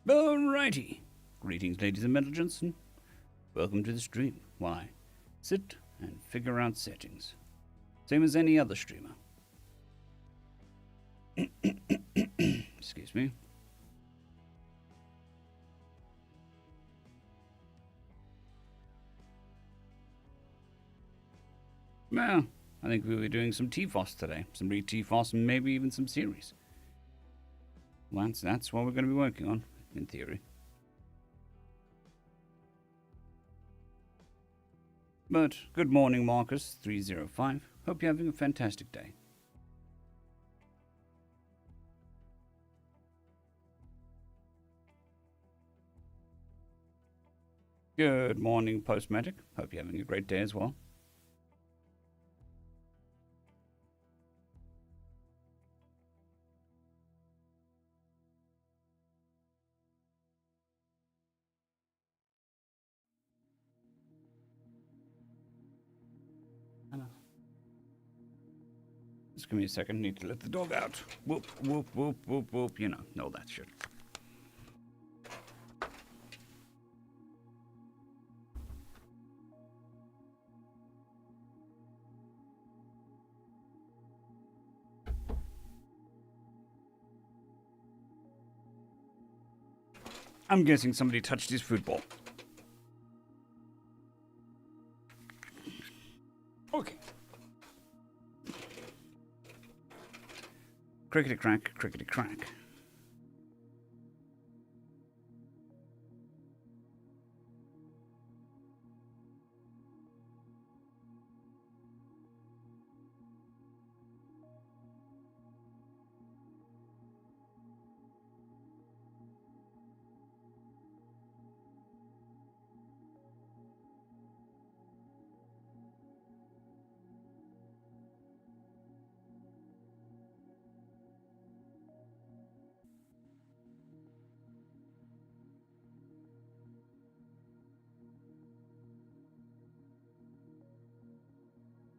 Alrighty. Greetings, ladies and gentlemen. Welcome to the stream. Why? Sit and figure out settings. Same as any other streamer. Excuse me. Well, I think we'll be doing some TFOS today. Some re-TFOS and maybe even some series. Well, that's what we're going to be working on, in theory. But good morning, Marcus305. Hope you're having a fantastic day. Good morning, Postmatic. Hope you're having a great day as well. Just give me a second. Need to let the dog out. Whoop, whoop, whoop, whoop, whoop. You know that shit. I'm guessing somebody touched his football. Okay. Crickety crack, crickety crack.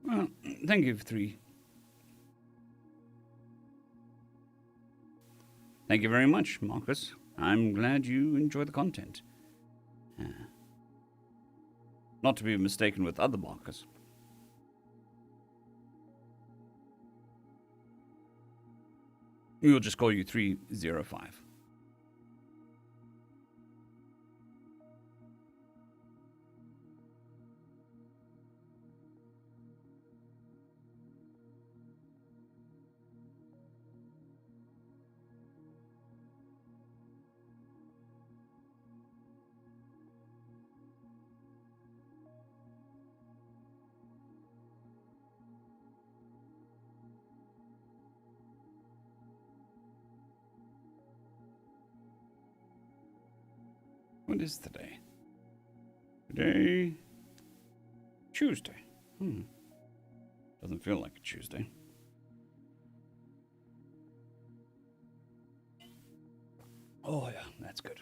Well, thank you, Three. Thank you very much, Marcus. I'm glad you enjoy the content. Not to be mistaken with other Marcus. We'll just call you 305. What is today? Today, Tuesday. Doesn't feel like a Tuesday. Oh yeah, that's good.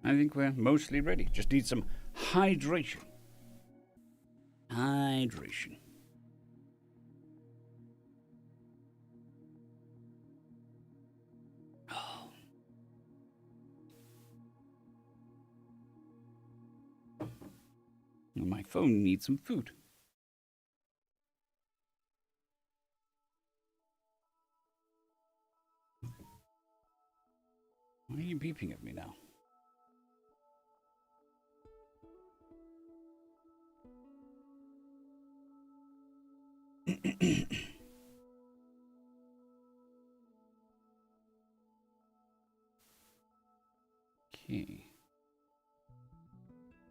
I think we're mostly ready. Just need some hydration. Hydration. Oh. My phone needs some food. Why are you beeping at me now? Okay.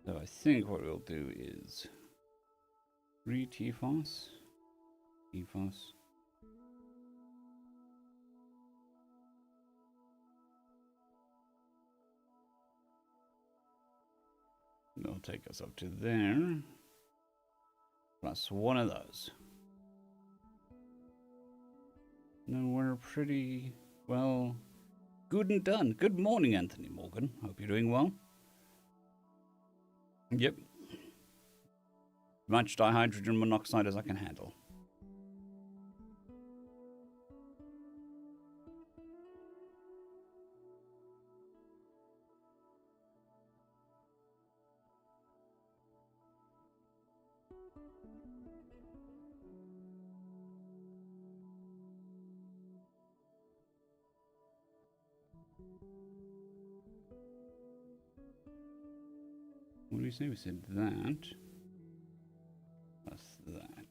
So I think what we'll do is re-TFOS. TFOS. That'll take us up to there. Plus one of those. Then we're pretty well good and done. Good morning, Anthony Morgan. Hope you're doing well. Yep. As much dihydrogen monoxide as I can handle. What do we say? We said that. Plus that.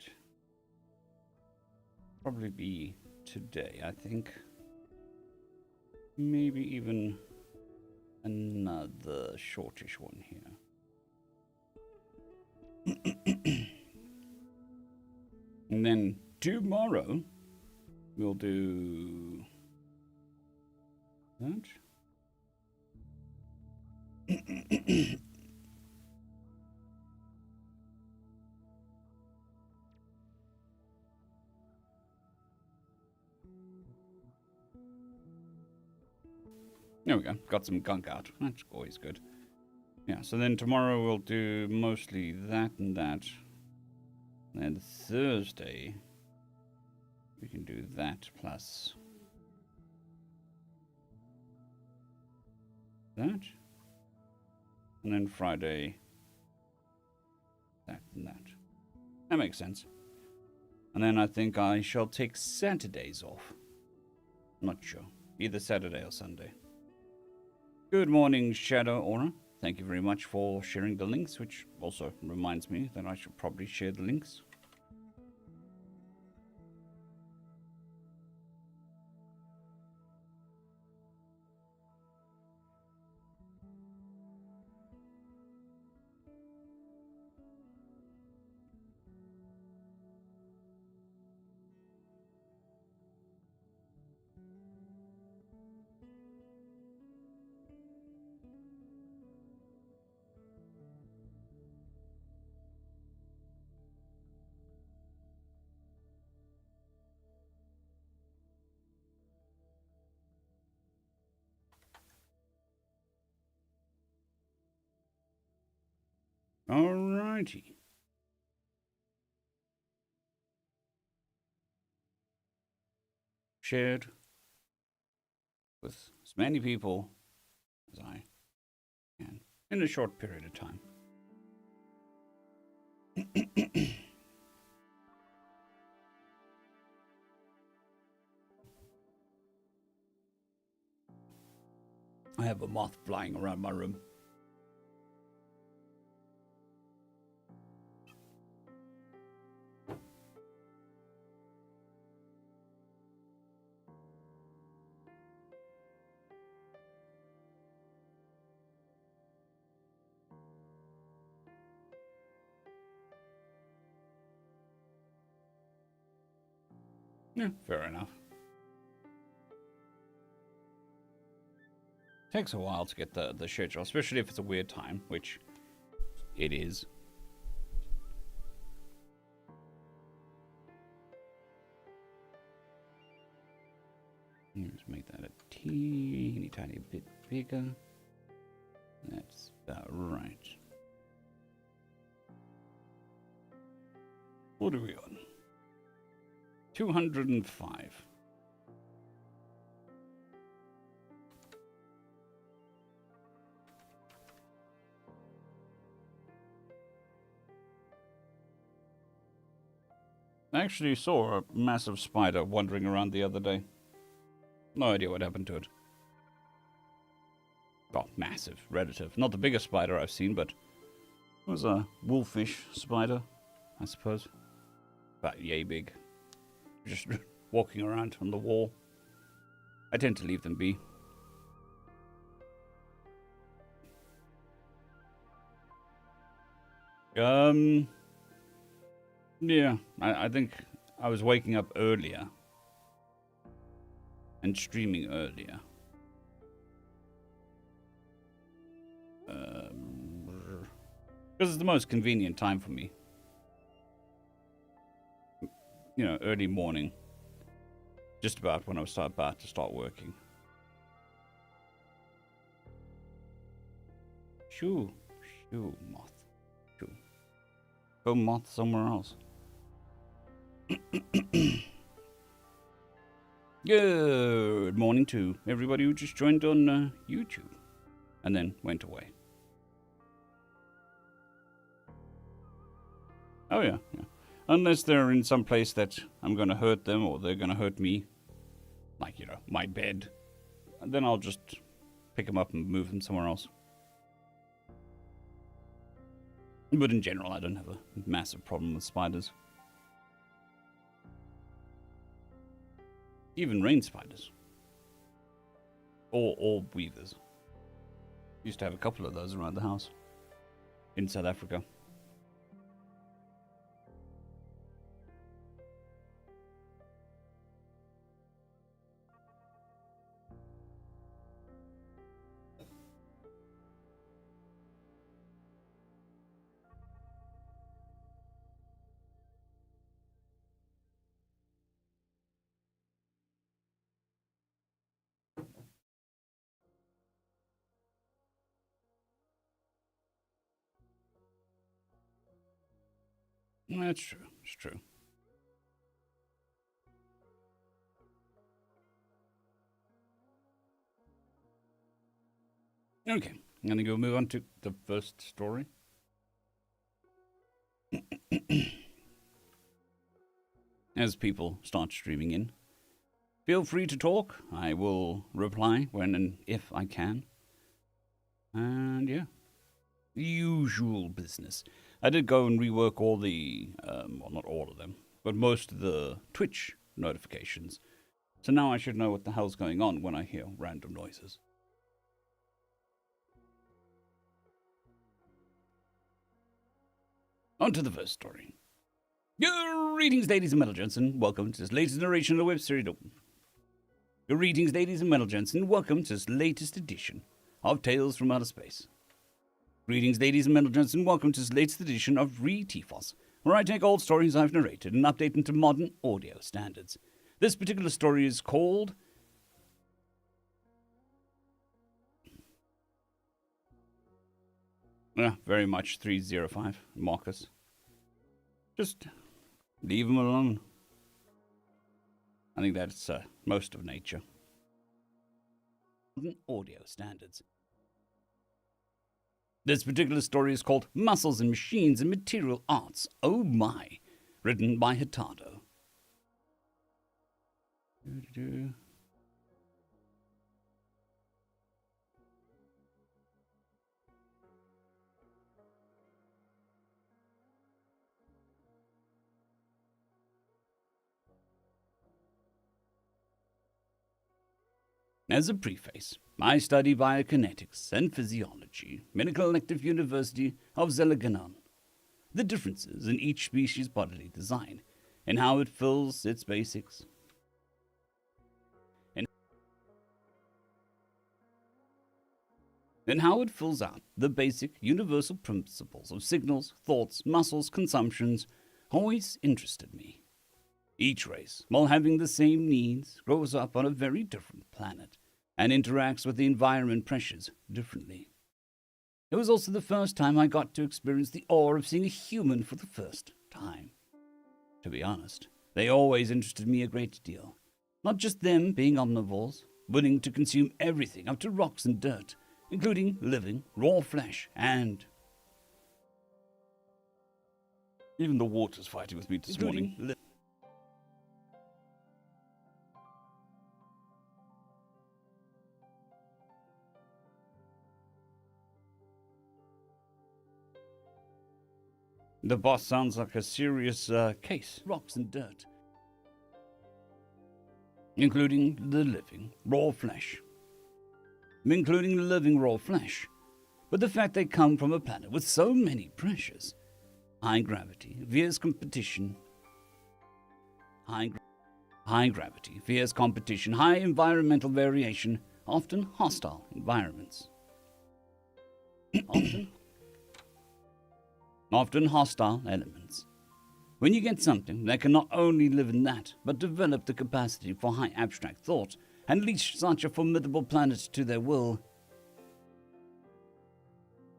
Probably be today, I think. Maybe even another shortish one here. And then tomorrow, we'll do that. There we go. Got some gunk out. That's always good. Yeah, so then tomorrow we'll do mostly that and that. And then Thursday, we can do that plus that. And then Friday, that and that. That makes sense. And then I think I shall take Saturdays off. Not sure. Either Saturday or Sunday. Good morning, Shadow Aura. Thank you very much for sharing the links, which also reminds me that I should probably share the links. Alrighty. Shared with as many people as I can in a short period of time. I have a moth flying around my room. Yeah, fair enough. Takes a while to get the schedule, especially if it's a weird time, which it is. Let's make that a teeny tiny bit bigger. That's about right. What are we on? 205. I actually saw a massive spider wandering around the other day. No idea what happened to it. Well, massive, relative. Not the biggest spider I've seen, but it was a wolfish spider, I suppose. About yay big. just walking around on the wall. I tend to leave them be. Yeah, I think I was waking up earlier and streaming earlier. Because it's the most convenient time for me. You know, early morning. Just about when I was about to start working. Shoo, moth. Shoo. Go moth somewhere else. Good morning to everybody who just joined on YouTube and then went away. Oh yeah. Unless they're in some place that I'm going to hurt them or they're going to hurt me. Like, you know, my bed. And then I'll just pick them up and move them somewhere else. But in general, I don't have a massive problem with spiders. Even rain spiders. Or weavers. Used to have a couple of those around the house. In South Africa. That's true. It's true. Okay, I'm going to go move on to the first story. As people start streaming in, feel free to talk. I will reply when and if I can. And yeah, the usual business. I did go and rework all the, well, not all of them, but most of the Twitch notifications. So now I should know what the hell's going on when I hear random noises. On to the first story. Greetings, ladies and gentlemen, and welcome to this latest narration of the web series. Greetings, ladies and gentlemen, and welcome to this latest edition of Tales from Outer Space. Greetings, ladies and gentlemen, and welcome to this latest edition of Re-Tifos, where I take old stories I've narrated and update them to modern audio standards. This particular story is called very much 305, Marcus. Just leave him alone. I think that's most of nature. Audio standards. This particular story is called Muscles and Machines and Material Arts. Oh my! Written by Hurtado. As a preface, I study biokinetics and physiology, Medical Elective University of Zeliganon. The differences in each species' bodily design, and how it fills its basics. And how it fills out the basic universal principles of signals, thoughts, muscles, consumptions, always interested me. Each race, while having the same needs, grows up on a very different planet and interacts with the environment pressures differently. It was also the first time I got to experience the awe of seeing a human for the first time. To be honest, they always interested me a great deal. Not just them being omnivores, willing to consume everything up to rocks and dirt, including living, raw flesh, and even the water's fighting with me this morning. The boss sounds like a serious case. Rocks and dirt. including the living, raw flesh. But the fact they come from a planet with so many pressures, high gravity, fierce competition, high environmental variation, often hostile environments. often hostile elements. When you get something that can not only live in that, but develop the capacity for high abstract thought, and leash such a formidable planet to their will,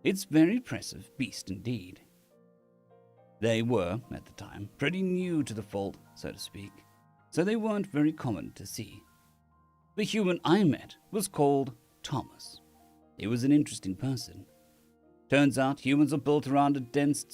it's very impressive beast indeed. They were, at the time, pretty new to the fold, so to speak, so they weren't very common to see. The human I met was called Thomas. He was an interesting person. Turns out humans are built around a dense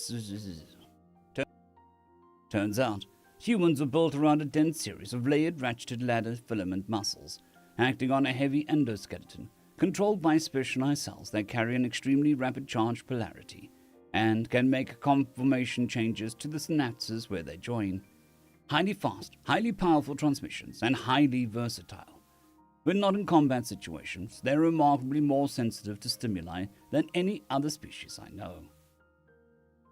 series of layered ratcheted ladder filament muscles, acting on a heavy endoskeleton, controlled by specialized cells that carry an extremely rapid charge polarity, and can make conformation changes to the synapses where they join. Highly fast, highly powerful transmissions, and highly versatile. When not in combat situations, they're remarkably more sensitive to stimuli than any other species I know.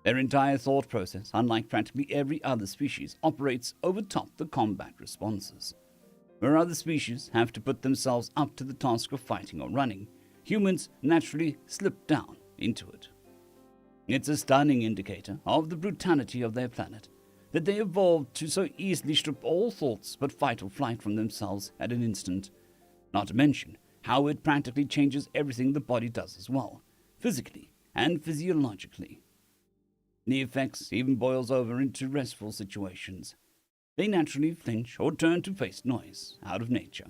Their entire thought process, unlike practically every other species, operates over top the combat responses. Where other species have to put themselves up to the task of fighting or running, humans naturally slip down into it. It's a stunning indicator of the brutality of their planet, that they evolved to so easily strip all thoughts but fight or flight from themselves at an instant. Not to mention how it practically changes everything the body does as well, physically and physiologically. The effects even boils over into restful situations. They naturally flinch or turn to face noise, out of nature.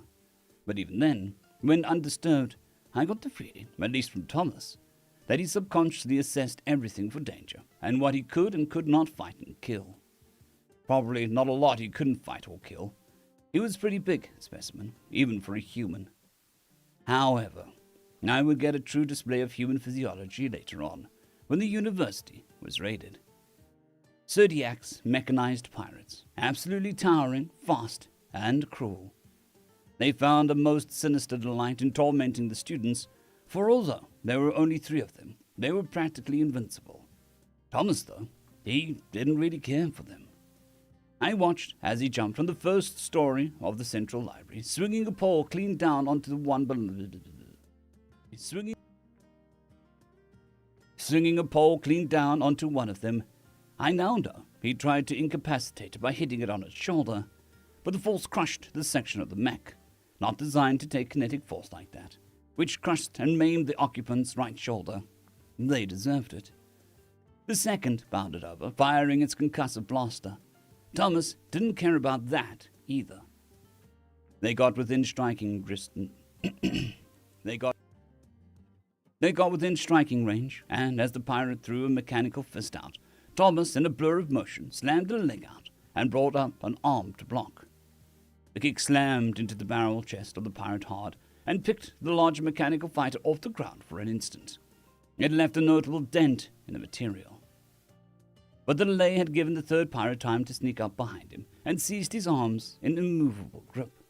But even then, when undisturbed, I got the feeling, at least from Thomas, that he subconsciously assessed everything for danger, and what he could and could not fight and kill. Probably not a lot he couldn't fight or kill. He was a pretty big specimen, even for a human. However, I would get a true display of human physiology later on, when the university was raided. Zodiac's mechanized pirates, absolutely towering, fast, and cruel. They found a most sinister delight in tormenting the students, for although there were only 3 of them, they were practically invincible. Thomas, though, he didn't really care for them. I watched as he jumped from the first story of the central library, swinging a pole clean down onto the one below. Swinging a pole clean down onto one of them. I now know he tried to incapacitate it by hitting it on its shoulder, but the force crushed the section of the mech, not designed to take kinetic force like that, which crushed and maimed the occupant's right shoulder. They deserved it. The second bounded over, firing its concussive blaster. Thomas didn't care about that either. They got within striking distance. They got within striking range, and as the pirate threw a mechanical fist out, Thomas, in a blur of motion, slammed a leg out and brought up an arm to block. The kick slammed into the barrel chest of the pirate hard and picked the large mechanical fighter off the ground for an instant. It left a notable dent in the material. But the delay had given the third pirate time to sneak up behind him and seized his arms in immovable grip.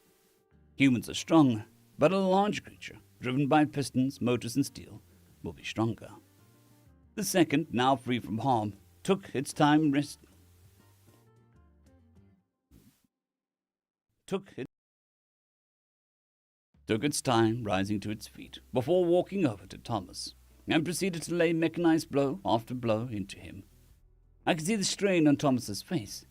Humans are strong, but a large creature, driven by pistons, motors, and steel, will be stronger. The second, now free from harm, took its time rising to its feet before walking over to Thomas, and proceeded to lay mechanized blow after blow into him. I could see the strain on Thomas's face.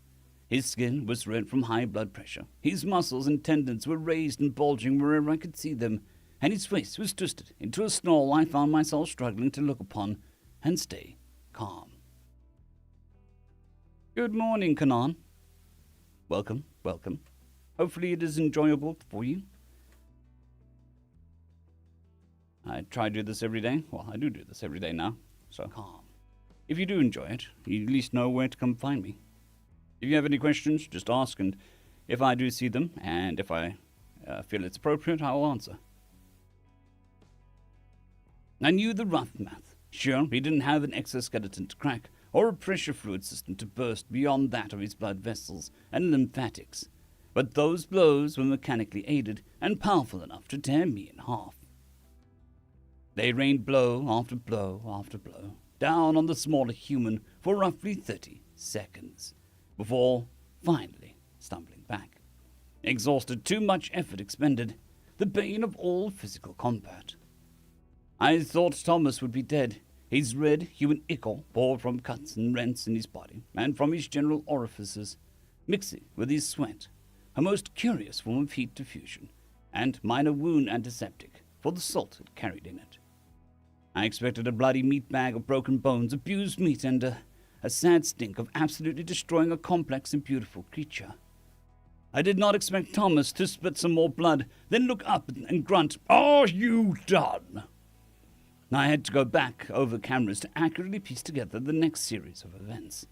His skin was red from high blood pressure. His muscles and tendons were raised and bulging wherever I could see them, and his face was twisted into a snarl I found myself struggling to look upon and stay calm. Good morning, Kanan. Welcome, welcome. Hopefully it is enjoyable for you. I try to do this every day. Well, I do this every day now, so calm. If you do enjoy it, you at least know where to come find me. If you have any questions, just ask, and if I do see them, and if I feel it's appropriate, I will answer. I knew the rough math. Sure, he didn't have an exoskeleton to crack, or a pressure fluid system to burst beyond that of his blood vessels and lymphatics, but those blows were mechanically aided and powerful enough to tear me in half. They rained blow after blow after blow down on the smaller human for roughly 30 seconds, before finally stumbling back. Exhausted, too much effort expended, the bane of all physical combat. I thought Thomas would be dead, his red human ichor poured from cuts and rents in his body and from his general orifices, mixing with his sweat, a most curious form of heat diffusion, and minor wound antiseptic for the salt it carried in it. I expected a bloody meat bag of broken bones, abused meat, and a sad stink of absolutely destroying a complex and beautiful creature. I did not expect Thomas to spit some more blood, then look up and grunt, "Are you done?" I had to go back over cameras to accurately piece together the next series of events.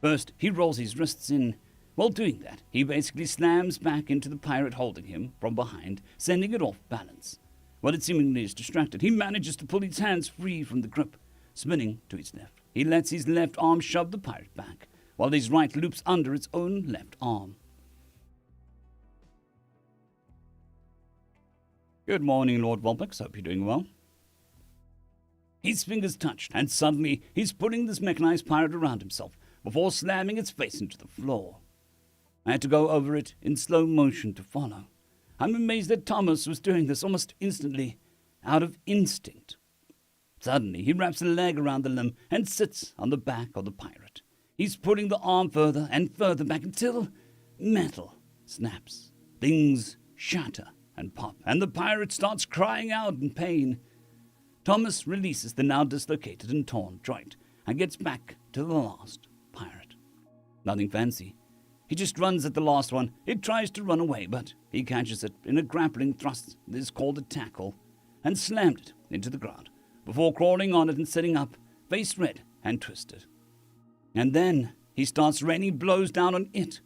First, he rolls his wrists in. While doing that, he basically slams back into the pirate holding him from behind, sending it off balance. While it seemingly is distracted, he manages to pull his hands free from the grip. Spinning to his left, he lets his left arm shove the pirate back, while his right loops under its own left arm. Good morning, Lord Volpex. Hope you're doing well. His fingers touched, and suddenly he's pulling this mechanized pirate around himself before slamming its face into the floor. I had to go over it in slow motion to follow. I'm amazed that Thomas was doing this almost instantly, out of instinct. Suddenly, he wraps a leg around the limb and sits on the back of the pirate. He's pulling the arm further and further back until metal snaps. Things shatter and pop, and the pirate starts crying out in pain. Thomas releases the now dislocated and torn joint and gets back to the last pirate. Nothing fancy. He just runs at the last one. It tries to run away, but he catches it in a grappling thrust that is called a tackle and slammed it into the ground before crawling on it and sitting up, face red and twisted. And then he starts raining blows down on it.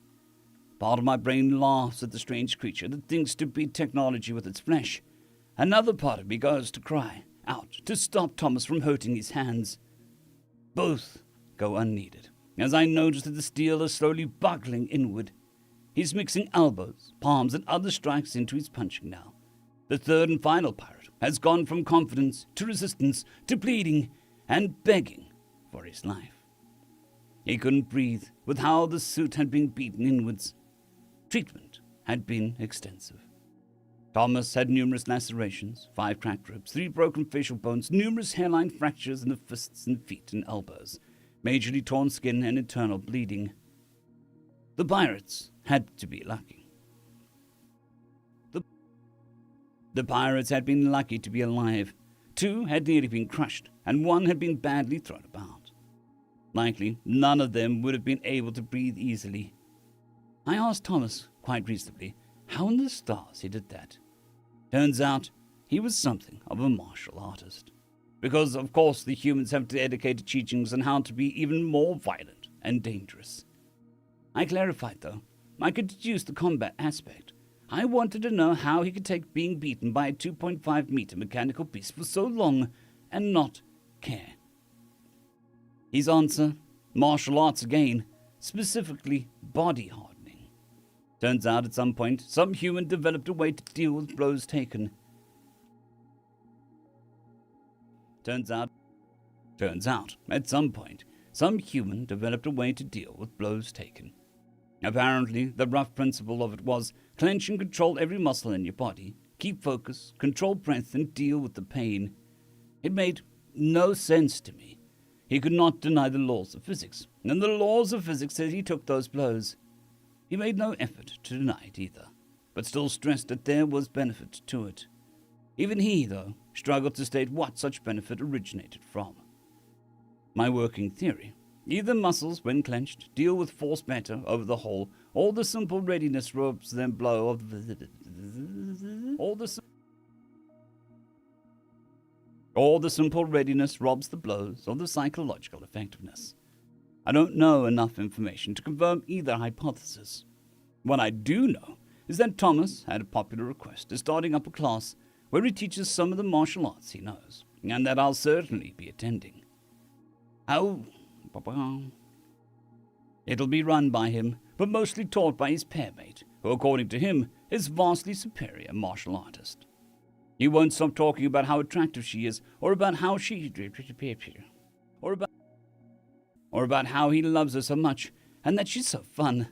Part of my brain laughs at the strange creature that thinks to beat technology with its flesh. Another part of me goes to cry out to stop Thomas from hurting his hands. Both go unneeded, as I notice that the steel is slowly buckling inward. He's mixing elbows, palms, and other strikes into his punching now. The third and final pirate has gone from confidence to resistance to pleading and begging for his life. He couldn't breathe with how the suit had been beaten inwards. Treatment had been extensive. Thomas had numerous lacerations, 5 cracked ribs, 3 broken facial bones, numerous hairline fractures in the fists and feet and elbows, majorly torn skin and internal bleeding. The pirates had to be lucky. The pirates had been lucky to be alive. 2 had nearly been crushed, and 1 had been badly thrown about. Likely, none of them would have been able to breathe easily. I asked Thomas, quite reasonably, how in the stars he did that. Turns out, he was something of a martial artist. Because, of course, the humans have dedicated teachings on how to be even more violent and dangerous. I clarified, though. I could deduce the combat aspect. I wanted to know how he could take being beaten by a 2.5-meter mechanical beast for so long and not care. His answer, martial arts again, specifically body hardening. Turns out at some point, some human developed a way to deal with blows taken. Turns out, at some point, some human developed a way to deal with blows taken. Apparently, the rough principle of it was clench and control every muscle in your body, keep focus, control breath, and deal with the pain. It made no sense to me. He could not deny the laws of physics, and the laws of physics said he took those blows. He made no effort to deny it either, but still stressed that there was benefit to it. Even he, though, struggled to state what such benefit originated from. My working theory: either muscles, when clenched, deal with force better over the whole, or the simple readiness robs them blow of or the simple readiness robs the blows of the psychological effectiveness. I don't know enough information to confirm either hypothesis. What I do know is that Thomas had a popular request to starting up a class where he teaches some of the martial arts he knows, and that I'll certainly be attending. It'll be run by him, but mostly taught by his pairmate, who, according to him, is vastly superior martial artist. He won't stop talking about how attractive she is, or about how or about how he loves her so much, and that she's so fun.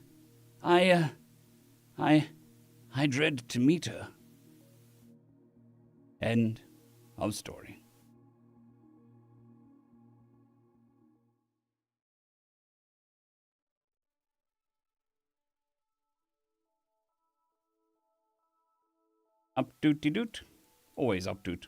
I dread to meet her. End of story. Up dooty doot. Always up doot.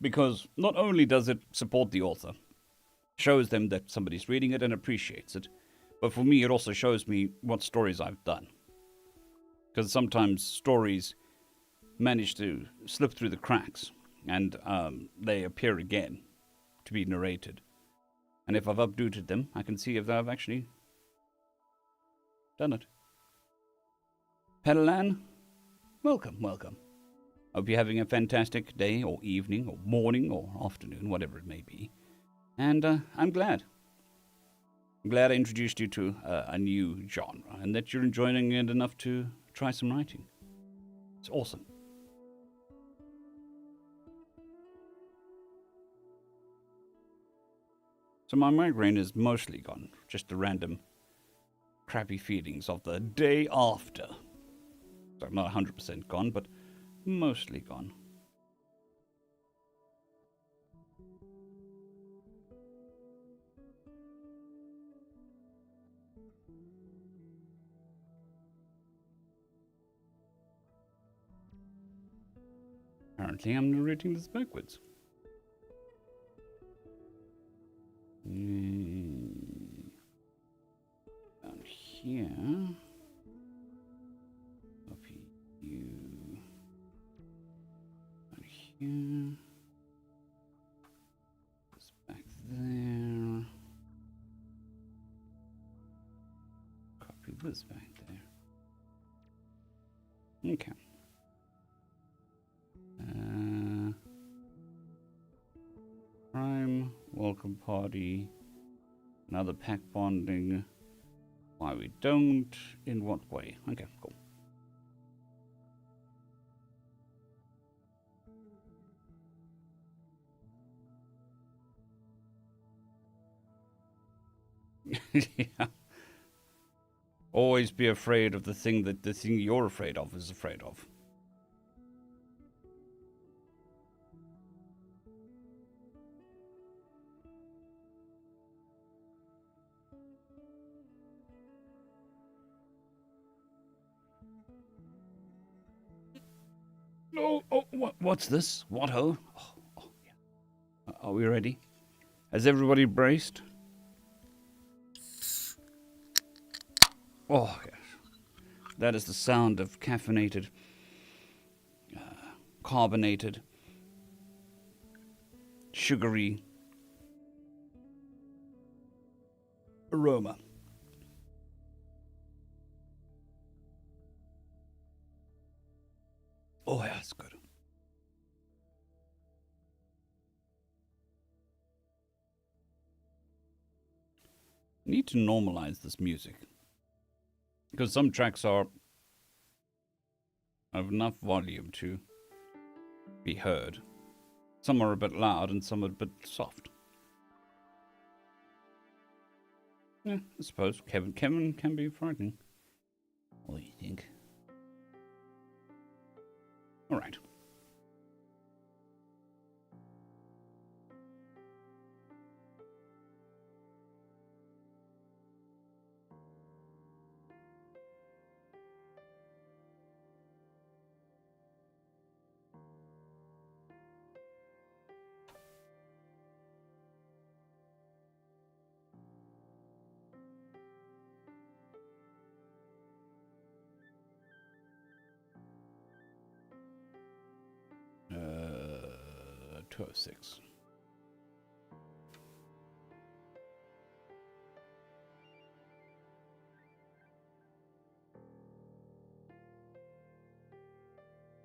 Because not only does it support the author, shows them that somebody's reading it and appreciates it, but for me it also shows me what stories I've done. Because sometimes stories manage to slip through the cracks, and they appear again to be narrated. And if I've updated them, I can see if I've actually done it. Pedalan, welcome, welcome. Hope you're having a fantastic day, or evening, or morning, or afternoon, whatever it may be. And I'm glad. I'm glad I introduced you to a new genre, and that you're enjoying it enough to try some writing. It's awesome. So my migraine is mostly gone. Just the random crappy feelings of the day after. So I'm not 100% gone, but mostly gone. Apparently I'm narrating this backwards. Down here. Up here. Down here. This back there. Copy this back there. Okay. Crime, welcome party, another pack bonding. Why we don't, in what way? Okay, cool. Yeah. Always be afraid of the thing you're afraid of is afraid of. Oh, what's this? What ho? Oh, yeah. Are we ready? Has everybody braced? Oh, yes. That is the sound of caffeinated, carbonated, sugary aroma. Oh, yeah, it's good. Need to normalize this music. Because some tracks are of enough volume to be heard. Some are a bit loud and some are a bit soft. Yeah, I suppose Kevin can be frightening. What do you think? All right. Uh, 206.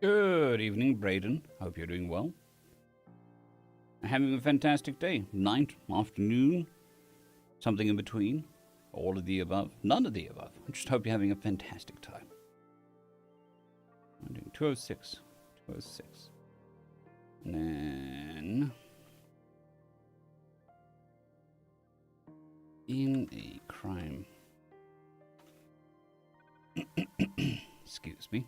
Good evening, Braden. Hope you're doing well. Having a fantastic day. Night, afternoon, something in between. All of the above. None of the above. I just hope you're having a fantastic time. I'm doing 206. 206. And then... in a crime. Excuse me.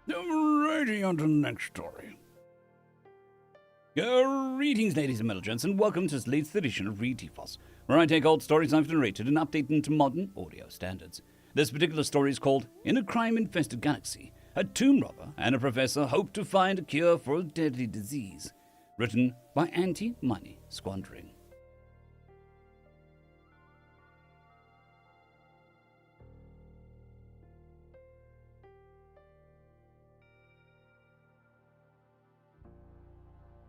Alrighty, on to the next story. Greetings, ladies and gents, and welcome to this latest edition of Read TFOS, where I take old stories I've narrated and update them to modern audio standards. This particular story is called In a Crime-Infested Galaxy, a tomb robber and a professor hope to find a cure for a deadly disease, written by Anti-Money Squandering.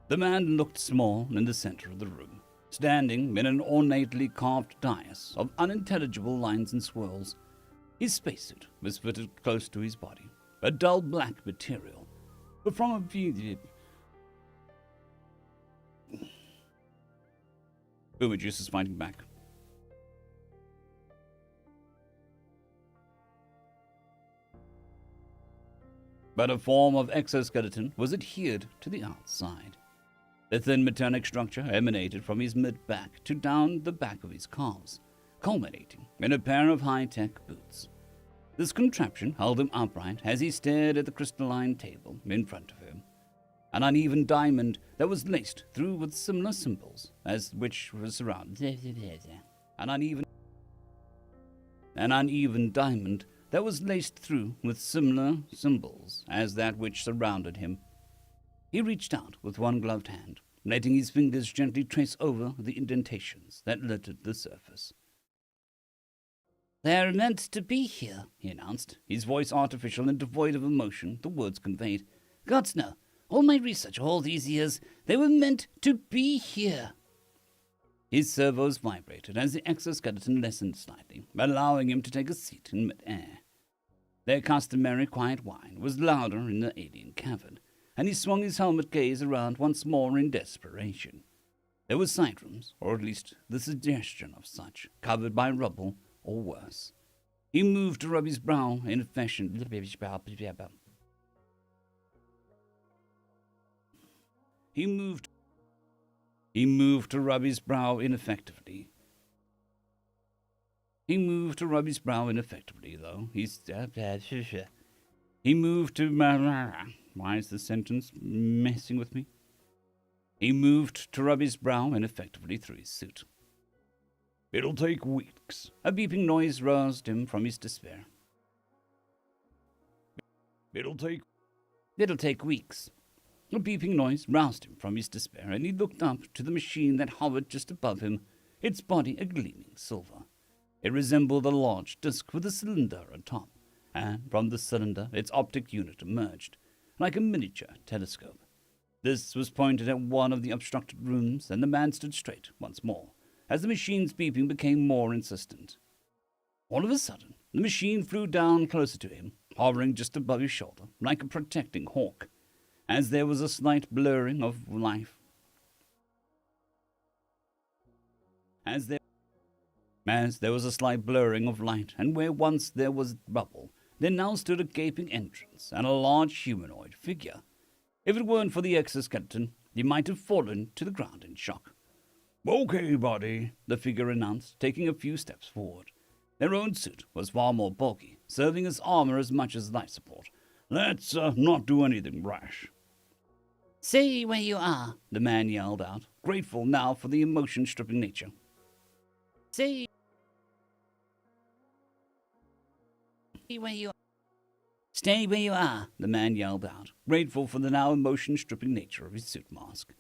The man looked small in the center of the room, standing in an ornately carved dais of unintelligible lines and swirls. His spacesuit was fitted close to his body, a dull black material, but from a view... Boomer Juice is fighting back. But a form of exoskeleton was adhered to the outside. The thin metallic structure emanated from his mid-back to down the back of his calves, culminating in a pair of high-tech boots. This contraption held him upright as he stared at the crystalline table in front of him. An uneven diamond that was laced through with similar symbols as which was surrounded. An uneven diamond that was laced through with similar symbols as that which surrounded him. He reached out with one gloved hand, letting his fingers gently trace over the indentations that littered the surface. "They're meant to be here," he announced, his voice artificial and devoid of emotion the words conveyed. "Gods no, all my research all these years, they were meant to be here." His servos vibrated as the exoskeleton lessened slightly, allowing him to take a seat in mid-air. Their customary quiet whine was louder in the alien cavern, and he swung his helmet gaze around once more in desperation. There were side rooms, or at least the suggestion of such, covered by rubble or worse. He moved to rub his brow in a fashion. He moved to rub his brow ineffectively. Though. He moved to... Why is the sentence messing with me? He moved to rub his brow ineffectively through his suit. "It'll take weeks." A beeping noise roused him from his despair. It'll take weeks. A beeping noise roused him from his despair, and he looked up to the machine that hovered just above him, its body a gleaming silver. It resembled a large disk with a cylinder atop, and from the cylinder its optic unit emerged, like a miniature telescope. This was pointed at one of the obstructed rooms, and the man stood straight once more, as the machine's beeping became more insistent. All of a sudden, the machine flew down closer to him, hovering just above his shoulder, like a protecting hawk, as there was a slight blurring of life. As there was a slight blurring of light, and where once there was rubble, there now stood a gaping entrance and a large humanoid figure. If it weren't for the exoskeleton, he might have fallen to the ground in shock. "Okay, buddy," the figure announced, taking a few steps forward. Their own suit was far more bulky, serving as armor as much as life support. "Let's not do anything rash." "Say where you are," the man yelled out, grateful now for the emotion-stripping nature. "Say where you are." "Stay where you are," the man yelled out, grateful for the now emotion-stripping nature of his suit mask.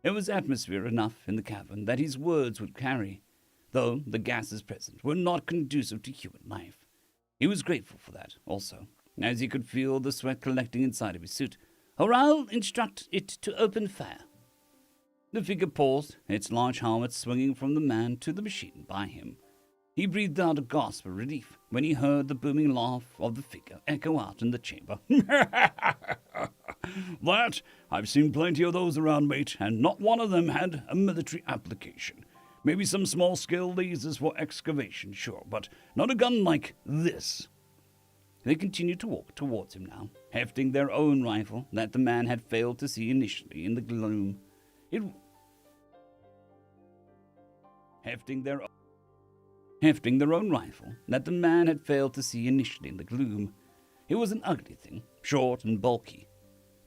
There was atmosphere enough in the cavern that his words would carry, though the gases present were not conducive to human life. He was grateful for that, also, as he could feel the sweat collecting inside of his suit. "Or I'll instruct it to open fire." The figure paused, its large helmet swinging from the man to the machine by him. He breathed out a gasp of relief when he heard the booming laugh of the figure echo out in the chamber. "That? I've seen plenty of those around, mate, and not one of them had a military application. Maybe some small-scale lasers for excavation, sure, but not a gun like this." They continued to walk towards him now, hefting their own rifle that the man had failed to see initially in the gloom. Hefting their own rifle that the man had failed to see initially in the gloom. It was an ugly thing, short and bulky.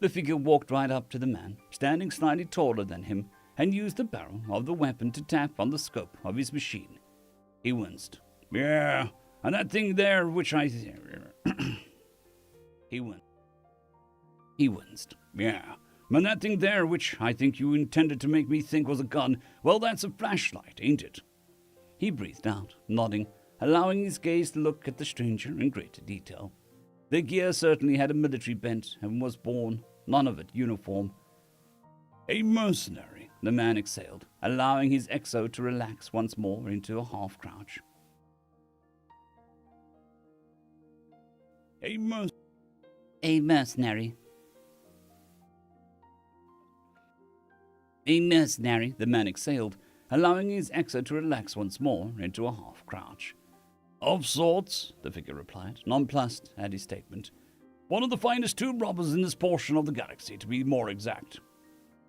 The figure walked right up to the man, standing slightly taller than him, and used the barrel of the weapon to tap on the scope of his machine. He winced. "Yeah, and that thing there which I..." He winced. "Yeah, and that thing there which I think you intended to make me think was a gun, well, that's a flashlight, ain't it?" He breathed out, nodding, allowing his gaze to look at the stranger in greater detail. The gear certainly had a military bent and was born, none of it uniform. "A mercenary," the man exhaled, allowing his exo to relax once more into a half-crouch. A mercenary. "A mercenary," the man exhaled, allowing his exo to relax once more into a half-crouch. "Of sorts," the figure replied, nonplussed at his statement. "One of the finest tomb robbers in this portion of the galaxy, to be more exact."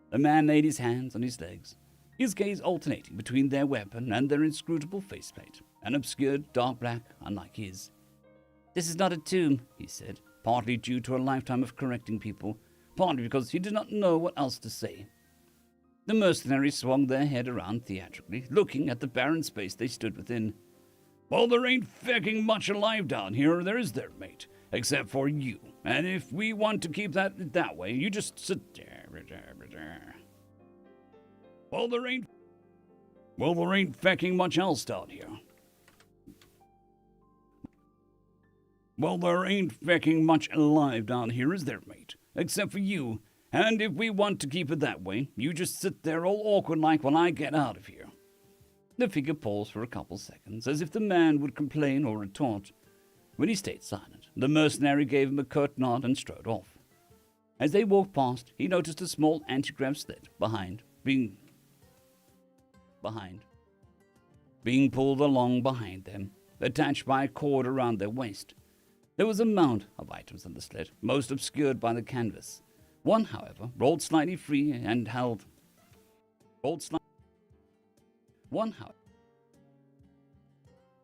The man laid his hands on his legs, his gaze alternating between their weapon and their inscrutable faceplate, an obscured dark black unlike his. "This is not a tomb," he said, partly due to a lifetime of correcting people, partly because he did not know what else to say. The mercenaries swung their head around theatrically, looking at the barren space they stood within. "Well, there ain't fecking much alive down here, there is there, mate, except for you. And if we want to keep that way, you just sit there. Well, there ain't fecking much else down here. Well, there ain't fecking much alive down here, is there, mate, except for you. And if we want to keep it that way, you just sit there all awkward like while I get out of here." The figure paused for a couple seconds, as if the man would complain or retort. When he stayed silent, the mercenary gave him a curt nod and strode off. As they walked past, he noticed a small anti-grav slit being pulled along behind them, attached by a cord around their waist. There was a mound of items on the slit, most obscured by the canvas. One, however, rolled slightly free and held.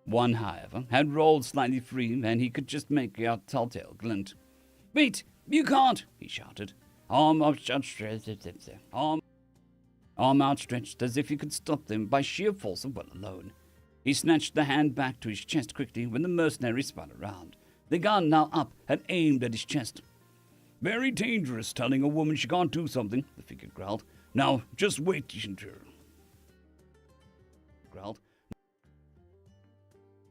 One, however, had rolled slightly free, and he could just make out telltale glint. "Wait! You can't!" he shouted, arm outstretched as if he could stop them by sheer force of will alone. He snatched the hand back to his chest quickly when the mercenary spun around, the gun now up and aimed at his chest. "Very dangerous telling a woman she can't do something," the figure growled. "Now, just wait until..."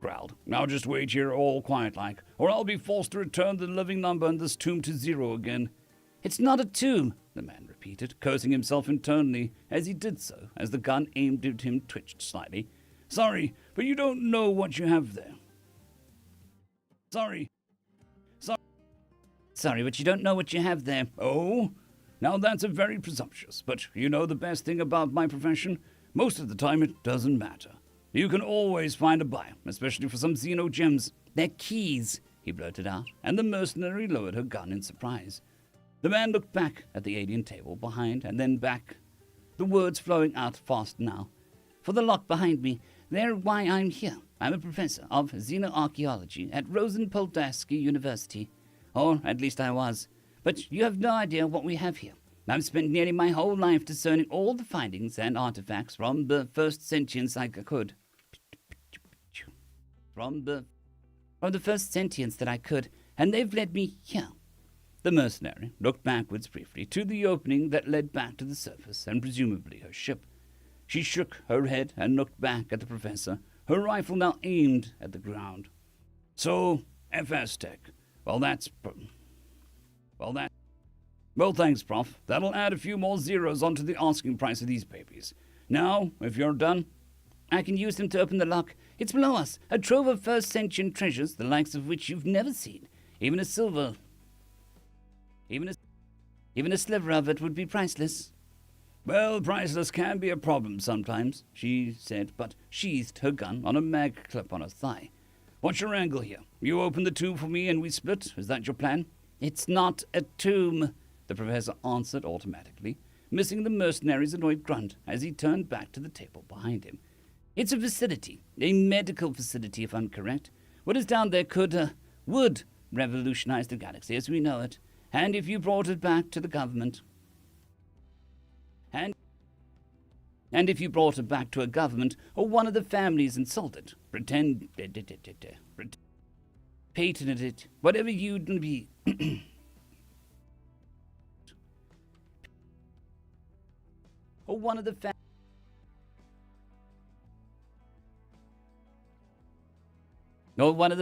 Growled. "Now just wait here all quiet like, or I'll be forced to return the living number in this tomb to 0 again." "It's not a tomb," the man repeated, cursing himself internally as he did so, as the gun aimed at him twitched slightly. "Sorry, but you don't know what you have there. Sorry, but you don't know what you have there." "Oh? Now that's a very presumptuous, but you know the best thing about my profession? Most of the time it doesn't matter. You can always find a buyer, especially for some Xeno gems." "They're keys," he blurted out, and the mercenary lowered her gun in surprise. The man looked back at the alien table behind and then back, the words flowing out fast now. "For the lock behind me. They're why I'm here. I'm a professor of xenoarchaeology at Rosenpoldarsky University. Or at least I was. But you have no idea what we have here. I've spent nearly my whole life discerning all the findings and artifacts from the first sentience I could. From the first sentience that I could, and they've led me here." The mercenary looked backwards briefly to the opening that led back to the surface and presumably her ship. She shook her head and looked back at the professor, her rifle now aimed at the ground. "So, FS Tech. Well, that's... Well, that... Well, thanks, Prof. That'll add a few more zeros onto the asking price of these babies. Now, if you're done... I can use them to open the lock. It's below us, a trove of first-century treasures, the likes of which you've never seen. Even a sliver of it would be priceless. Well, priceless can be a problem sometimes, she said, but sheathed her gun on a mag clip on her thigh. What's your angle here? You open the tomb for me and we split? Is that your plan? It's not a tomb, the professor answered automatically, missing the mercenary's annoyed grunt as he turned back to the table behind him. It's a facility, a medical facility if I'm correct. What is down there would revolutionize the galaxy as we know it, and if you brought it back to the government... And if you brought it back to a government or one of the families and sold it, patented it, whatever you'd be... or one of the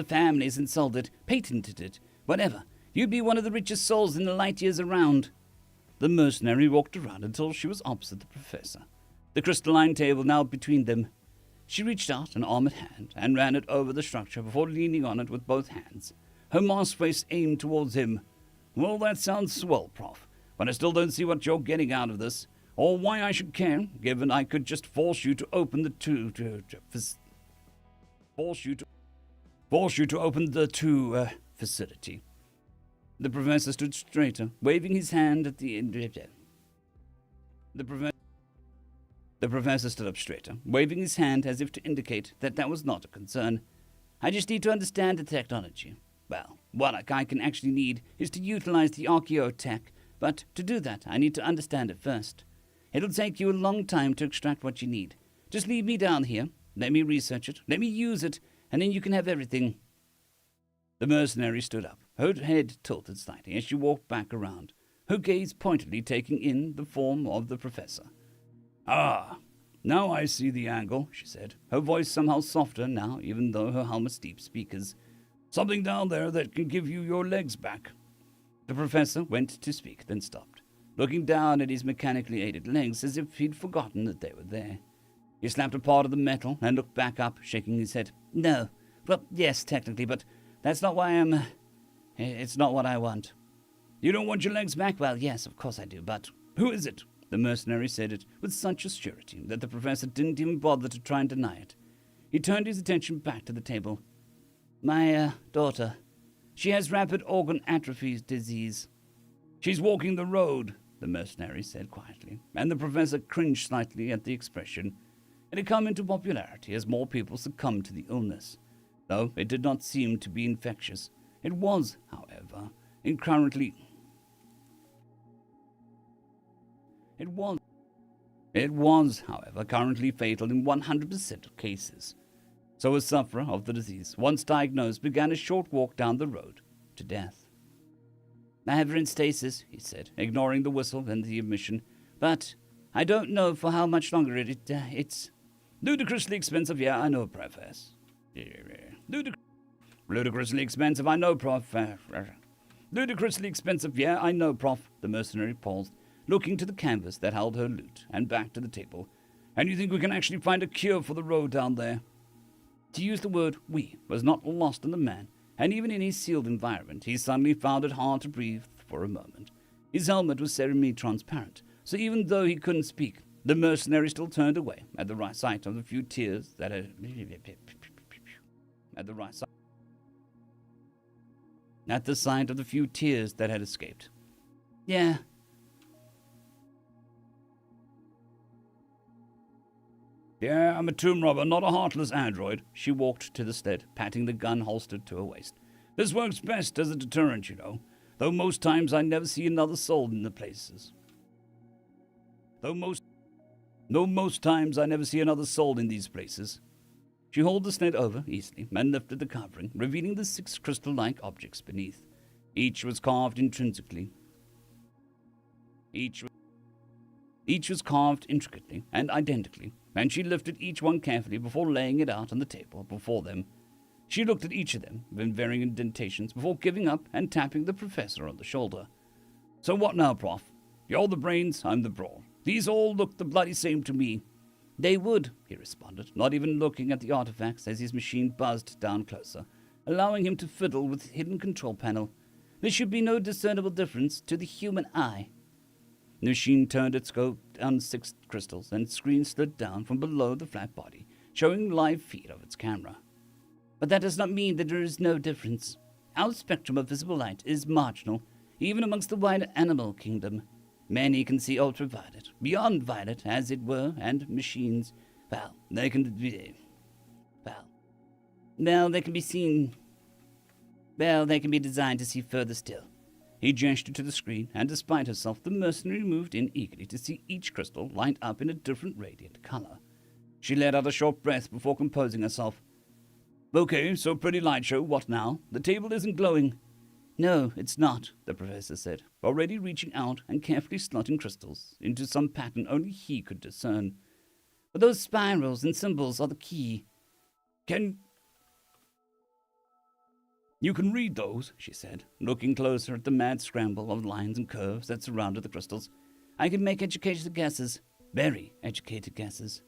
families and sold it, patented it, whatever. You'd be one of the richest souls in the light years around. The mercenary walked around until she was opposite the professor, the crystalline table now between them. She reached out an arm at hand and ran it over the structure before leaning on it with both hands, her masked face aimed towards him. Well, that sounds swell, Prof, but I still don't see what you're getting out of this, or why I should care, given I could just force you to open the facility. The professor stood straighter, waving his hand at the end. The professor stood up straighter, waving his hand as if to indicate that was not a concern. I just need to understand the technology. Well, what I can actually need is to utilize the archaeotech, but to do that, I need to understand it first. It'll take you a long time to extract what you need. Just leave me down here, let me research it, let me use it, and then you can have everything. The mercenary stood up, her head tilted slightly as she walked back around, her gaze pointedly taking in the form of the professor. Ah, now I see the angle, she said, her voice somehow softer now, even though her helmet's deep speakers. Something down there that can give you your legs back. The professor went to speak, then stopped, looking down at his mechanically aided legs as if he'd forgotten that they were there. He slapped a part of the metal and looked back up, shaking his head. No. Well, yes, technically, but that's not why it's not what I want. You don't want your legs back? Well, yes, of course I do, but who is it? The mercenary said it with such a surety that the professor didn't even bother to try and deny it. He turned his attention back to the table. My daughter. She has rapid organ atrophy disease. She's walking the road, the mercenary said quietly, and the professor cringed slightly at the expression. It had come into popularity as more people succumbed to the illness. Though it did not seem to be infectious, it was, however, currently fatal in 100% of cases. So a sufferer of the disease, once diagnosed, began a short walk down the road to death. I have her in stasis, he said, ignoring the whistle and the admission, but I don't know for how much longer it's ludicrously expensive. Yeah, I know, Professor. Ludicrously expensive, I know, Prof. Ludicrously expensive, yeah, I know, Prof. The mercenary paused, looking to the canvas that held her loot, and back to the table. And you think we can actually find a cure for the road down there? To use the word we was not lost on the man, and even in his sealed environment, he suddenly found it hard to breathe for a moment. His helmet was semi-transparent, so even though he couldn't speak, the mercenary still turned away at the sight of the few tears that had... At the sight of the few tears that had escaped. Yeah. Yeah, I'm a tomb robber, not a heartless android. She walked to the sled, patting the gun holstered to her waist. This works best as a deterrent, you know. Though most times I never see another soul in the places. Most times I never see another soul in these places. She hauled the sled over easily and lifted the covering, revealing the 6 crystal-like objects beneath. Each was carved intrinsically. Each was carved intricately and identically, and she lifted each one carefully before laying it out on the table before them. She looked at each of them with varying indentations before giving up and tapping the professor on the shoulder. So what now, Prof? You're the brains, I'm the brawn. These all look the bloody same to me. They would, he responded, not even looking at the artifacts as his machine buzzed down closer, allowing him to fiddle with the hidden control panel. There should be no discernible difference to the human eye. The machine turned its scope on 6 crystals, and screen slid down from below the flat body, showing live feed of its camera. But that does not mean that there is no difference. Our spectrum of visible light is marginal, even amongst the wider animal kingdom. Many can see ultraviolet, beyond violet, as it were, and machines, they can be designed to see further still. He gestured to the screen, and despite herself, the mercenary moved in eagerly to see each crystal light up in a different radiant color. She let out a short breath before composing herself. Okay, so pretty light show, what now? The table isn't glowing. No, it's not, the professor said, already reaching out and carefully slotting crystals into some pattern only he could discern. But those spirals and symbols are the key. You can read those, she said, looking closer at the mad scramble of lines and curves that surrounded the crystals. I can make educated guesses, very educated guesses.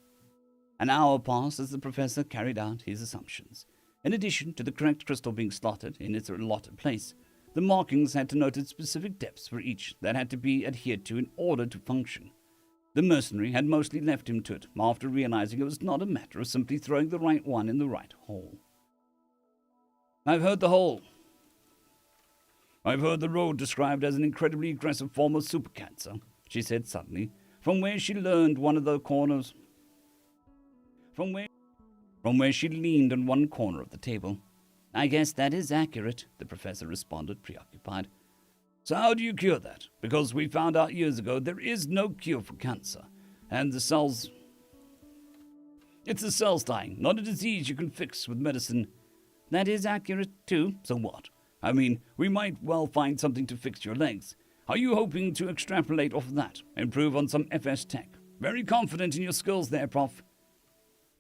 An hour passed as the professor carried out his assumptions. In addition to the correct crystal being slotted in its allotted place, the markings had denoted specific depths for each that had to be adhered to in order to function. The mercenary had mostly left him to it after realizing it was not a matter of simply throwing the right one in the right hole. I've heard the road described as an incredibly aggressive form of super cancer, she said suddenly, from where she leaned on one corner of the table. I guess that is accurate, the professor responded, preoccupied. So how do you cure that? Because we found out years ago there is no cure for cancer, and it's the cells dying, not a disease you can fix with medicine. That is accurate too, so what? I mean, we might well find something to fix your legs. Are you hoping to extrapolate off of that, improve on some FS tech? Very confident in your skills there, Prof.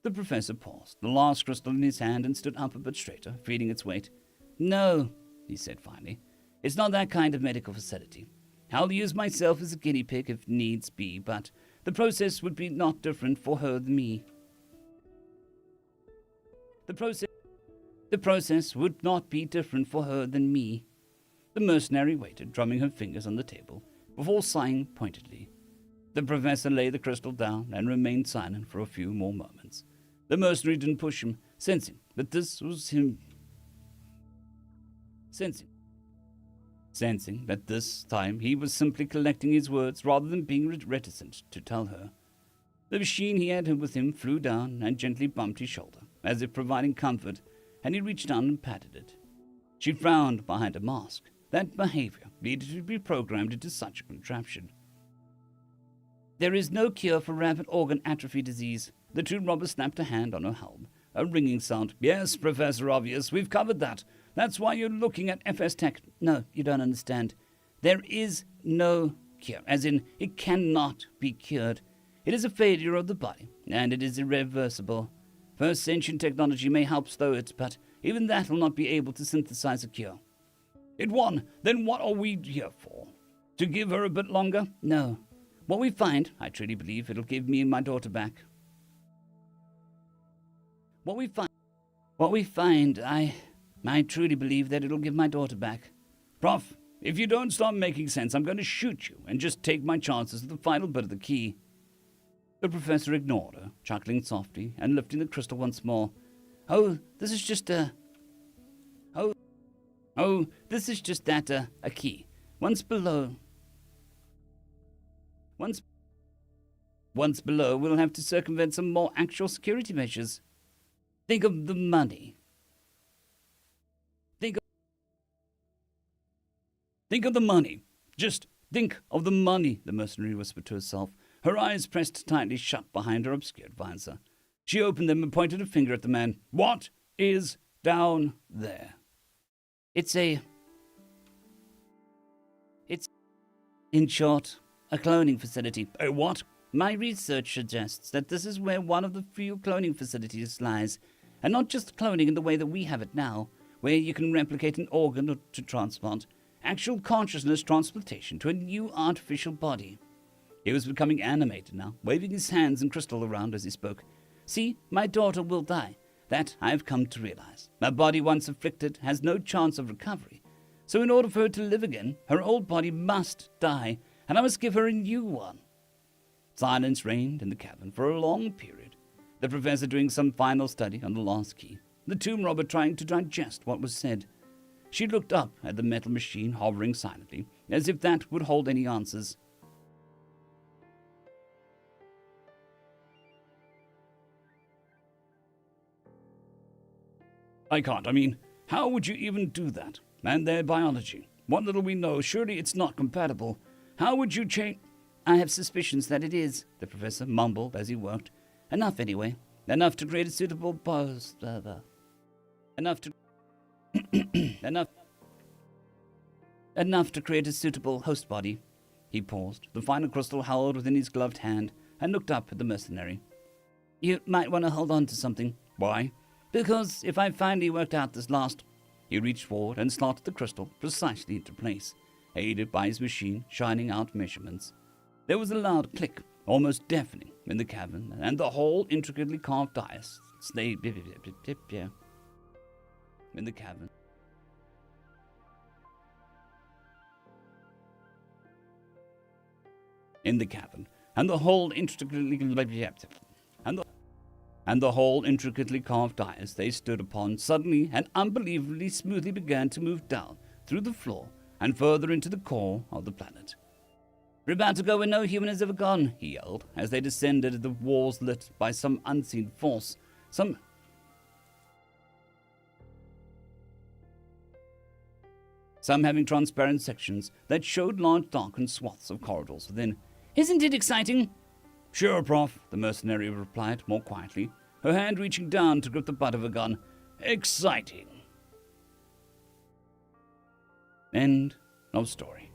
The professor paused, the last crystal in his hand, and stood up a bit straighter, feeling its weight. No, he said finally. It's not that kind of medical facility. I'll use myself as a guinea pig if needs be, but the process would be not different for her than me. The process would not be different for her than me. The mercenary waited, drumming her fingers on the table, before sighing pointedly. The professor laid the crystal down and remained silent for a few more moments. The mercenary didn't push him, sensing that this was him. Sensing that this time he was simply collecting his words rather than being reticent to tell her. The machine he had with him flew down and gently bumped his shoulder, as if providing comfort, and he reached down and patted it. She frowned behind a mask. That behavior needed to be programmed into such a contraption. There is no cure for rapid organ atrophy disease. The two robbers snapped a hand on her helm. A ringing sound. Yes, Professor Obvious, we've covered that. That's why you're looking at FS Tech. No, you don't understand. There is no cure, as in, it cannot be cured. It is a failure of the body, and it is irreversible. First sentient technology may help slow it, but even that will not be able to synthesize a cure. It won. Then what are we here for? To give her a bit longer? No. What we find, I truly believe it'll give me and my daughter back. What we find, I truly believe that it'll give my daughter back. Prof, if you don't start making sense, I'm going to shoot you and just take my chances with the final bit of the key. The professor ignored her, chuckling softly and lifting the crystal once more. This is just a key. Once below, we'll have to circumvent some more actual security measures. Think of the money. Think of the money. Just think of the money, the mercenary whispered to herself, her eyes pressed tightly shut behind her obscured visor. She opened them and pointed a finger at the man. What is down there? It's, in short, a cloning facility. A what? My research suggests that this is where one of the few cloning facilities lies. And not just cloning in the way that we have it now, where you can replicate an organ or to transplant. Actual consciousness transplantation to a new artificial body. He was becoming animated now, waving his hands and crystal around as he spoke. See, my daughter will die. That I have come to realize. My body once afflicted has no chance of recovery. So in order for her to live again, her old body must die, and I must give her a new one. Silence reigned in the cabin for a long period, the professor doing some final study on the last key, the tomb robber trying to digest what was said. She looked up at the metal machine hovering silently, as if that would hold any answers. I can't. I mean, how would you even do that? And their biology. What little we know, surely it's not compatible. How would you change? I have suspicions that it is, the professor mumbled as he worked. Enough anyway. Enough to create a suitable Enough to create a suitable host body. He paused, the final crystal held within his gloved hand, and looked up at the mercenary. You might want to hold on to something. Why? Because if I finally worked out this last... He reached forward and slotted the crystal precisely into place, aided by his machine shining out measurements. There was a loud click, almost deafening, in the cavern, and the whole intricately carved dais stayed in the cavern. And the whole intricately carved dais they stood upon suddenly and unbelievably smoothly began to move down through the floor and further into the core of the planet. We're about to go where no human has ever gone, he yelled, as they descended the walls lit by some unseen force, some having transparent sections that showed large darkened swaths of corridors within. Isn't it exciting? Sure, Prof, the mercenary replied more quietly, her hand reaching down to grip the butt of a gun. Exciting. End of story.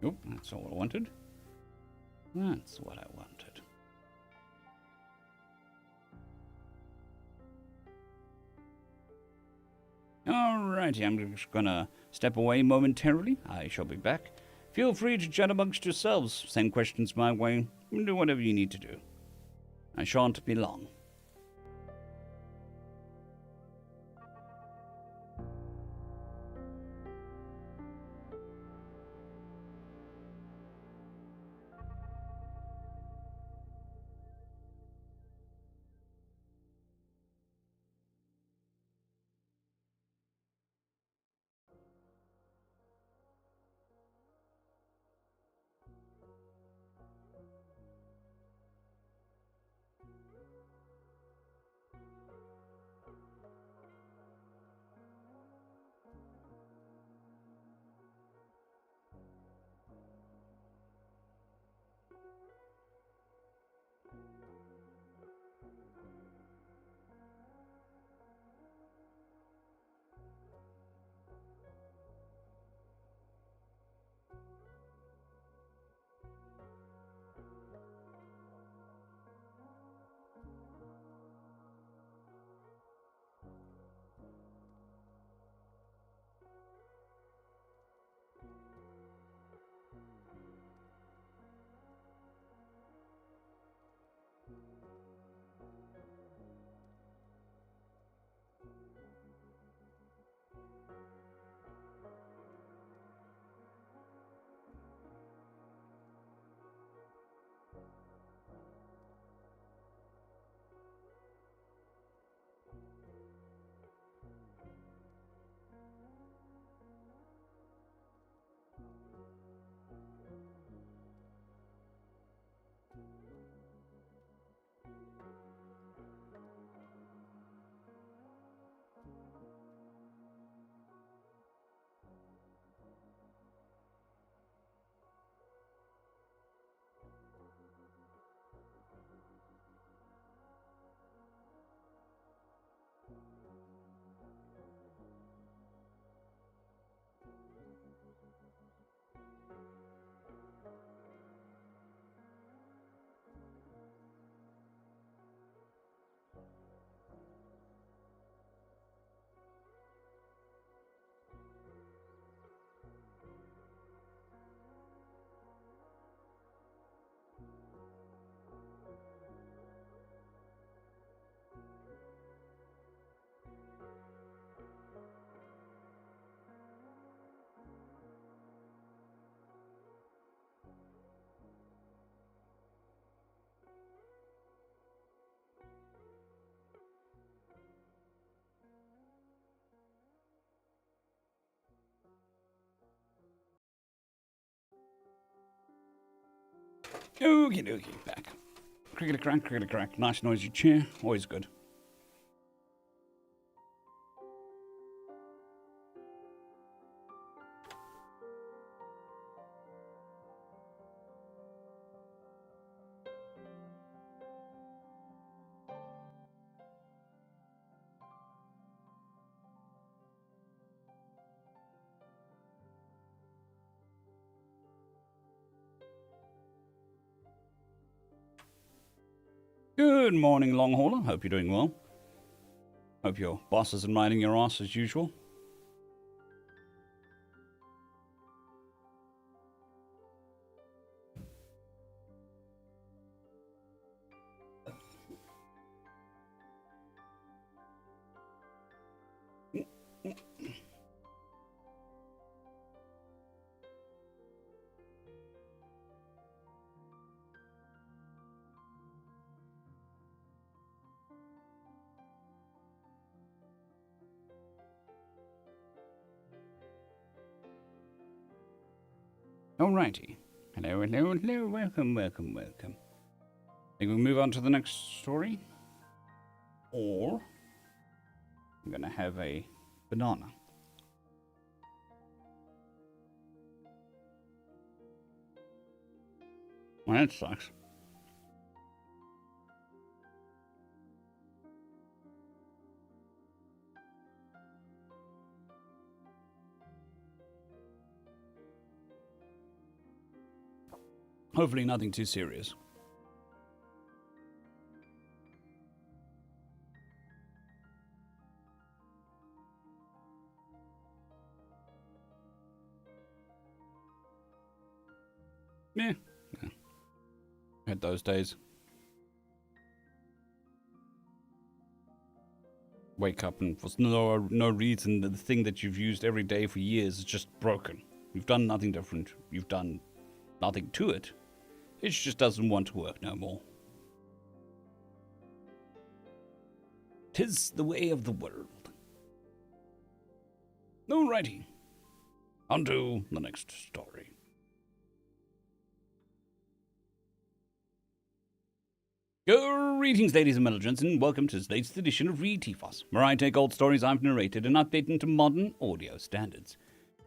Nope, that's all I wanted. That's what I wanted. Alrighty, I'm just gonna step away momentarily. I shall be back. Feel free to chat amongst yourselves, send questions my way, and do whatever you need to do. I shan't be long. Okie dokie, back. Cricket crack, cricket crack. Nice noisy chair, always good. Good morning, long hauler. Hope you're doing well. Hope your boss isn't riding your ass as usual. Alrighty. Hello, hello, hello. Welcome, welcome, welcome. Think we move on to the next story? Or I'm gonna have a banana. Well, that sucks. Hopefully nothing too serious. Yeah. Had those days. Wake up and for no reason the thing that you've used every day for years is just broken. You've done nothing different. You've done nothing to it. It just doesn't want to work no more. 'Tis the way of the world. Alrighty. On to the next story. Greetings, ladies and milligents, and welcome to this latest edition of Read TFOS, where I take old stories I've narrated and update them to modern audio standards.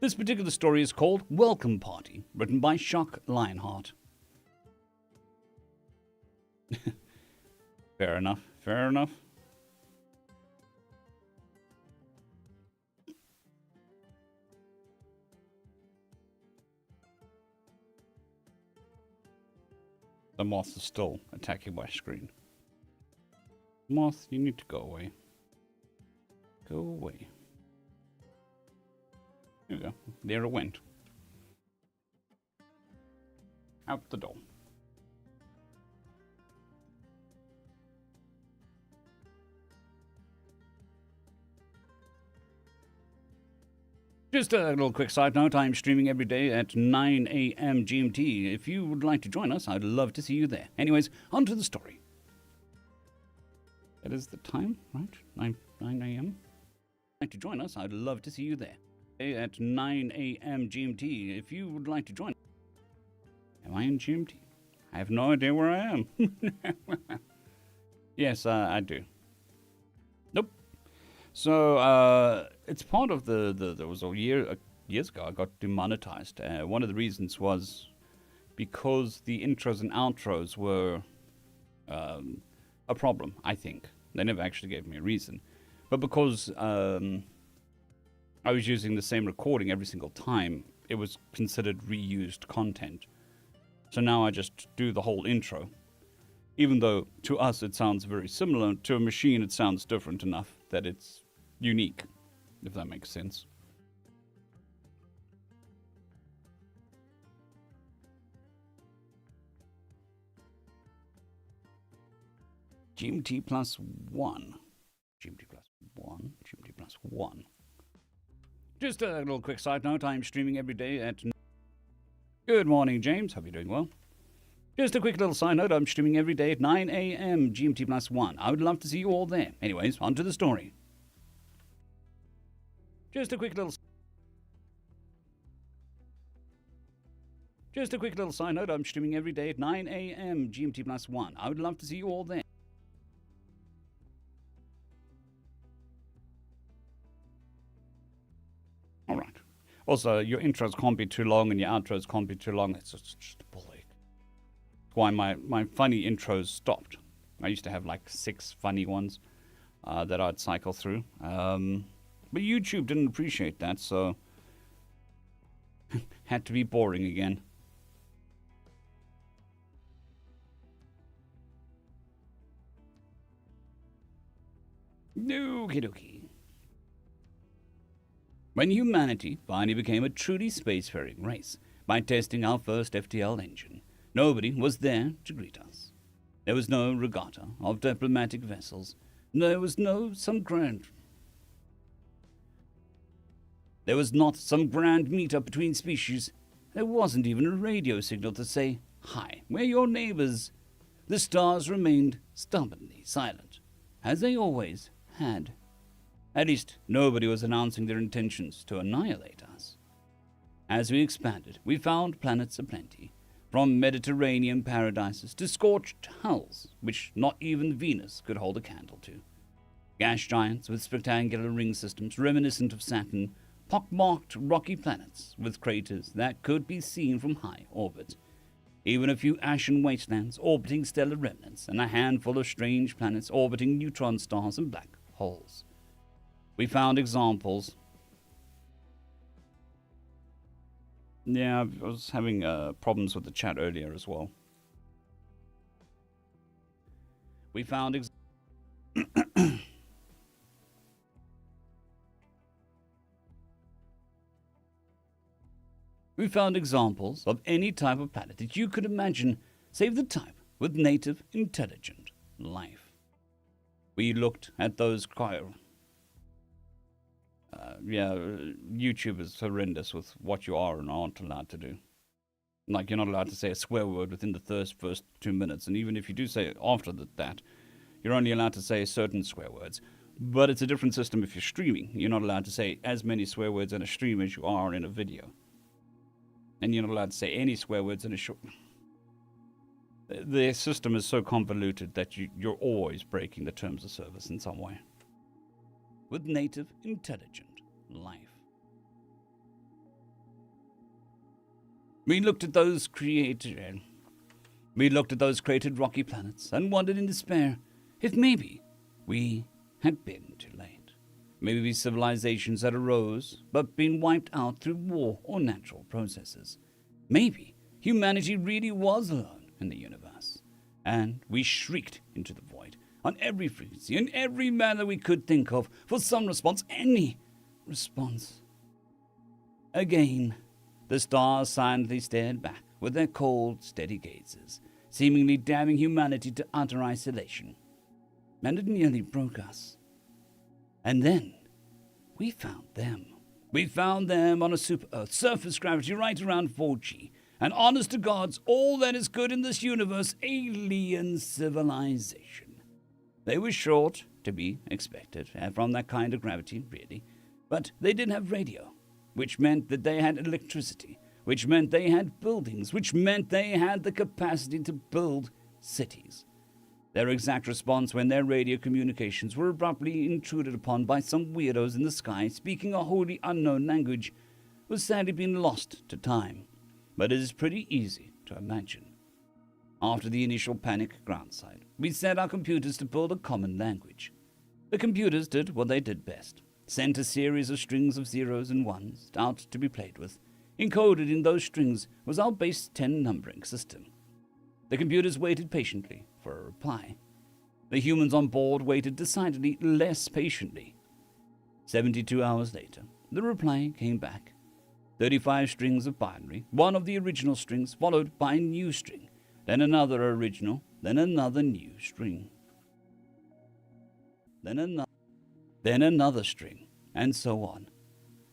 This particular story is called Welcome Party, written by Shock Lionheart. Fair enough, fair enough. The moth is still attacking my screen. Moth, you need to go away. Go away. There you go. There it went. Out the door. Just a little quick side note, I'm streaming every day at 9 a.m. GMT. If you would like to join us, I'd love to see you there. Anyways, on to the story. That is the time, right? 9 a.m. Like to join us, I'd love to see you there. At 9 a.m. GMT. If you would like to join. Am I in GMT? I have no idea where I am. Yes, I do. Nope. So, it's part of there was years ago I got demonetized. One of the reasons was because the intros and outros were a problem, I think. They never actually gave me a reason. But because I was using the same recording every single time, it was considered reused content. So now I just do the whole intro. Even though to us it sounds very similar, to a machine it sounds different enough that it's unique, if that makes sense. GMT plus 1. GMT plus 1. GMT plus 1. Just a little quick side note, I'm streaming every day at... Good morning, James. Hope you're doing well. Just a quick little side note, I'm streaming every day at 9 a.m. GMT plus 1. I would love to see you all there. Anyways, on to the story. Just a quick little side note, I'm streaming every day at 9 a.m. GMT+1. I would love to see you all there. All right. Also, your intros can't be too long and your outros can't be too long. It's just a bully. That's why my funny intros stopped. I used to have like 6 funny ones that I'd cycle through. But YouTube didn't appreciate that, so had to be boring again. Okie dokie. When humanity finally became a truly spacefaring race by testing our first FTL engine, nobody was there to greet us. There was no regatta of diplomatic vessels. There was not some grand meet-up between species. There wasn't even a radio signal to say, "Hi, we're your neighbors." The stars remained stubbornly silent, as they always had. At least, nobody was announcing their intentions to annihilate us. As we expanded, we found planets aplenty, from Mediterranean paradises to scorched hells, which not even Venus could hold a candle to. Gas giants with spectacular ring systems reminiscent of Saturn, pockmarked rocky planets with craters that could be seen from high orbit, even a few ashen wastelands orbiting stellar remnants, and a handful of strange planets orbiting neutron stars and black holes. We found examples. Yeah, I was having problems with the chat earlier as well. We found We found examples of any type of planet that you could imagine, save the type with native intelligent life. We looked at those YouTube is horrendous with what you are and aren't allowed to do. Like, you're not allowed to say a swear word within the first 2 minutes, and even if you do say it after that, you're only allowed to say certain swear words. But it's a different system if you're streaming. You're not allowed to say as many swear words in a stream as you are in a video. And you're not allowed to say any swear words in a short... The system is so convoluted that you're always breaking the terms of service in some way. With native intelligent life. We looked at those created rocky planets and wondered in despair if maybe we had been too late. Maybe civilizations that arose but been wiped out through war or natural processes. Maybe humanity really was alone in the universe, and we shrieked into the void on every frequency, in every manner we could think of, for some response, any response. Again, the stars silently stared back with their cold, steady gazes, seemingly damning humanity to utter isolation. And it nearly broke us. And then, we found them. We found them on a super-Earth, surface gravity right around 4G, and honest to gods, all that is good in this universe, alien civilization. They were short, to be expected, from that kind of gravity, really, but they did have radio, which meant that they had electricity, which meant they had buildings, which meant they had the capacity to build cities. Their exact response when their radio communications were abruptly intruded upon by some weirdos in the sky speaking a wholly unknown language was sadly being lost to time, but it is pretty easy to imagine. After the initial panic groundside, we set our computers to build a common language. The computers did what they did best, sent a series of strings of zeros and ones out to be played with. Encoded in those strings was our base 10 numbering system. The computers waited patiently for a reply. The humans on board waited decidedly less patiently. 72 hours later, the reply came back. 35 strings of binary, one of the original strings followed by a new string, then another original, then another new string. Then another string, and so on.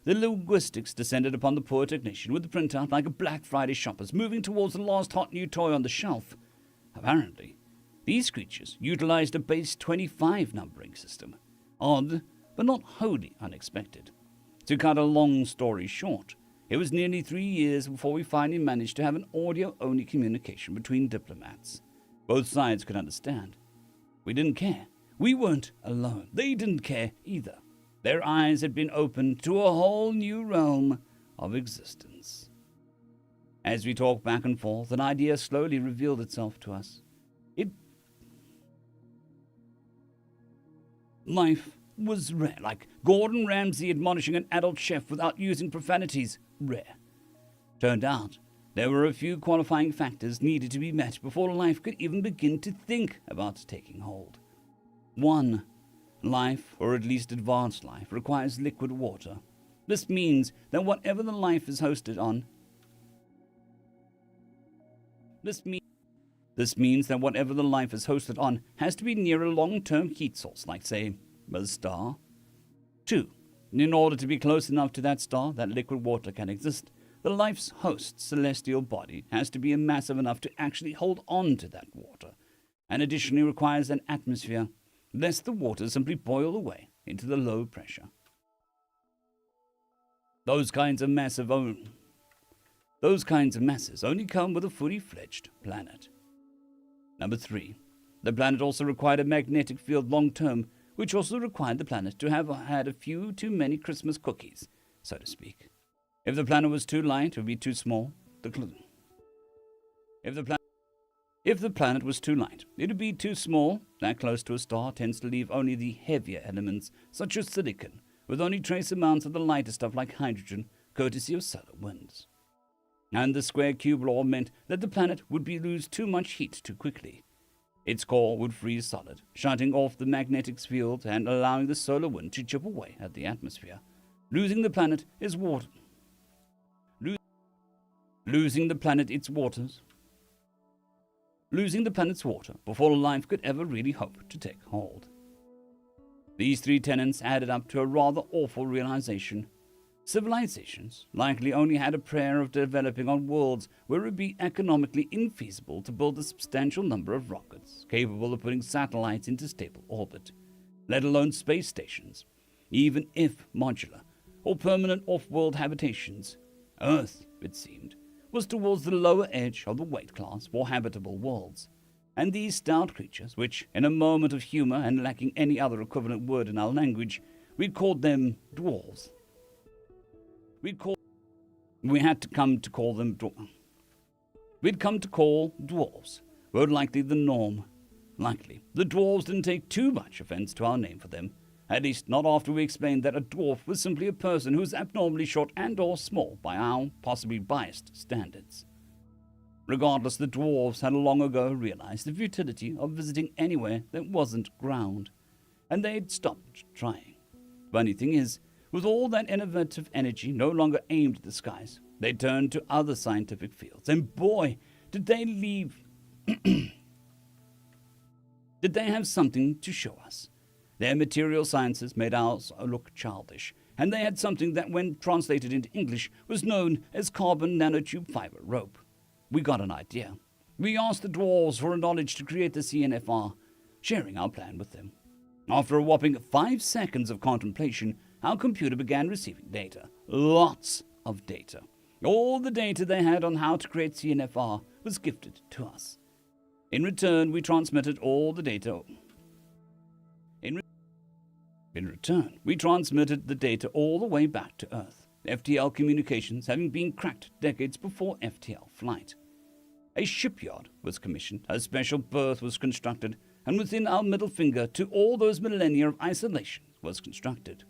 The linguistics descended upon the poor technician with the printout like a Black Friday shoppers moving towards the last hot new toy on the shelf. Apparently, these creatures utilized a base 25 numbering system. Odd, but not wholly unexpected. To cut a long story short, it was nearly 3 years before we finally managed to have an audio-only communication between diplomats. Both sides could understand. We didn't care. We weren't alone. They didn't care either. Their eyes had been opened to a whole new realm of existence. As we talked back and forth, an idea slowly revealed itself to us. Life was rare, like Gordon Ramsay admonishing an adult chef without using profanities. Rare. Turned out, there were a few qualifying factors needed to be met before life could even begin to think about taking hold. 1. Life, or at least advanced life, requires liquid water. This means that whatever the life is hosted on This means that whatever the life is hosted on has to be near a long-term heat source, like, say, a star. 2. In order to be close enough to that star that liquid water can exist, the life's host's celestial body has to be massive enough to actually hold on to that water, and additionally requires an atmosphere, lest the water simply boil away into the low pressure. Those kinds of masses only come with a fully fledged planet. Number 3. The planet also required a magnetic field long-term, which also required the planet to have had a few too many Christmas cookies, so to speak. If the planet was too light, it would be too small. If the planet was too light, it would be too small. That close to a star tends to leave only the heavier elements, such as silicon, with only trace amounts of the lighter stuff like hydrogen, courtesy of solar winds. And the square cube law meant that the planet would lose too much heat too quickly. Its core would freeze solid, shutting off the magnetic field and allowing the solar wind to chip away at the atmosphere. Losing the planet its water before life could ever really hope to take hold. These 3 tenets added up to a rather awful realization. Civilizations likely only had a prayer of developing on worlds where it would be economically infeasible to build a substantial number of rockets capable of putting satellites into stable orbit, let alone space stations, even if modular or permanent off-world habitations. Earth, it seemed, was towards the lower edge of the weight class for habitable worlds, and these stout creatures, which, in a moment of humor and lacking any other equivalent word in our language, we called them dwarves. We'd come to call dwarves were likely the norm. Likely, the dwarves didn't take too much offense to our name for them, at least not after we explained that a dwarf was simply a person who was abnormally short and or small by our possibly biased standards. Regardless, the dwarves had long ago realized the futility of visiting anywhere that wasn't ground, and they'd stopped trying. Funny thing is, with all that innovative energy no longer aimed at the skies, they turned to other scientific fields, and boy, did they have something to show us. Their material sciences made ours look childish, and they had something that, when translated into English, was known as carbon nanotube fiber rope. We got an idea. We asked the dwarves for knowledge to create the CNFR, sharing our plan with them. After a whopping 5 seconds of contemplation, our computer began receiving data. Lots of data. All the data they had on how to create CNFR was gifted to us. In return, we transmitted all the data. We transmitted the data all the way back to Earth, FTL communications having been cracked decades before FTL flight. A shipyard was commissioned, a special berth was constructed, and within our middle finger to all those millennia of isolation was constructed.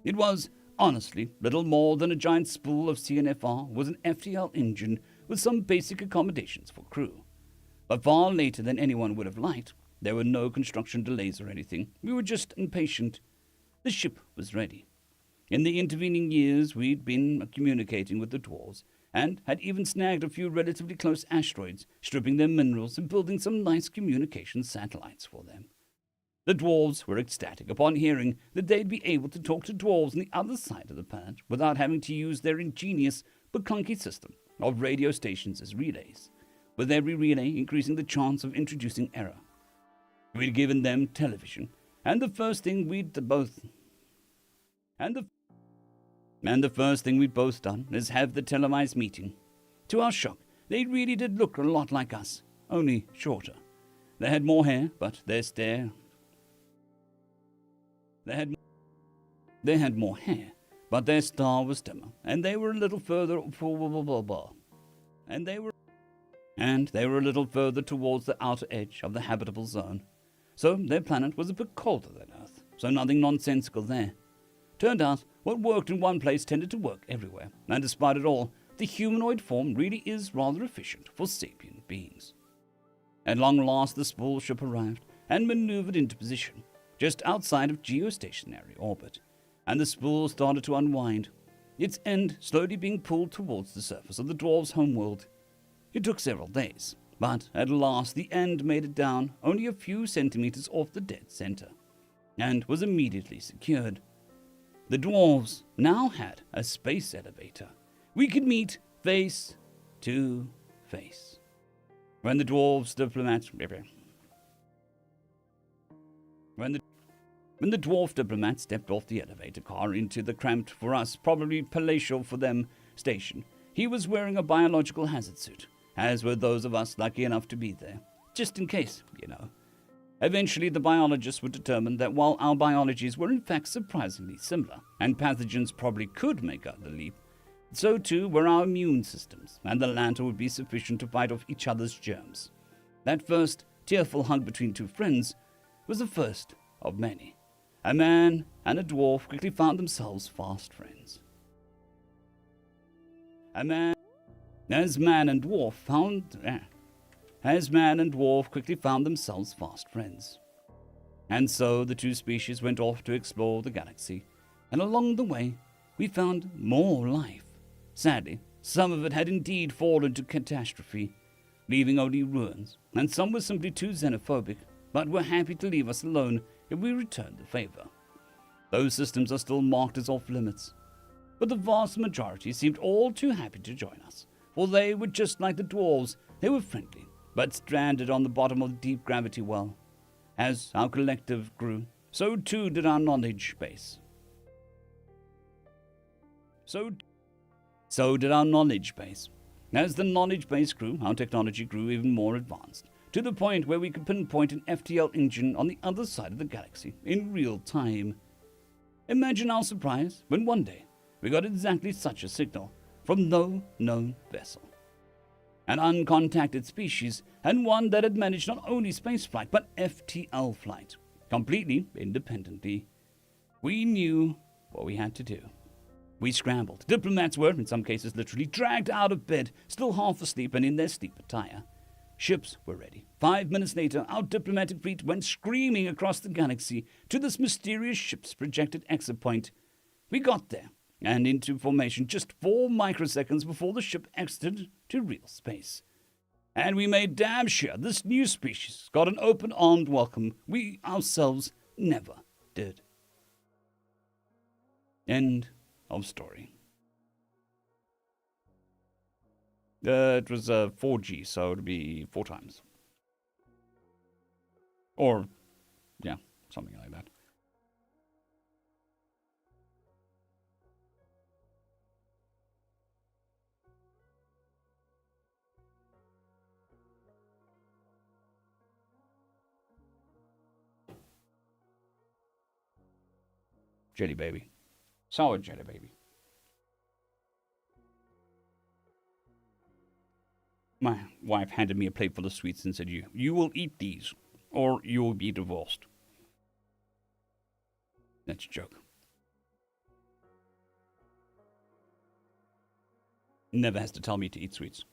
It was, honestly, little more than a giant spool of CNFR with an FTL engine with some basic accommodations for crew. But far later than anyone would have liked, there were no construction delays or anything. We were just impatient. The ship was ready. In the intervening years, we'd been communicating with the dwarves, and had even snagged a few relatively close asteroids, stripping their minerals and building some nice communication satellites for them. The dwarves were ecstatic upon hearing that they'd be able to talk to dwarves on the other side of the planet without having to use their ingenious but clunky system of radio stations as relays, with every relay increasing the chance of introducing error. We'd given them television, and the first thing And the first thing we'd both done is have the televised meeting. To our shock, they really did look a lot like us, only shorter. They had more hair, but their stare... They had more hair, but their star was dimmer, and they were a little further... And they were a little further towards the outer edge of the habitable zone. So their planet was a bit colder than Earth, so nothing nonsensical there. Turned out, what worked in one place tended to work everywhere, and despite it all, the humanoid form really is rather efficient for sapient beings. At long last, the spool ship arrived and maneuvered into position, just outside of geostationary orbit, and the spool started to unwind, its end slowly being pulled towards the surface of the dwarves' homeworld. It took several days, but at last the end made it down only a few centimeters off the dead center, and was immediately secured. The dwarves now had a space elevator. We could meet face to face. When the dwarves diplomats... When the dwarf diplomat stepped off the elevator car into the cramped, for us, probably palatial for them, station, he was wearing a biological hazard suit, as were those of us lucky enough to be there. Just in case, you know. Eventually, the biologists would determine that while our biologies were in fact surprisingly similar, and pathogens probably could make out the leap, so too were our immune systems, and the latter would be sufficient to fight off each other's germs. That first, tearful hug between two friends was the first of many. A man and a dwarf quickly found themselves fast friends. As man and dwarf quickly found themselves fast friends. And so the two species went off to explore the galaxy, and along the way we found more life. Sadly, some of it had indeed fallen to catastrophe, leaving only ruins, and some were simply too xenophobic, but were happy to leave us alone if we returned the favor. Those systems are still marked as off-limits, but the vast majority seemed all too happy to join us, for they were just like the dwarves. They were friendly, but stranded on the bottom of the deep gravity well. As our collective grew, so too did our knowledge base. So did our knowledge base. As the knowledge base grew, our technology grew even more advanced, to the point where we could pinpoint an FTL engine on the other side of the galaxy in real time. Imagine our surprise when one day we got exactly such a signal from no known vessel. An uncontacted species, and one that had managed not only spaceflight but FTL flight, completely independently. We knew what we had to do. We scrambled. Diplomats were, in some cases, literally dragged out of bed, still half asleep and in their sleep attire. Ships were ready. 5 minutes later, our diplomatic fleet went screaming across the galaxy to this mysterious ship's projected exit point. We got there and into formation just 4 microseconds before the ship exited to real space. And we made damn sure this new species got an open-armed welcome we ourselves never did. End of story. It was 4G, so it would be 4 times. Or, yeah, something like that. Jelly baby. Sour jelly baby. My wife handed me a plate full of sweets and said, you will eat these, or you will be divorced. That's a joke. Never has to tell me to eat sweets.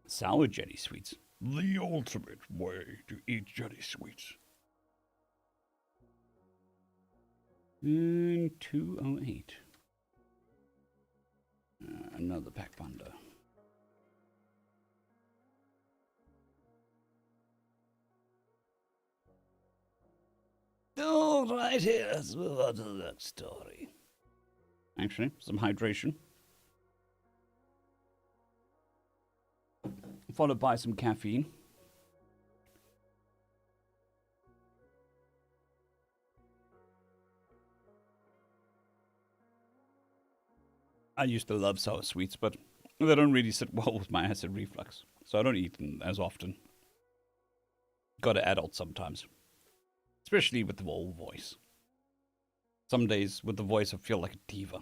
Sour jelly sweets. The ultimate way to eat jelly sweets. 208. Another pack ponder. All right, here, let's move on to the next story. Actually, some hydration. Followed by some caffeine. I used to love sour sweets, but they don't really sit well with my acid reflux, so I don't eat them as often. Got to adult sometimes. Especially with the old voice. Some days, with the voice, I feel like a diva.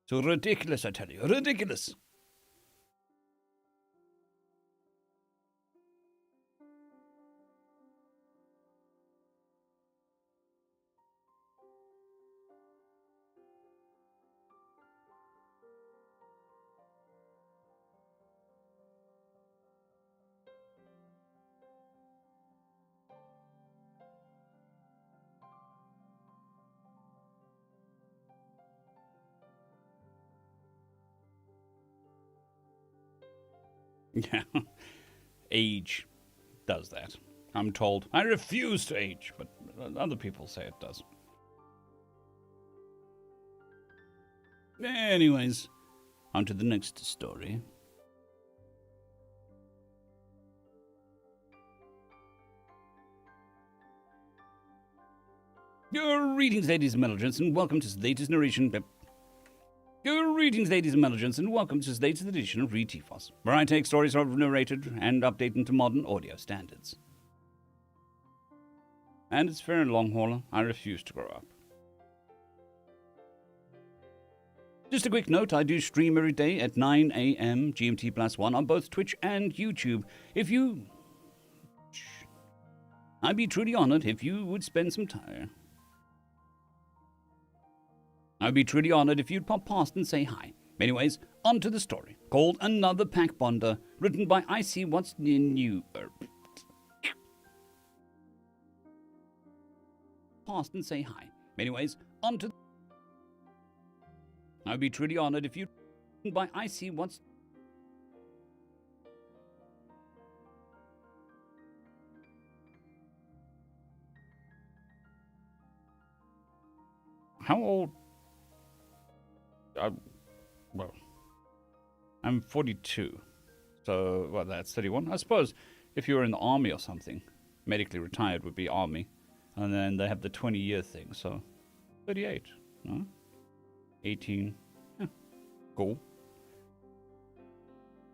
So ridiculous, I tell you. Ridiculous! Yeah. Age does that. I'm told. I refuse to age, but other people say it does. Anyways, on to the next story. Greetings, ladies and gentlemen, and welcome to the latest narration. Greetings, ladies and gentlemen, and welcome to the latest edition of Read TFOS, where I take stories I've narrated and update them to modern audio standards. And it's fair and long hauler, I refuse to grow up. Just a quick note, I do stream every day at 9 a.m. GMT+1 on both Twitch and YouTube. I'd be truly honored if you would spend some time. I'd be truly honored if you'd pop past and say hi. Anyways, on to the story, called Another Pack Bonder, written by I See What's New. Past and say hi. Anyways, on to... I'd be truly honored if you'd... by I See What's... How old... well, I'm 42, so, well, that's 31. I suppose if you were in the army or something, medically retired would be army, and then they have the 20-year thing, so 38, no? 18, yeah, cool.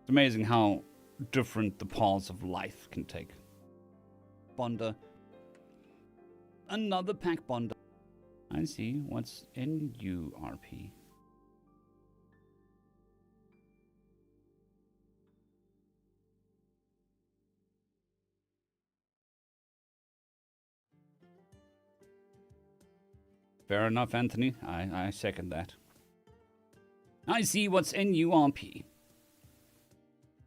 It's amazing how different the paths of life can take. Bonder. Another pack bonder. I see. What's NURP? Fair enough, Anthony. I second that. I see what's NURP.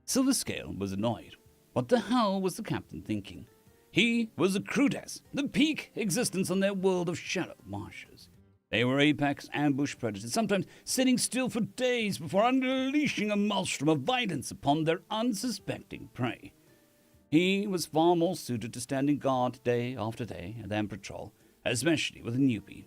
Silverscale was annoyed. What the hell was the captain thinking? He was a crudess, the peak existence on their world of shallow marshes. They were apex ambush predators, sometimes sitting still for days before unleashing a maelstrom of violence upon their unsuspecting prey. He was far more suited to standing guard day after day than patrol, especially with a newbie.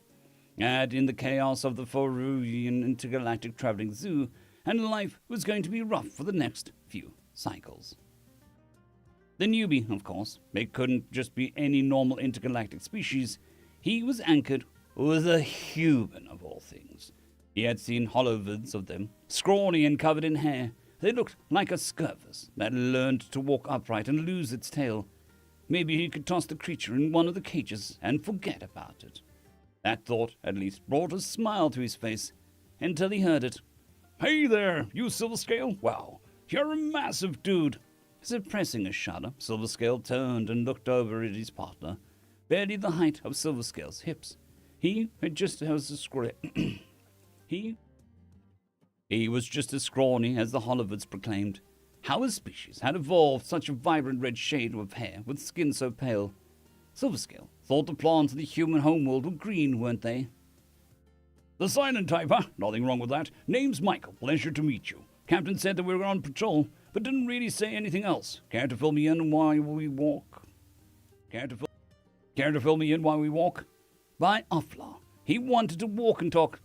Add in the chaos of the Foruvian intergalactic traveling zoo, and life was going to be rough for the next few cycles. The newbie, of course, it couldn't just be any normal intergalactic species. He was anchored with a human of all things. He had seen holovids of them, scrawny and covered in hair. They looked like a scurvus that learned to walk upright and lose its tail. Maybe he could toss the creature in one of the cages and forget about it. That thought, at least, brought a smile to his face, until he heard it. "Hey there, you Silverscale? Wow, you're a massive dude." Suppressing a shudder, Silverscale turned and looked over at his partner, barely the height of Silverscale's hips. He had just as He was just as scrawny as the holovids proclaimed. How a species had evolved such a vibrant red shade of hair with skin so pale? Silverscale thought the plants of the human homeworld were green, weren't they? The silent type, huh? Nothing wrong with that. Name's Michael. Pleasure to meet you. Captain said that we were on patrol, but didn't really say anything else. Care to fill me in while we walk? Care to fill me in while we walk? By Offlaw. He wanted to walk and talk.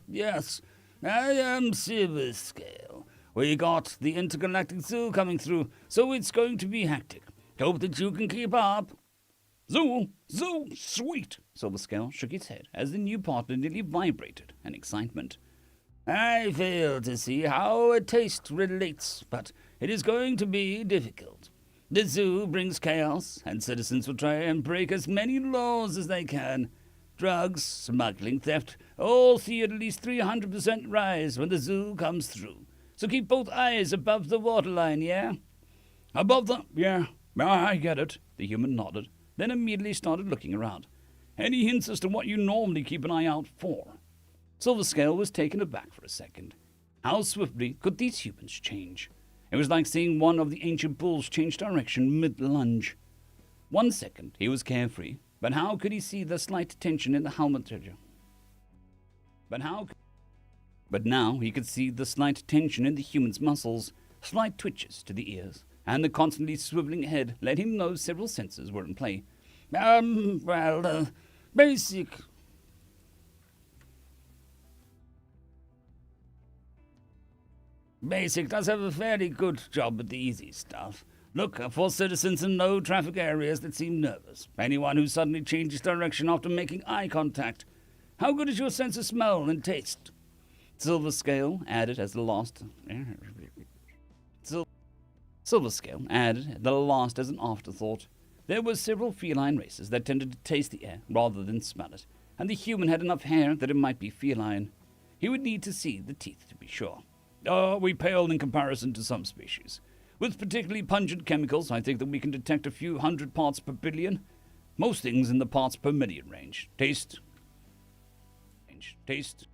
Yes, I am Silver Scale. We got the intergalactic zoo coming through, so it's going to be hectic. Hope that you can keep up. Zoo, sweet. Silver Scale shook his head as the new partner nearly vibrated in excitement. I fail to see how a taste relates, but it is going to be difficult. The zoo brings chaos, and citizens will try and break as many laws as they can. Drugs, smuggling, theft, all see at least 300% rise when the zoo comes through. So keep both eyes above the waterline, yeah? Yeah, I get it. The human nodded, then immediately started looking around. Any hints as to what you normally keep an eye out for? Silver Scale was taken aback for a second. How swiftly could these humans change? It was like seeing one of the ancient bulls change direction mid-lunge. 1 second, he was carefree, but how could he see the slight tension in the helmet? But now he could see the slight tension in the human's muscles, slight twitches to the ears, and the constantly swiveling head let him know several senses were in play. Basic. Basic does have a fairly good job at the easy stuff. Look for citizens in low traffic areas that seem nervous. Anyone who suddenly changes direction after making eye contact. How good is your sense of smell and taste? Silver Scale added as the last. Silver Scale added the last as an afterthought. There were several feline races that tended to taste the air rather than smell it, and the human had enough hair that it might be feline. He would need to see the teeth to be sure. We pale in comparison to some species. With particularly pungent chemicals, I think that we can detect a few hundred parts per billion. Most things in the parts per million range. Taste. Taste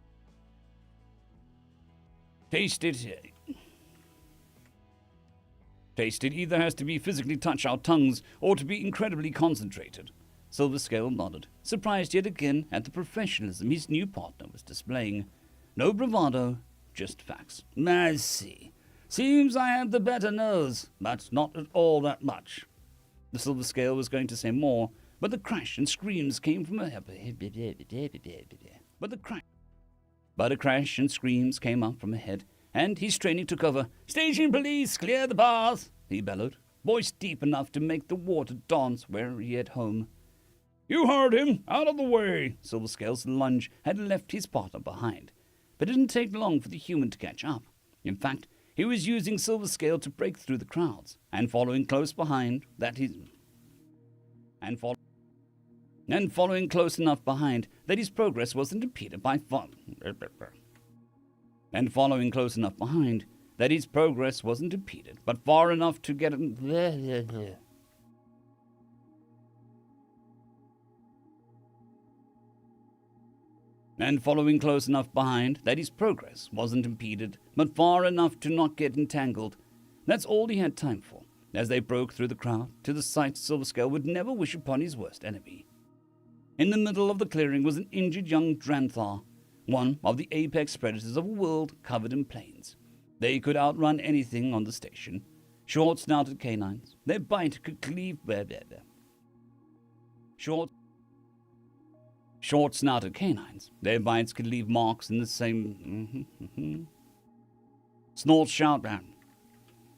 it either has to be physically touch our tongues or to be incredibly concentrated. Silver Scale nodded, surprised yet again at the professionalism his new partner was displaying. No bravado, just facts. I see. Seems I have the better nose, but not at all that much. The Silver Scale was going to say more, but the crash and screams came from a crash and screams came up from ahead, and he straining took over. Station police, clear the path, he bellowed, voice deep enough to make the water dance where he had home. You heard him. Out of the way. Silver Scale's lunge had left his partner behind, but it didn't take long for the human to catch up. In fact, he was using Silver Scale to break through the crowds, and following close enough behind that his progress wasn't impeded by but far enough to get and following close enough behind that his progress wasn't impeded, but far enough to not get entangled. That's all he had time for, as they broke through the crowd to the sight Silver Scale would never wish upon his worst enemy. In the middle of the clearing was an injured young Dranthar, one of the apex predators of a world covered in plains. They could outrun anything on the station. Short-snouted canines, their bite could cleave... Short-snouted canines, their bites could leave marks in the same...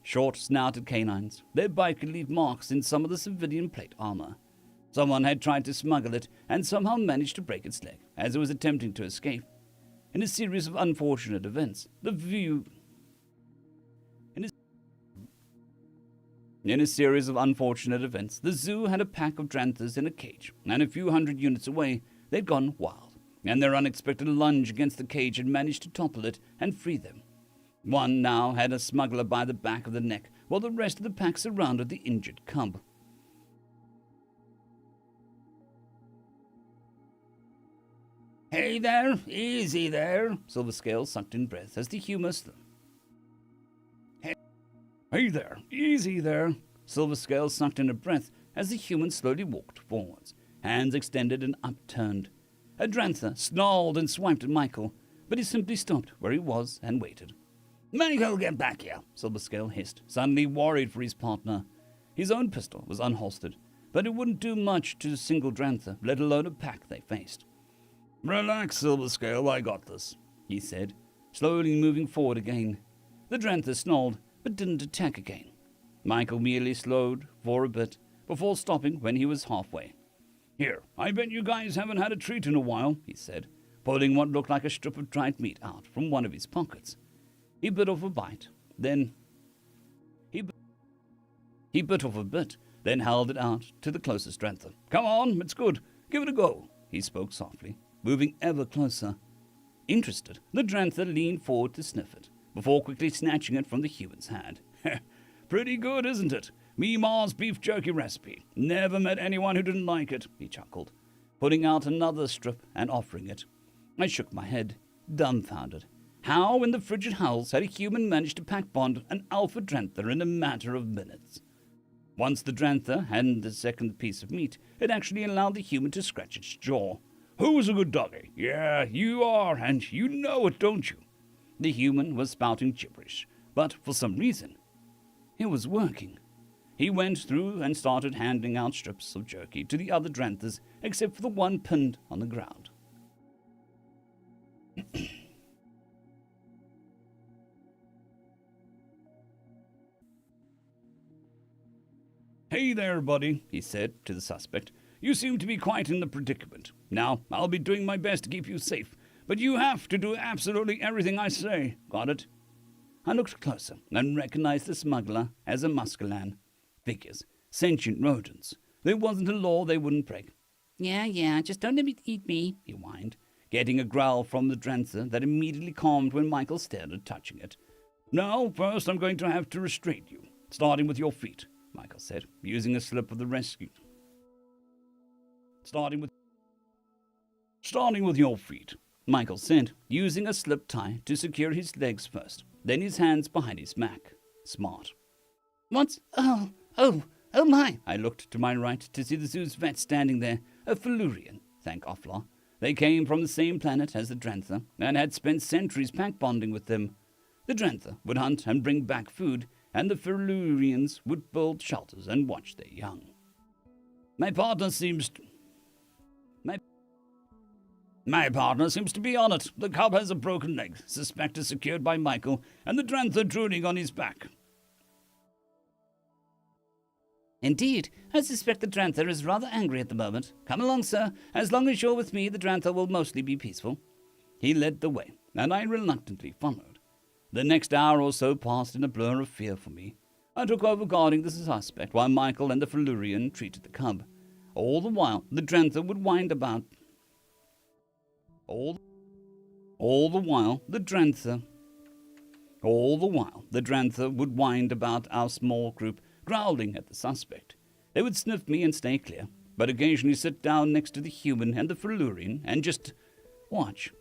Short-snouted canines, their bite could leave marks in some of the civilian plate armor. Someone had tried to smuggle it and somehow managed to break its leg as it was attempting to escape. In a series of unfortunate events, the zoo had a pack of Dranthars in a cage, and a few hundred units away, they'd gone wild, and their unexpected lunge against the cage had managed to topple it and free them. One now had a smuggler by the back of the neck, while the rest of the pack surrounded the injured cub. Hey there, easy there, Silver Scale sucked in breath as the human... Hey there, easy there, Silver Scale sucked in a breath as the human slowly walked forwards, hands extended and upturned. A Drantha snarled and swiped at Michael, but he simply stopped where he was and waited. "Michael, get back here," Silverscale hissed, suddenly worried for his partner. His own pistol was unholstered, but it wouldn't do much to a single Drantha, let alone a pack they faced. "Relax, Silverscale, I got this," he said, slowly moving forward again. The Drantha snarled, but didn't attack again. Michael merely slowed for a bit, before stopping when he was halfway. "Here, I bet you guys haven't had a treat in a while," he said, pulling what looked like a strip of dried meat out from one of his pockets. He bit off a bite, then he bit off a bit, then held it out to the closest Drantha. "Come on, it's good. Give it a go," he spoke softly, moving ever closer. Interested, the Drantha leaned forward to sniff it, before quickly snatching it from the human's hand. "Pretty good, isn't it? Me ma's beef jerky recipe. Never met anyone who didn't like it," he chuckled, putting out another strip and offering it. I shook my head, dumbfounded. How in the frigid hells had a human managed to pack bond an alpha Drantha in a matter of minutes? Once the Drantha had the second piece of meat, it actually allowed the human to scratch its jaw. "Who's a good doggy? Yeah, you are, and you know it, don't you?" The human was spouting gibberish, but for some reason, it was working. He went through and started handing out strips of jerky to the other Dranthas, except for the one pinned on the ground. "Hey there, buddy," he said to the suspect. "You seem to be quite in the predicament. Now, I'll be doing my best to keep you safe, but you have to do absolutely everything I say. Got it?" I looked closer and recognized the smuggler as a Muscalan. Figures, sentient rodents. There wasn't a law they wouldn't break. Yeah, just don't let me eat me," he whined, getting a growl from the Drantha that immediately calmed when Michael stared at touching it. "Now, first I'm going to have to restrain you, starting with your feet," Michael said, using a slip of the rescue. Starting with your feet," Michael said, using a slip tie to secure his legs first, then his hands behind his back. Smart. "What? Oh my!" I looked to my right to see the zoo's vet standing there, a Felurian, thank Offlaw. They came from the same planet as the Drantha, and had spent centuries pack bonding with them. The Drantha would hunt and bring back food, and the Felurians would build shelters and watch their young. My partner seems to be on it. The cub has a broken leg, suspected secured by Michael, and the Drantha drooling on his back." "Indeed, I suspect the Drantha is rather angry at the moment. Come along, sir. As long as you're with me, the Drantha will mostly be peaceful." He led the way, and I reluctantly followed. The next hour or so passed in a blur of fear for me. I took over guarding the suspect while Michael and the Felurian treated the cub. All the while, the Drantha would wind about. All the while, the Drantha would wind about our small group, growling at the suspect. They would sniff me and stay clear, but occasionally sit down next to the human and the Felurian and just watch.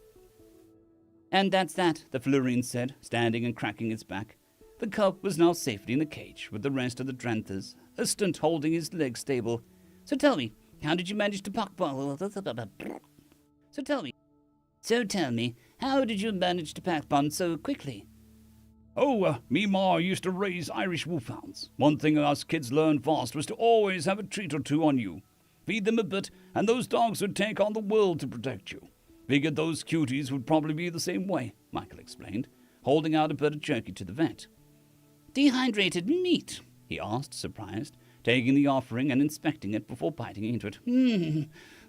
"And that's that," the Felurian said, standing and cracking its back. The cub was now safely in the cage with the rest of the Dranthas, a stunt holding his legs stable. So tell me, how did you manage to pack bond so quickly? Me ma used to raise Irish wolfhounds. One thing us kids learned fast was to always have a treat or two on you. Feed them a bit, and those dogs would take on the world to protect you. Figured those cuties would probably be the same way," Michael explained, holding out a bit of jerky to the vet. "Dehydrated meat?" he asked, surprised, taking the offering and inspecting it before biting into it.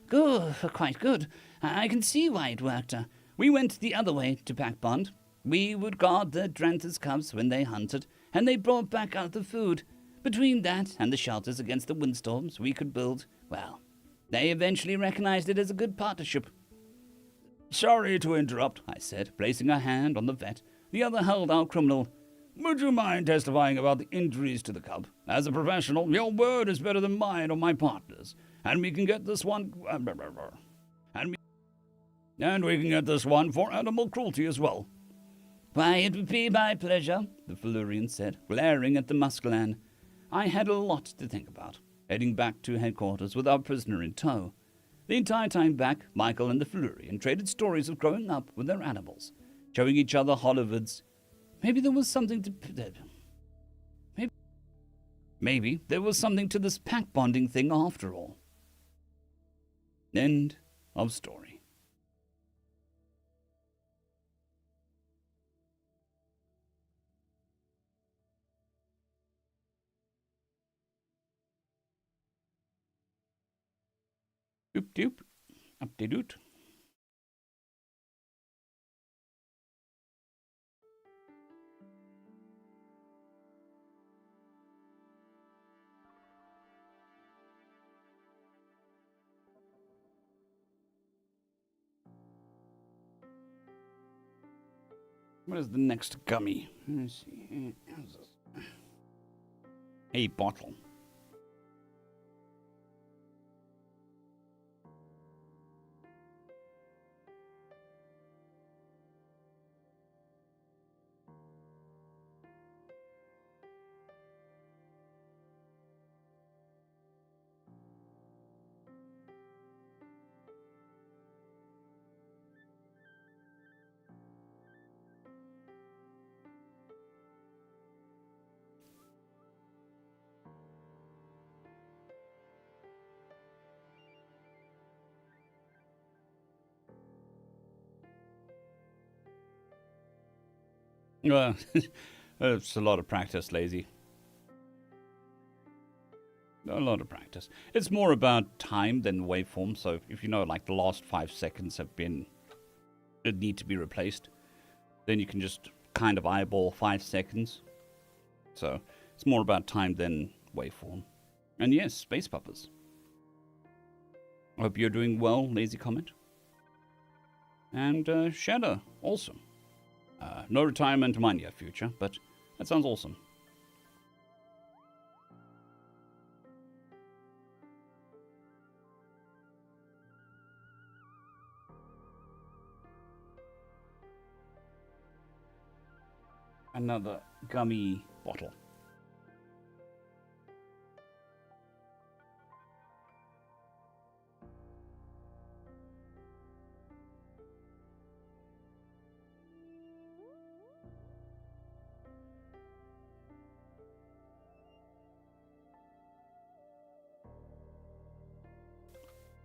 Good, quite good. I can see why it worked. We went the other way to pack bond. We would guard the Drantha's cubs when they hunted, and they brought back out the food. Between that and the shelters against the windstorms we could build, well, they eventually recognized it as a good partnership." "Sorry to interrupt," I said, placing a hand on the vet. The other held our criminal. "Would you mind testifying about the injuries to the cub? As a professional, your word is better than mine or my partner's, and we can get this one for animal cruelty as well." "Why, it would be my pleasure," the Felurian said, glaring at the Muscalan. I had a lot to think about, heading back to headquarters with our prisoner in tow. The entire time back, Michael and the Flurian traded stories of growing up with their animals, showing each other Hollywoods. Maybe there was something to... Maybe there was something to this pack bonding thing after all. End of story. Doop doop. Up-de-doot. What is the next gummy? Let's see. A bottle. It's a lot of practice, lazy. A lot of practice. It's more about time than waveform. So if you know, like the last 5 seconds need to be replaced, then you can just kind of eyeball 5 seconds. So it's more about time than waveform. And yes, space puppers. I hope you're doing well, lazy comment. And Shadow, awesome. No retirement in my near future, but that sounds awesome. Another gummy bottle.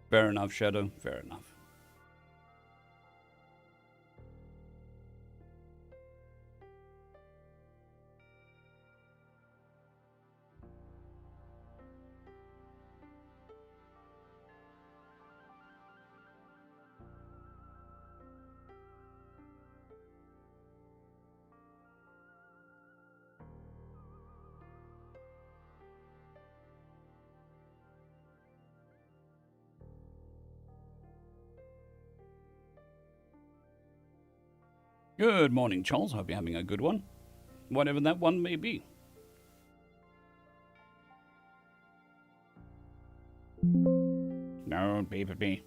Fair enough, Shadow. Fair enough. Good morning, Charles. Hope you're having a good one. Whatever that one may be. No, baby.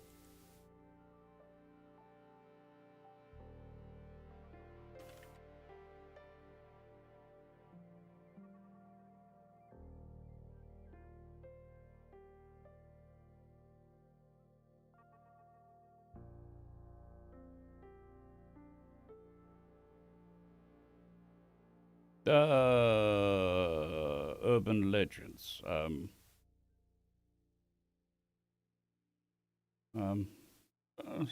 Urban legends.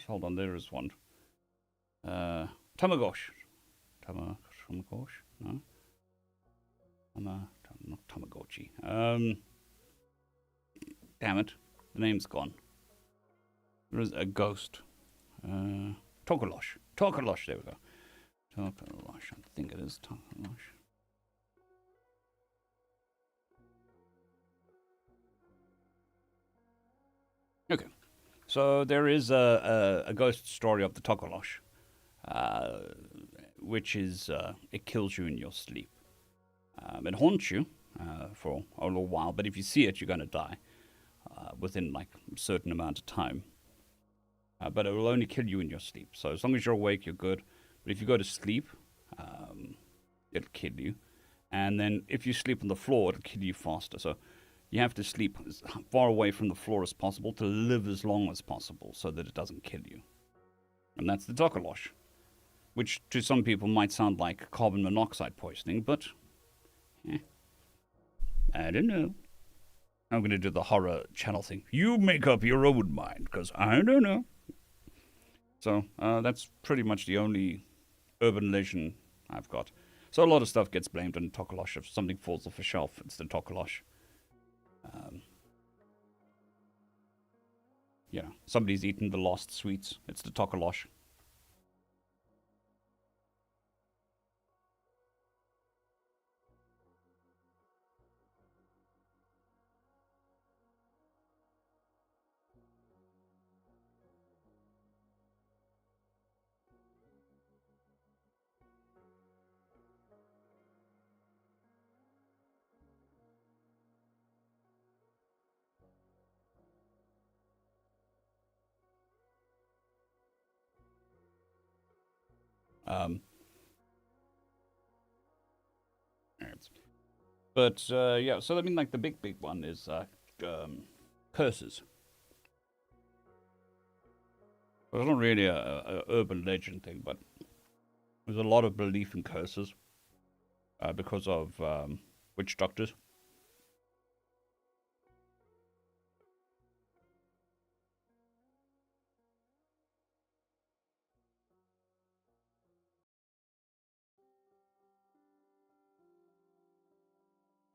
Hold on, there is one. Tamagotchi. Tamagotchi? No? Not Tamagotchi. Damn it. The name's gone. There is a ghost. Tokolosh. Tokolosh, there we go. Tokolosh. I think it is Tokolosh. Okay. So there is a ghost story of the Tokolosh, which is it kills you in your sleep. It haunts you for a little while, but if you see it, you're going to die within like a certain amount of time. But it will only kill you in your sleep. So as long as you're awake, you're good. But if you go to sleep, it'll kill you. And then if you sleep on the floor, it'll kill you faster. So You have to sleep as far away from the floor as possible to live as long as possible so that it doesn't kill you. And that's the tokolosh, which to some people might sound like carbon monoxide poisoning, but I don't know. I'm going to do the horror channel thing. You make up your own mind, because I don't know. So that's pretty much the only urban legend I've got. So a lot of stuff gets blamed on tokolosh. If something falls off a shelf, it's the tokolosh. Somebody's eaten the lost sweets. It's the tokolosh. But so I mean, like, the big one is curses. It's not really a urban legend thing, but there's a lot of belief in curses because of witch doctors.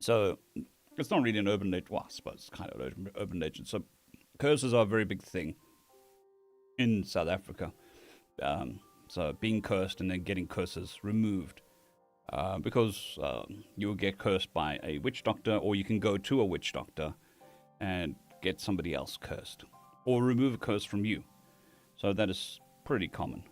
So it's not really an urban legend. Well, I suppose it's kind of an urban legend. So curses are a very big thing in South Africa. So being cursed and then getting curses removed. Because you will get cursed by a witch doctor, or you can go to a witch doctor and get somebody else cursed, or remove a curse from you. So that is pretty common.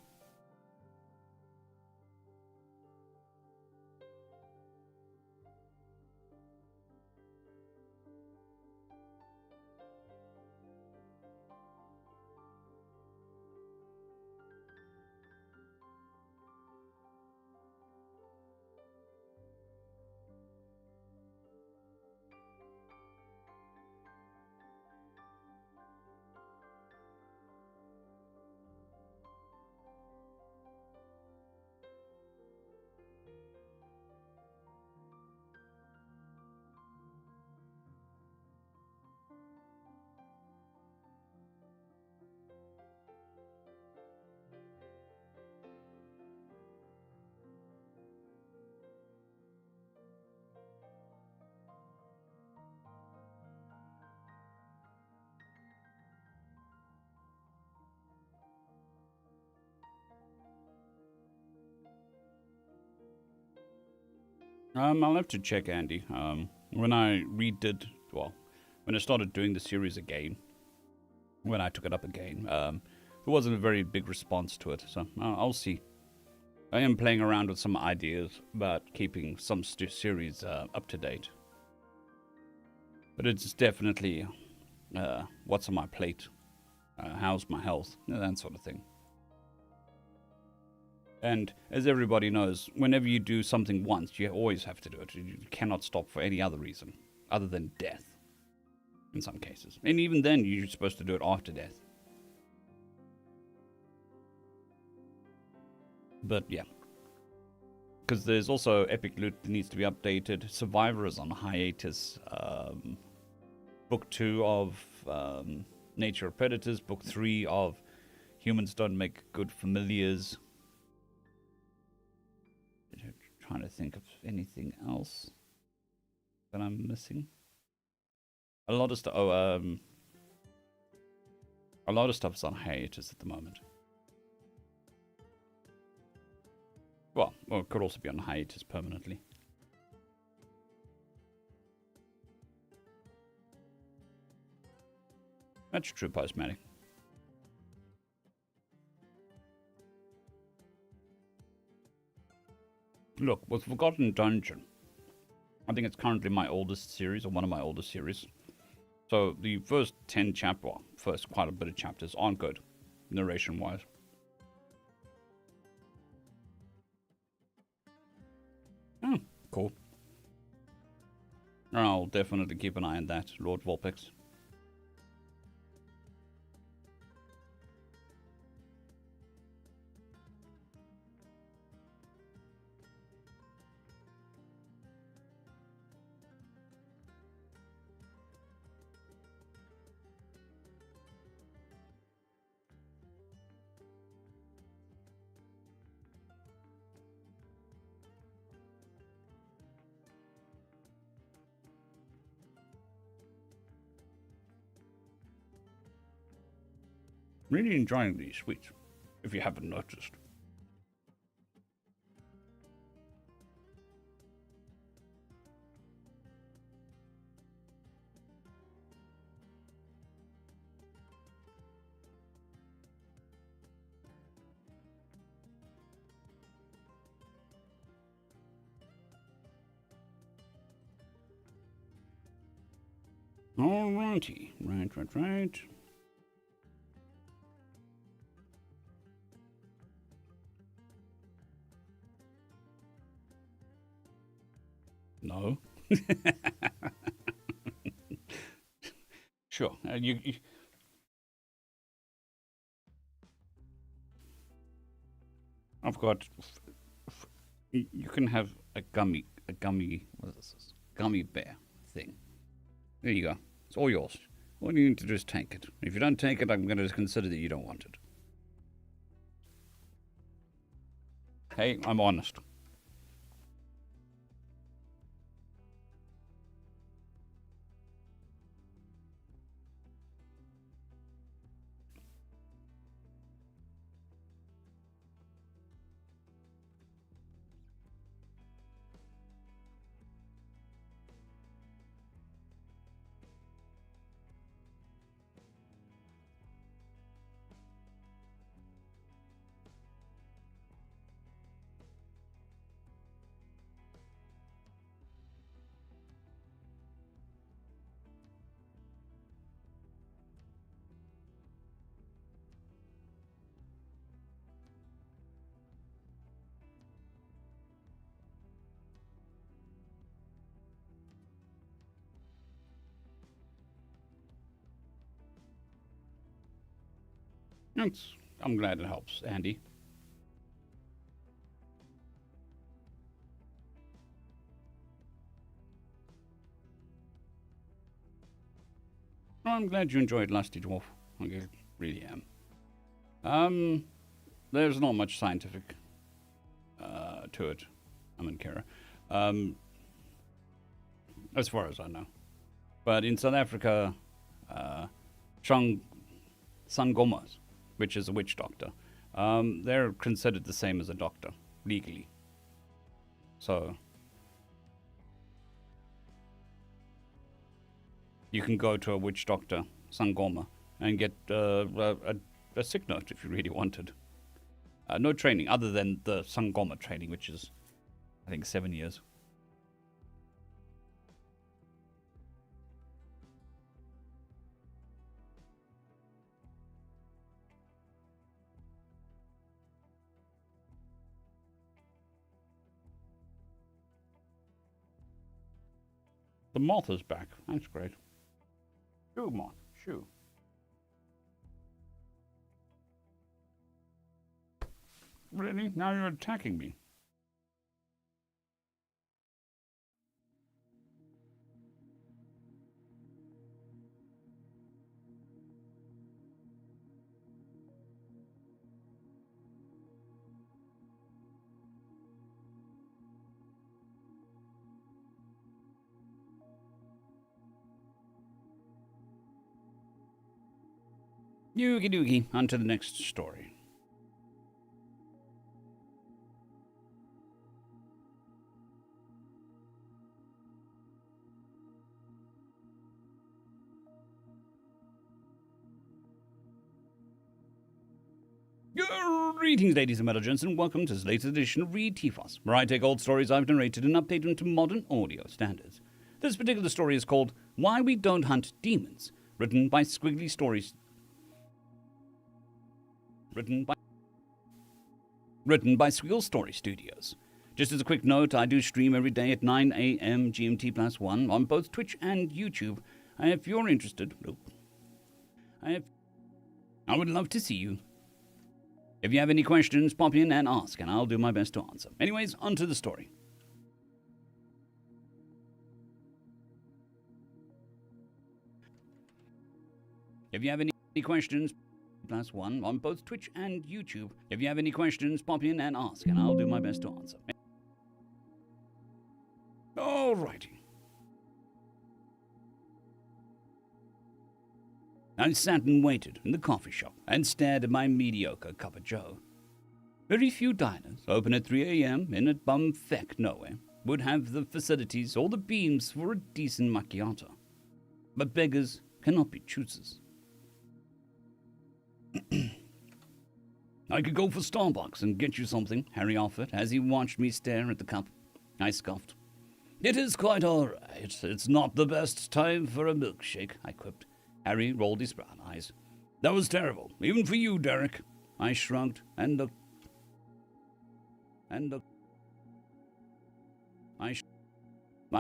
I'll have to check, Andy. When I when I started doing the series again, when I took it up again, there wasn't a very big response to it, so I'll see. I am playing around with some ideas about keeping some series up to date. But it's definitely what's on my plate, how's my health, that sort of thing. And as everybody knows, whenever you do something once, you always have to do it. You cannot stop for any other reason other than death in some cases. And even then, you're supposed to do it after death. But yeah. Because there's also Epic Loot that needs to be updated. Survivor is on hiatus. Book 2 of Nature of Predators. Book 3 of Humans Don't Make Good Familiars. Trying to think of anything else that I'm missing. A lot of stuff. A lot of stuff is on hiatus at the moment. Well, it could also be on hiatus permanently. That's true, Postmatic. Look, with Forgotten Dungeon, I think it's currently my oldest series, or one of my oldest series. So the first 10 first quite a bit of chapters aren't good, narration-wise. Oh, cool. I'll definitely keep an eye on that, Lord Vulpix. Really enjoying these sweets, if you haven't noticed. Alrighty, right. No. Sure. I've got. You can have a gummy. What is this? Gummy bear thing. There you go. It's all yours. All you need to do is take it. If you don't take it, I'm going to consider that you don't want it. Hey, I'm honest. I'm glad it helps, Andy. I'm glad you enjoyed Lusty Dwarf. I really am. There's not much scientific to it. I'm in Kara. As far as I know. But in South Africa, Sangomas, which is a witch doctor, they're considered the same as a doctor, legally. So you can go to a witch doctor, Sangoma, and get a sick note if you really wanted. No training other than the Sangoma training, which is, I think, 7 years. The moth is back. That's great. Shoo, moth. Shoo. Really? Now you're attacking me. Doogie doogie. On to the next story. Greetings, ladies and gents, and welcome to this latest edition of Read Tifos, where I take old stories I've narrated and update them to modern audio standards. This particular story is called Why We Don't Hunt Demons, written by Squiggly Stories. Written by Squiggle Story Studios. Just as a quick note, I do stream every day at 9 a.m. GMT+1 on both Twitch and YouTube. If you're interested, I would love to see you. If you have any questions, pop in and ask, and I'll do my best to answer. Anyways, on to the story. If you have any questions, +1 on both Twitch and YouTube. If you have any questions, pop in and ask, and I'll do my best to answer. Alrighty. I sat and waited in the coffee shop and stared at my mediocre cup of joe. Very few diners open at 3 a.m. in a bumfuck nowhere would have the facilities or the beams for a decent macchiato. But beggars cannot be choosers. I could go for Starbucks and get you something, Harry offered as he watched me stare at the cup. I scoffed. It is quite all right. It's not the best time for a milkshake, I quipped. Harry rolled his brown eyes. That was terrible, even for you, Derek. I shrugged and looked. I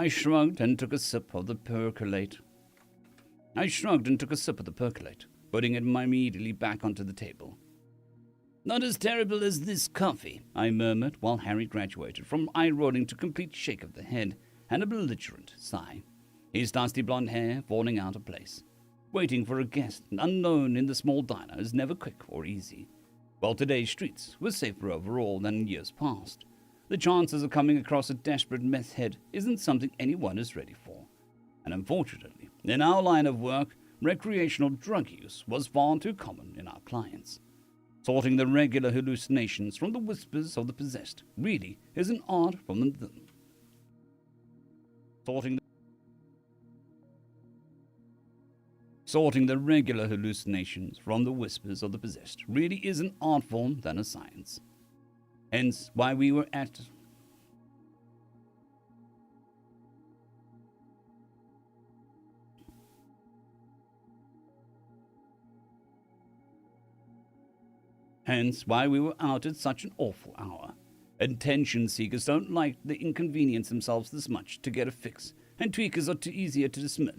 shrugged and took a sip of the percolate. Putting it immediately back onto the table. Not as terrible as this coffee, I murmured while Harry graduated from eye-rolling to complete shake of the head and a belligerent sigh, his dusty blonde hair falling out of place. Waiting for a guest unknown in the small diner is never quick or easy. While today's streets were safer overall than years past, the chances of coming across a desperate meth head isn't something anyone is ready for. And unfortunately, in our line of work, recreational drug use was far too common in our clients. Sorting the regular hallucinations from the whispers of the possessed really is an art from them. Sorting the regular hallucinations from the whispers of the possessed really is an art form than a science. Hence why we were at... Hence why we were out at such an awful hour. Attention seekers don't like to inconvenience themselves this much to get a fix, and tweakers are too easier to dismiss.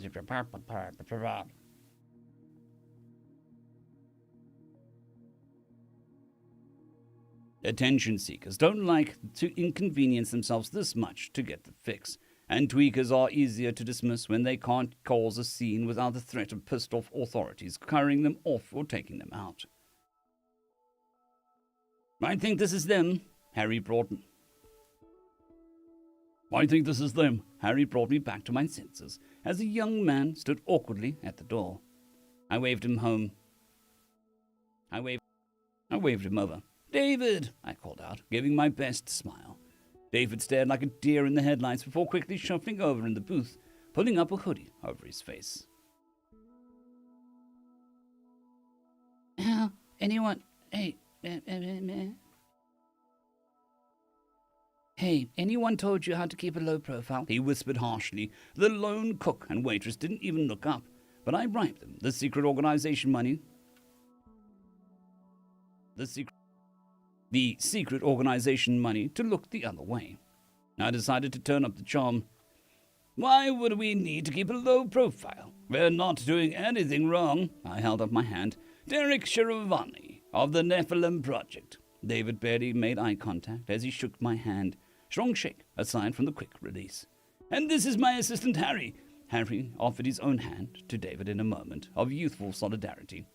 Attention seekers don't like to inconvenience themselves this much to get the fix, and tweakers are easier to dismiss when they can't cause a scene without the threat of pissed-off authorities carrying them off or taking them out. I think this is them, Harry brought me back to my senses as a young man stood awkwardly at the door. I waved him home. I waved him over. David, I called out, giving my best smile. David stared like a deer in the headlights before quickly shuffling over in the booth, pulling up a hoodie over his face. Anyone told you how to keep a low profile? He whispered harshly. The lone cook and waitress didn't even look up, but I bribed them. The secret organization money to look the other way. I decided to turn up the charm. Why would we need to keep a low profile? We're not doing anything wrong. I held up my hand. Derek Shiravani of the Nephilim Project. David barely made eye contact as he shook my hand. Strong shake, aside from the quick release. And this is my assistant Harry. Harry offered his own hand to David in a moment of youthful solidarity.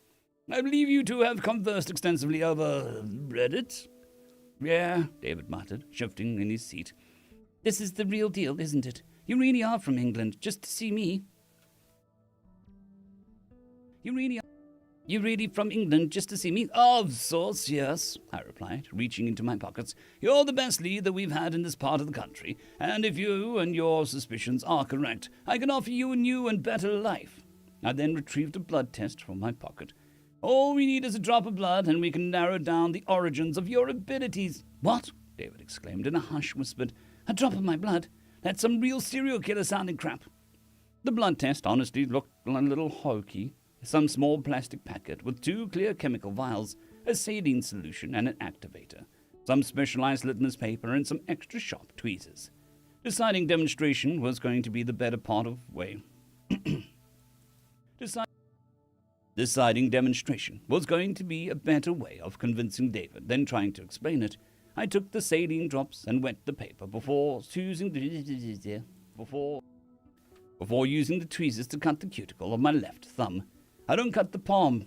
I believe you two have conversed extensively over Reddit? Yeah, David muttered, shifting in his seat. This is the real deal, isn't it? You really are from England, just to see me. You really from England just to see me? Of sorts, yes, I replied, reaching into my pockets. You're the best lead that we've had in this part of the country, and if you and your suspicions are correct, I can offer you a new and better life. I then retrieved a blood test from my pocket. All we need is a drop of blood, and we can narrow down the origins of your abilities. What? David exclaimed in a hushed whisper. A drop of my blood? That's some real serial killer-sounding crap. The blood test honestly looked a little hokey. Some small plastic packet with 2 clear chemical vials, a saline solution, and an activator. some specialized litmus paper, and some extra sharp tweezers. Deciding demonstration was going to be the better part of way. Deciding demonstration was going to be a better way of convincing David than trying to explain it. I took the saline drops and wet the paper before using the tweezers to cut the cuticle of my left thumb. Don't cut the palm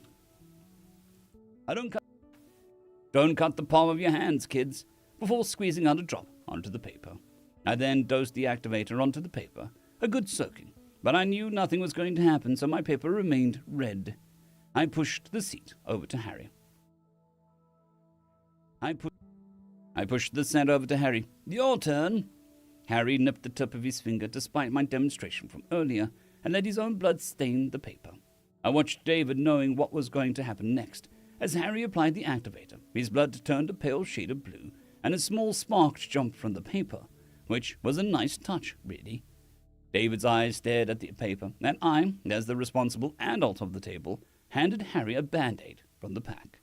of your hands, kids, before squeezing out a drop onto the paper. I then dosed the activator onto the paper, a good soaking, but I knew nothing was going to happen, so my paper remained red. I pushed the seat over to Harry. I pushed the set over to Harry. Your turn. Harry nipped the tip of his finger despite my demonstration from earlier and let his own blood stain the paper. I watched David, knowing what was going to happen next. As Harry applied the activator, his blood turned a pale shade of blue, and a small spark jumped from the paper, which was a nice touch, really. David's eyes stared at the paper, and I, as the responsible adult of the table, handed Harry a Band-Aid from the pack.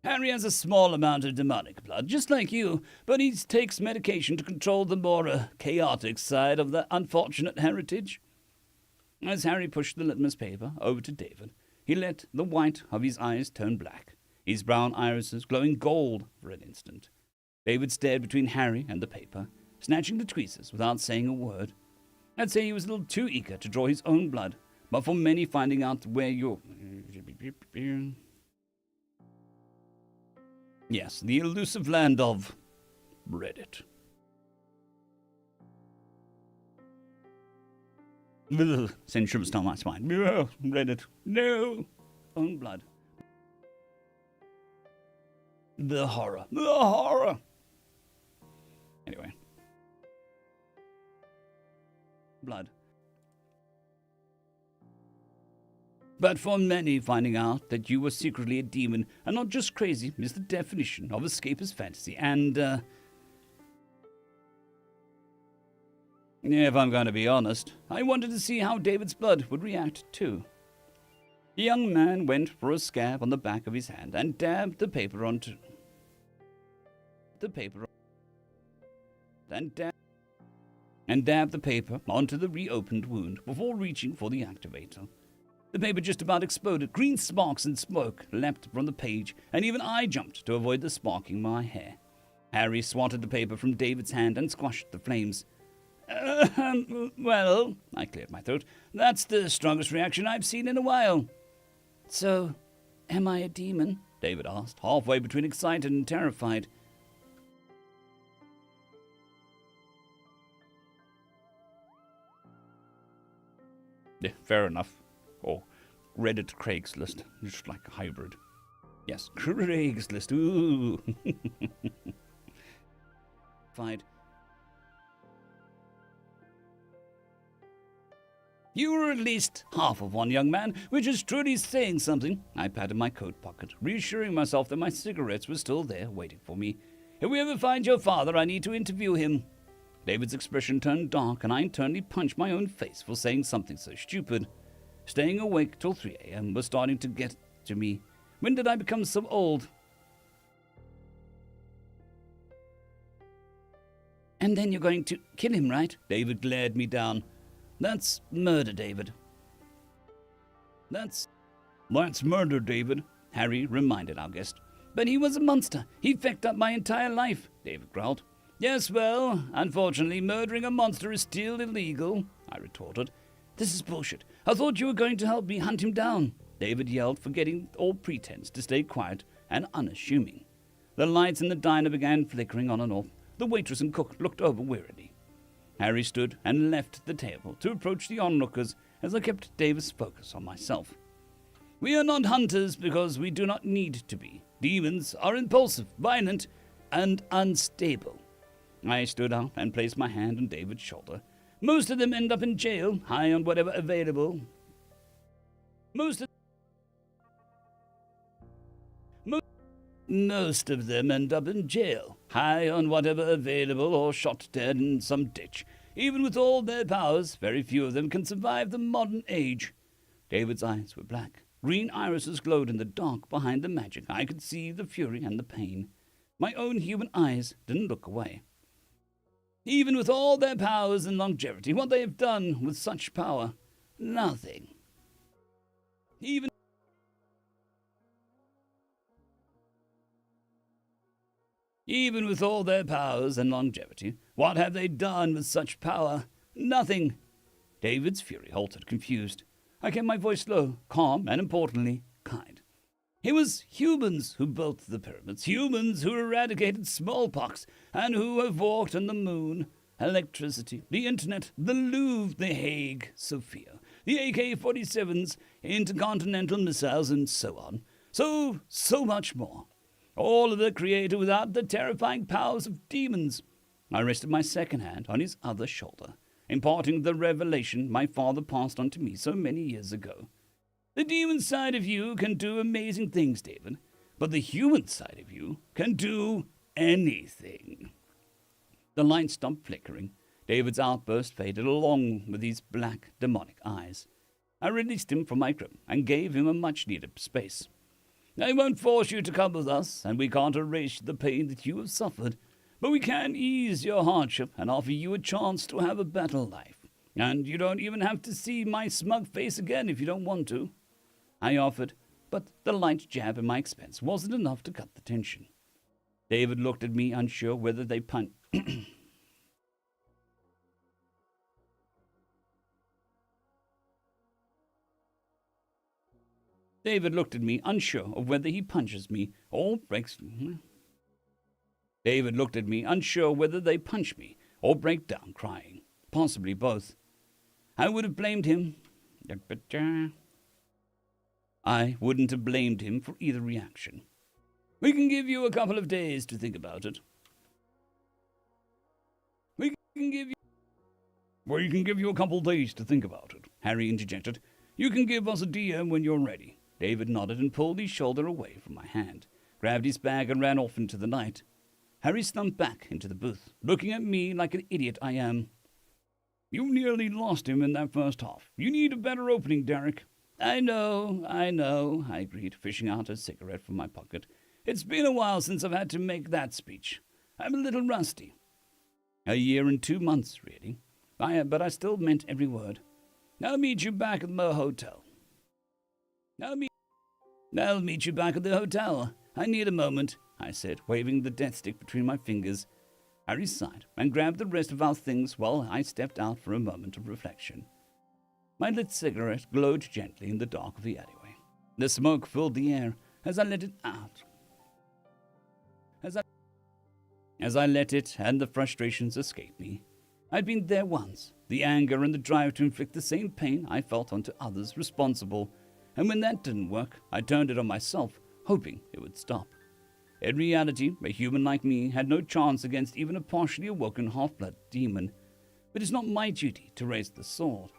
Harry has a small amount of demonic blood, just like you, but he takes medication to control the more chaotic side of that unfortunate heritage. As Harry pushed the litmus paper over to David, he let the white of his eyes turn black, his brown irises glowing gold for an instant. David stared between Harry and the paper, snatching the tweezers without saying a word. I'd say he was a little too eager to draw his own blood, but for many finding out where your... Yes, the elusive land of Reddit. Send shivers down my spine. Reddit. No. Own blood. The horror. The horror. Anyway. Blood. But for many, finding out that you were secretly a demon and not just crazy is the definition of escapist fantasy. And, if I'm going to be honest, I wanted to see how David's blood would react too. The young man went for a scab on the back of his hand and dabbed the paper onto the reopened wound before reaching for the activator. The paper just about exploded. Green sparks and smoke leapt from the page, and even I jumped to avoid the sparking my hair. Harry swatted the paper from David's hand and squashed the flames. Well, I cleared my throat. That's the strongest reaction I've seen in a while. So, am I a demon? David asked, halfway between excited and terrified. Yeah, fair enough. Or Reddit Craigslist, just like a hybrid. Yes, Craigslist, ooh. Fight. You were at least half of one, young man, which is truly saying something. I patted my coat pocket, reassuring myself that my cigarettes were still there, waiting for me. If we ever find your father, I need to interview him. David's expression turned dark, and I internally punched my own face for saying something so stupid. Staying awake till 3 a.m. was starting to get to me. When did I become so old? And then you're going to kill him, right? David glared me down. That's murder, David. That's murder, David, Harry reminded our guest. But he was a monster. He fecked up my entire life, David growled. Yes, well, unfortunately, murdering a monster is still illegal, I retorted. This is bullshit. I thought you were going to help me hunt him down, David yelled, forgetting all pretense to stay quiet and unassuming. The lights in the diner began flickering on and off. The waitress and cook looked over wearily. Harry stood and left the table to approach the onlookers as I kept David's focus on myself. We are not hunters because we do not need to be. Demons are impulsive, violent, and unstable. I stood up and placed my hand on David's shoulder. Most of them end up in jail, high on whatever available. Most of them end up in jail, high on whatever available, or shot dead in some ditch. Even with all their powers, very few of them can survive the modern age. David's eyes were black. Green irises glowed in the dark behind the magic. I could see the fury and the pain. My own human eyes didn't look away. Even with all their powers and longevity, what they have done with such power, nothing. Even with all their powers and longevity, what have they done with such power? Nothing. David's fury halted, confused. I kept my voice low, calm, and importantly, kind. It was humans who built the pyramids, humans who eradicated smallpox, and who have walked on the moon. Electricity, the internet, the Louvre, the Hague, Sophia, the AK-47s, intercontinental missiles, and so on. So much more. All of it created without the terrifying powers of demons. I rested my second hand on his other shoulder, imparting the revelation my father passed on to me so many years ago. The demon side of you can do amazing things, David, but the human side of you can do anything. The light stopped flickering. David's outburst faded along with his black, demonic eyes. I released him from my grip and gave him a much-needed space. I won't force you to come with us, and we can't erase the pain that you have suffered, but we can ease your hardship and offer you a chance to have a better life. And you don't even have to see my smug face again if you don't want to. I offered, but the light jab at my expense wasn't enough to cut the tension. David looked at me, unsure whether they punched. David looked at me, unsure of whether he punches me or breaks. David looked at me, unsure whether they punch me or break down crying. Possibly both. I would have blamed him. I wouldn't have blamed him for either reaction. We can give you a couple of days to think about it. We can give you a couple of days to think about it, Harry interjected. You can give us a DM when you're ready. David nodded and pulled his shoulder away from my hand, grabbed his bag and ran off into the night. Harry slumped back into the booth, looking at me like an idiot I am. You nearly lost him in that first half. You need a better opening, Derek. I know, I agreed, fishing out a cigarette from my pocket. It's been a while since I've had to make that speech. I'm a little rusty. A year and 2 months, really. But I still meant every word. I'll meet you back at the hotel. I'll meet you back at the hotel. I need a moment, I said, waving the death stick between my fingers. Harry sighed and grabbed the rest of our things while I stepped out for a moment of reflection. My lit cigarette glowed gently in the dark of the alleyway. The smoke filled the air as I let it out. As I let it and the frustrations escape me. I'd been there once, the anger and the drive to inflict the same pain I felt onto others responsible. And when that didn't work, I turned it on myself, hoping it would stop. In reality, a human like me had no chance against even a partially awoken half-blood demon. But it's not my duty to raise the sword.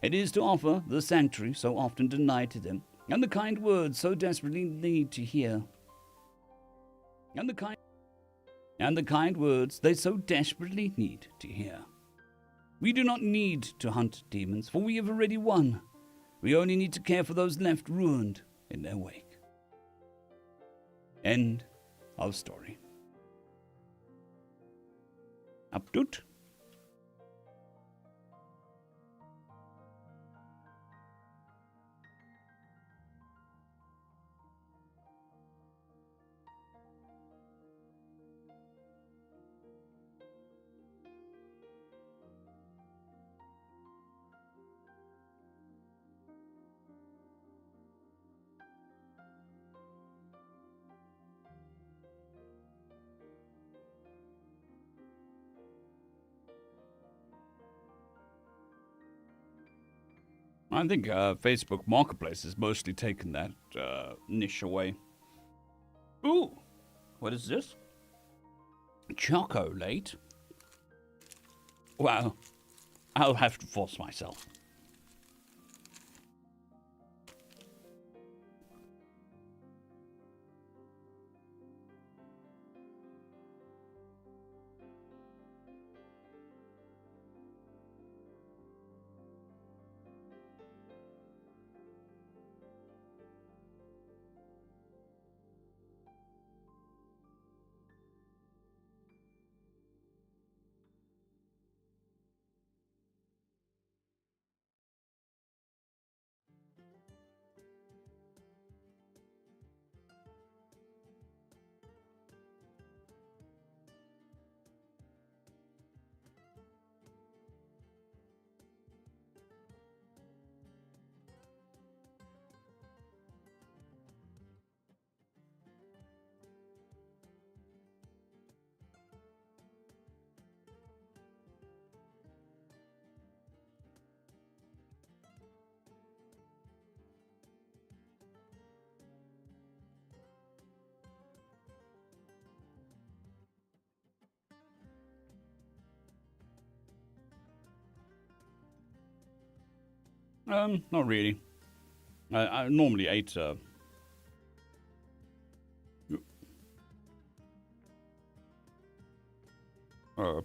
It is to offer the sanctuary so often denied to them, and the kind words so desperately need to hear. And the kind words they so desperately need to hear. We do not need to hunt demons, for we have already won. We only need to care for those left ruined in their wake. End of story. Update. I think Facebook Marketplace has mostly taken that niche away. Ooh, what is this? Chocolate? Well, I'll have to force myself. Not really. I normally ate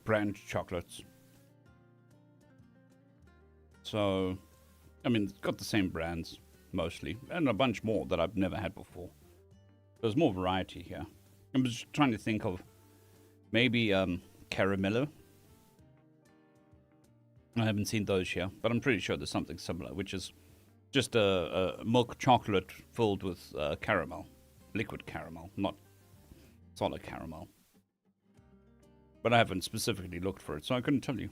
brand chocolates. So, I mean, it's got the same brands mostly, and a bunch more that I've never had before. There's more variety here. I'm just trying to think of maybe Caramello. I haven't seen those here, but I'm pretty sure there's something similar, which is just a milk chocolate filled with caramel, liquid caramel, not solid caramel. But I haven't specifically looked for it, so I couldn't tell you.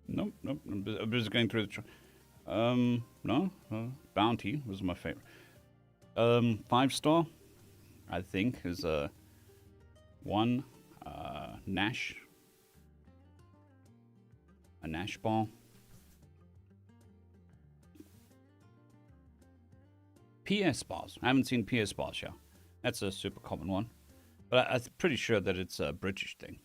Nope. I'm just going through the... no. Bounty was my favorite. 5-star, I think, is one Nash. A Nash bar. PS bars. I haven't seen PS bars yet. That's a super common one. But I'm pretty sure that it's a British thing.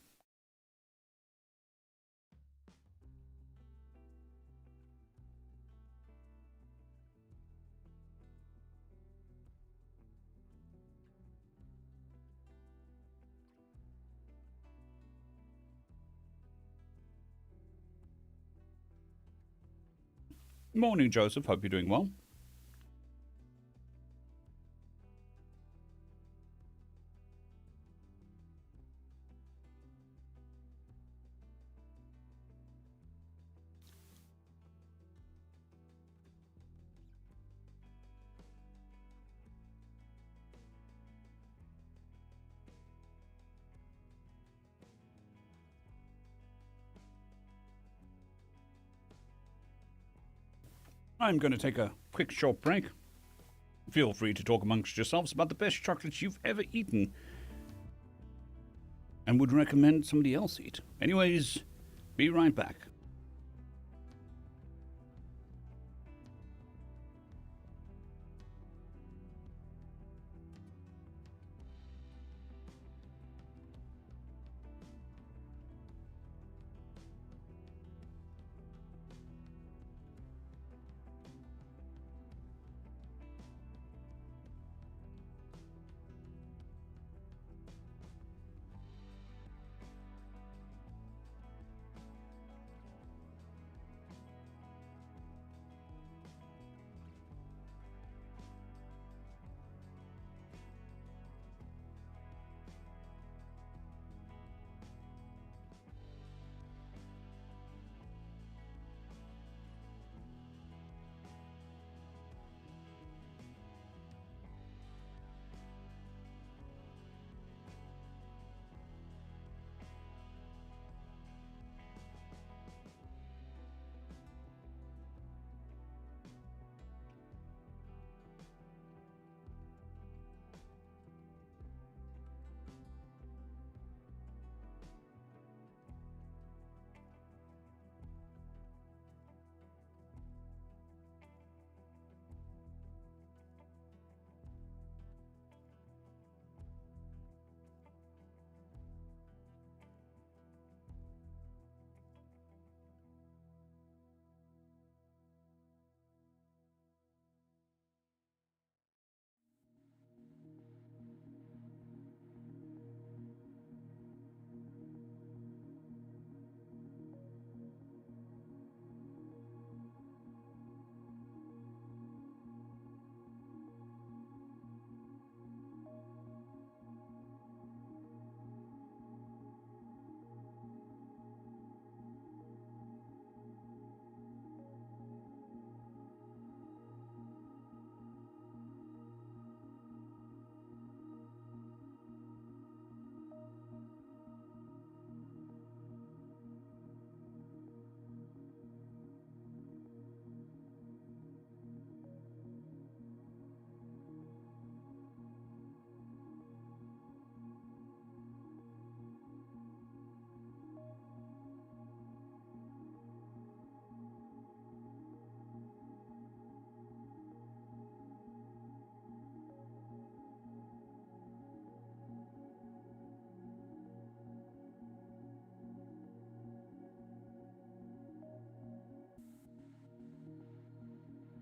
Morning, Joseph. Hope you're doing well. I'm going to take a quick short break. Feel free to talk amongst yourselves about the best chocolates you've ever eaten and would recommend somebody else eat. Anyways, be right back.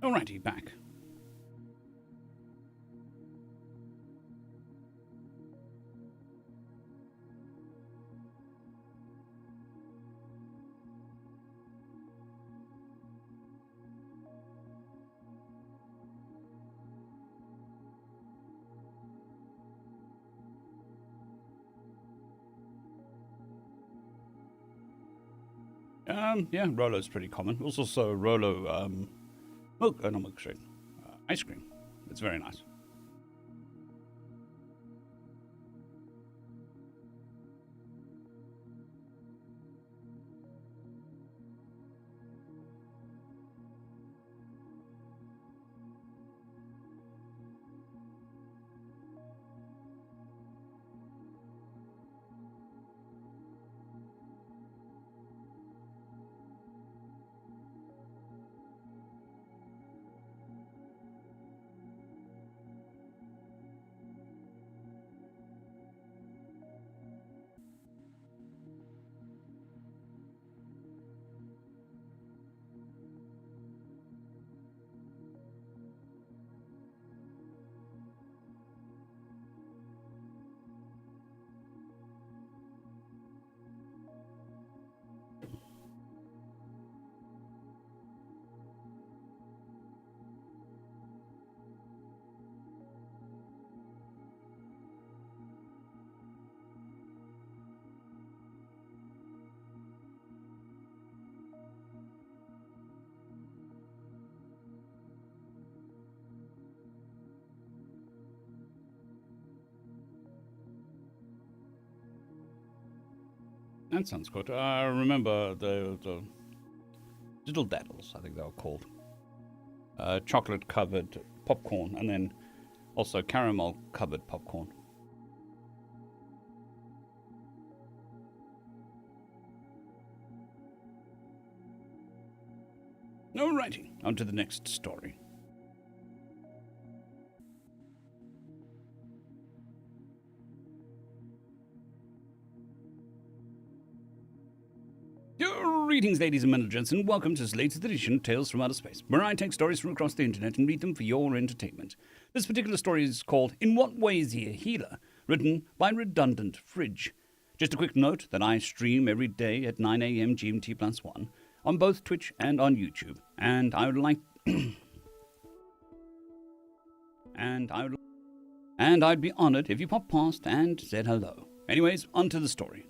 Alrighty, back. Yeah, Rolo's pretty common. There's also Rolo, not milkshake, ice cream. It's very nice. That sounds good. I remember the Diddle Daddles, I think they were called. Chocolate-covered popcorn, and then also caramel-covered popcorn. Alrighty, on to the next story. Greetings, ladies and gents, and welcome to this latest edition of Tales from Outer Space, where I take stories from across the internet and read them for your entertainment. This particular story is called In What Way Is He a Healer?, written by Redundant Fridge. Just a quick note that I stream every day at 9 a.m. GMT+1 on both Twitch and on YouTube, and I would like... and I'd be honored if you popped past and said hello. Anyways, on to the story.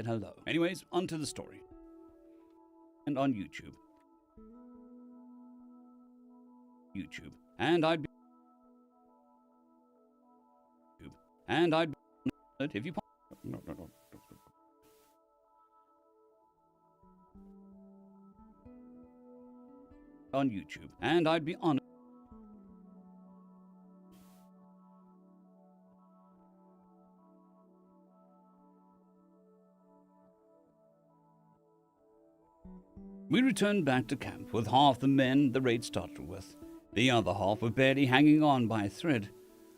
Hello. Anyways, on to the story. And on YouTube. And I'd be honored if you no. On YouTube. And I'd be honored. We returned back to camp with half the men the raid started with. The other half were barely hanging on by a thread.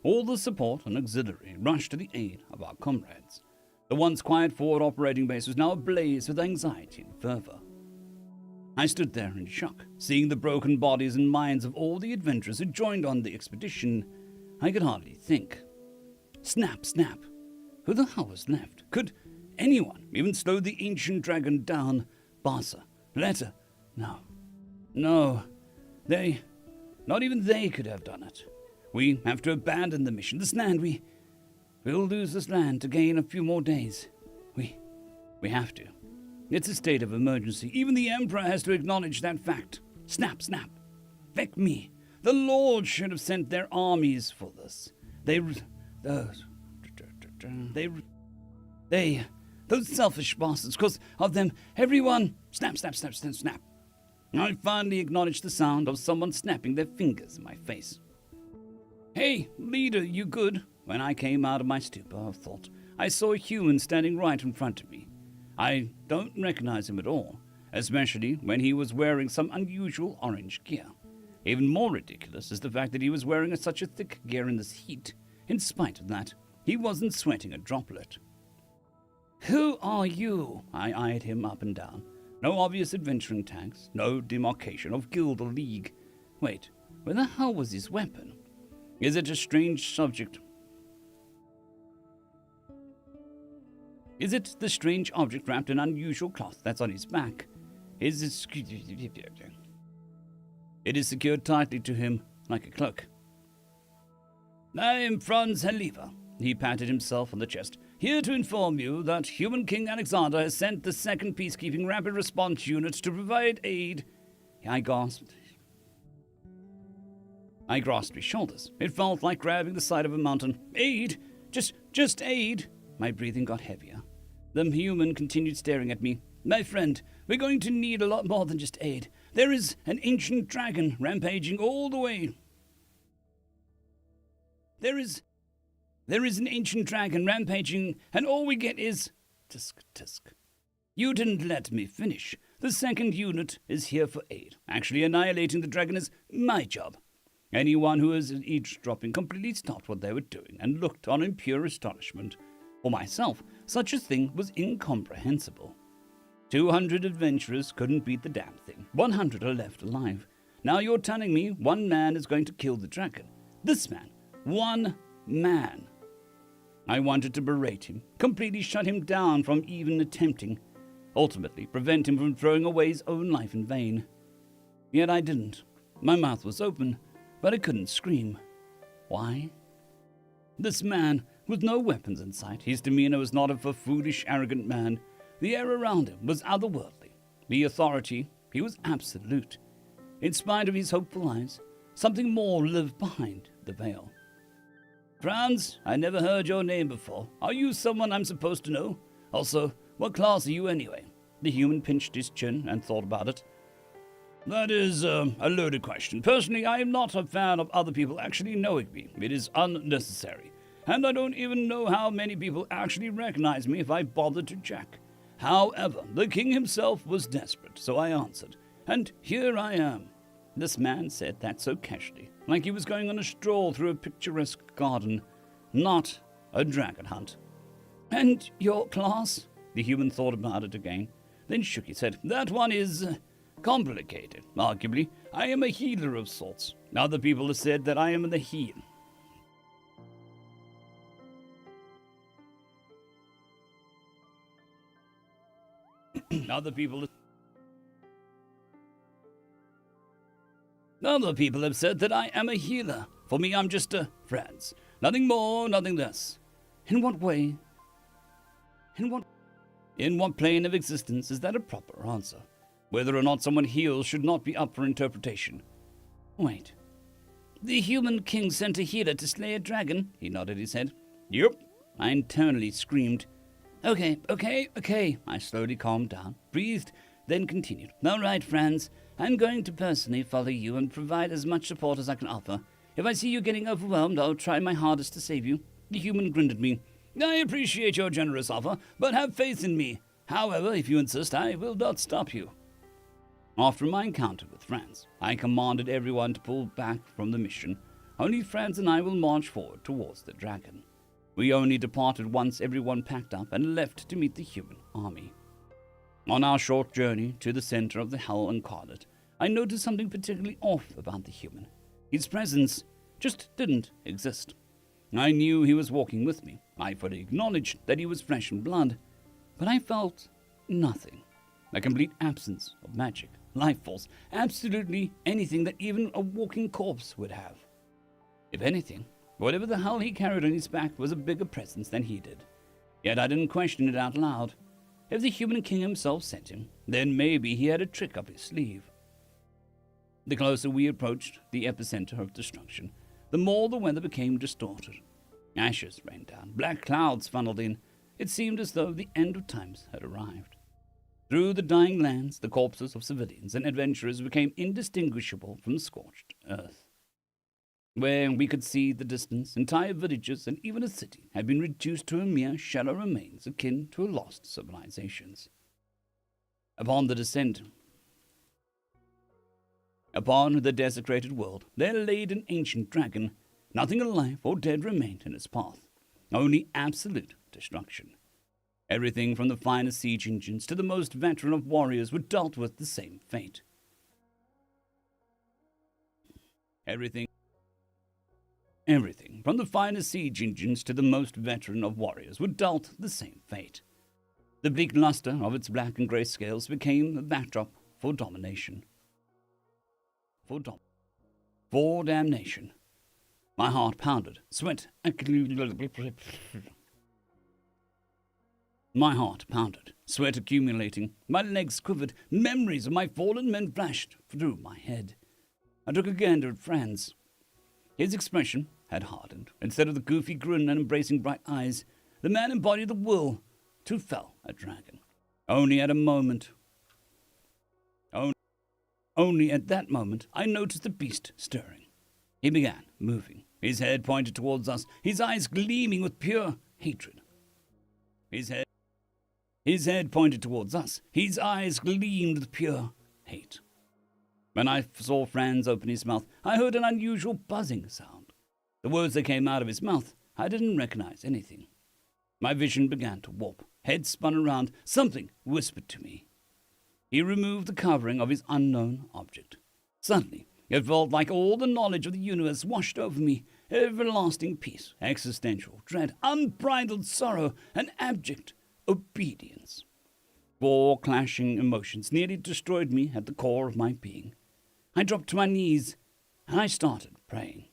All the support and auxiliary rushed to the aid of our comrades. The once quiet forward operating base was now ablaze with anxiety and fervor. I stood there in shock, seeing the broken bodies and minds of all the adventurers who joined on the expedition. I could hardly think. Snap, snap. Who the hell was left? Could anyone even slow the ancient dragon down? Barca? Letter? No. Not even they could have done it. We have to abandon the mission. This land, we'll lose this land to gain a few more days. We have to. It's a state of emergency. Even the Emperor has to acknowledge that fact. Snap, snap. Feck me. The Lord should have sent their armies for this. Those selfish bastards, because of them, everyone... Snap, snap, snap, snap, snap. I finally acknowledged the sound of someone snapping their fingers in my face. Hey, leader, you good? When I came out of my stupor of thought, I saw a human standing right in front of me. I don't recognize him at all, especially when he was wearing some unusual orange gear. Even more ridiculous is the fact that he was wearing such a thick gear in this heat. In spite of that, He wasn't sweating a droplet. "Who are you?" I eyed him up and down. No obvious adventuring tags, no demarcation of guild or league. Wait, where the hell was his weapon? Is it a strange subject? Is it the strange object wrapped in unusual cloth that's on his back? It is secured tightly to him like a cloak. "I am Franz Haliva," he patted himself on the chest, "here to inform you that Human King Alexander has sent the 2nd Peacekeeping Rapid Response Unit to provide aid." I gasped. I grasped his shoulders. It felt like grabbing the side of a mountain. "Aid? Just aid?" My breathing got heavier. The human continued staring at me. "My friend, we're going to need a lot more than just aid. There is an ancient dragon rampaging all the way. There is an ancient dragon rampaging, and all we get is..." Tisk. "You didn't let me finish. The 2nd unit is here for aid. Actually, annihilating the dragon is my job." Anyone who was eavesdropping completely stopped what they were doing and looked on in pure astonishment. For myself, such a thing was incomprehensible. 200 adventurers couldn't beat the damn thing. 100 are left alive. Now you're telling me one man is going to kill the dragon. This man. One man. I wanted to berate him, completely shut him down from even attempting, ultimately prevent him from throwing away his own life in vain. Yet I didn't. My mouth was open, but I couldn't scream. Why? This man, with no weapons in sight, his demeanor was not of a foolish, arrogant man. The air around him was otherworldly. The authority, he was absolute. In spite of his hopeful eyes, something more lived behind the veil. "Franz, I never heard your name before. Are you someone I'm supposed to know? Also, what class are you anyway?" The human pinched his chin and thought about it. "That is a loaded question. Personally, I am not a fan of other people actually knowing me. It is unnecessary. And I don't even know how many people actually recognize me if I bothered to check. However, the king himself was desperate, so I answered. And here I am." This man said that so casually, like he was going on a stroll through a picturesque garden, not a dragon hunt. "And your class?" The human thought about it again, then shook his head. "That one is complicated, arguably. I am a healer of sorts. Other people have said that I am the heal. Other people have said that I am a healer. For me, I'm just a Franz. Nothing more, nothing less." In what way? In what plane of existence is that a proper answer? Whether or not someone heals should not be up for interpretation. Wait. "The human king sent a healer to slay a dragon?" He nodded his head. "Yup." I internally screamed. Okay. I slowly calmed down, breathed, then continued. "All right, Franz. I'm going to personally follow you and provide as much support as I can offer. If I see you getting overwhelmed, I'll try my hardest to save you." The human grinned at me. "I appreciate your generous offer, but have faith in me. However, if you insist, I will not stop you." After my encounter with Franz, I commanded everyone to pull back from the mission. Only Franz and I will march forward towards the dragon. We only departed once everyone packed up and left to meet the human army. On our short journey to the center of the Hell Incarnate, I noticed something particularly off about the human. His presence just didn't exist. I knew he was walking with me. I fully acknowledged that he was flesh and blood, but I felt nothing. A complete absence of magic, life force, absolutely anything that even a walking corpse would have. If anything, whatever the hell he carried on his back was a bigger presence than he did. Yet I didn't question it out loud. If the human king himself sent him, then maybe he had a trick up his sleeve. The closer we approached the epicenter of destruction, the more the weather became distorted. Ashes rained down, black clouds funneled in. It seemed as though the end of times had arrived. Through the dying lands, the corpses of civilians and adventurers became indistinguishable from scorched earth. Where we could see the distance, entire villages and even a city had been reduced to a mere shallow remains akin to lost civilizations. Upon the desecrated world, there laid an ancient dragon. Nothing alive or dead remained in its path. only absolute destruction. Everything from the finest siege engines to the most veteran of warriors were dealt with the same fate. Everything from the finest siege engines to the most veteran of warriors were dealt the same fate. The bleak luster of its black and grey scales became a backdrop for domination. For damnation. My heart pounded, sweat accumulating, my legs quivered, memories of my fallen men flashed through my head. I took a gander at Franz. His expression had hardened. Instead of the goofy grin and embracing bright eyes, the man embodied the will to fell a dragon. Only at that moment, I noticed the beast stirring. He began moving. His head pointed towards us, his eyes gleaming with pure hatred. His head pointed towards us, his eyes gleamed with pure hate. When I saw Franz open his mouth, I heard an unusual buzzing sound. The words that came out of his mouth, I didn't recognize anything. My vision began to warp. Head spun around. Something whispered to me. He removed the covering of his unknown object. Suddenly, it felt like all the knowledge of the universe washed over me. Everlasting peace, existential dread, unbridled sorrow, and abject obedience. 4 clashing emotions nearly destroyed me at the core of my being. I dropped to my knees, and I started praying.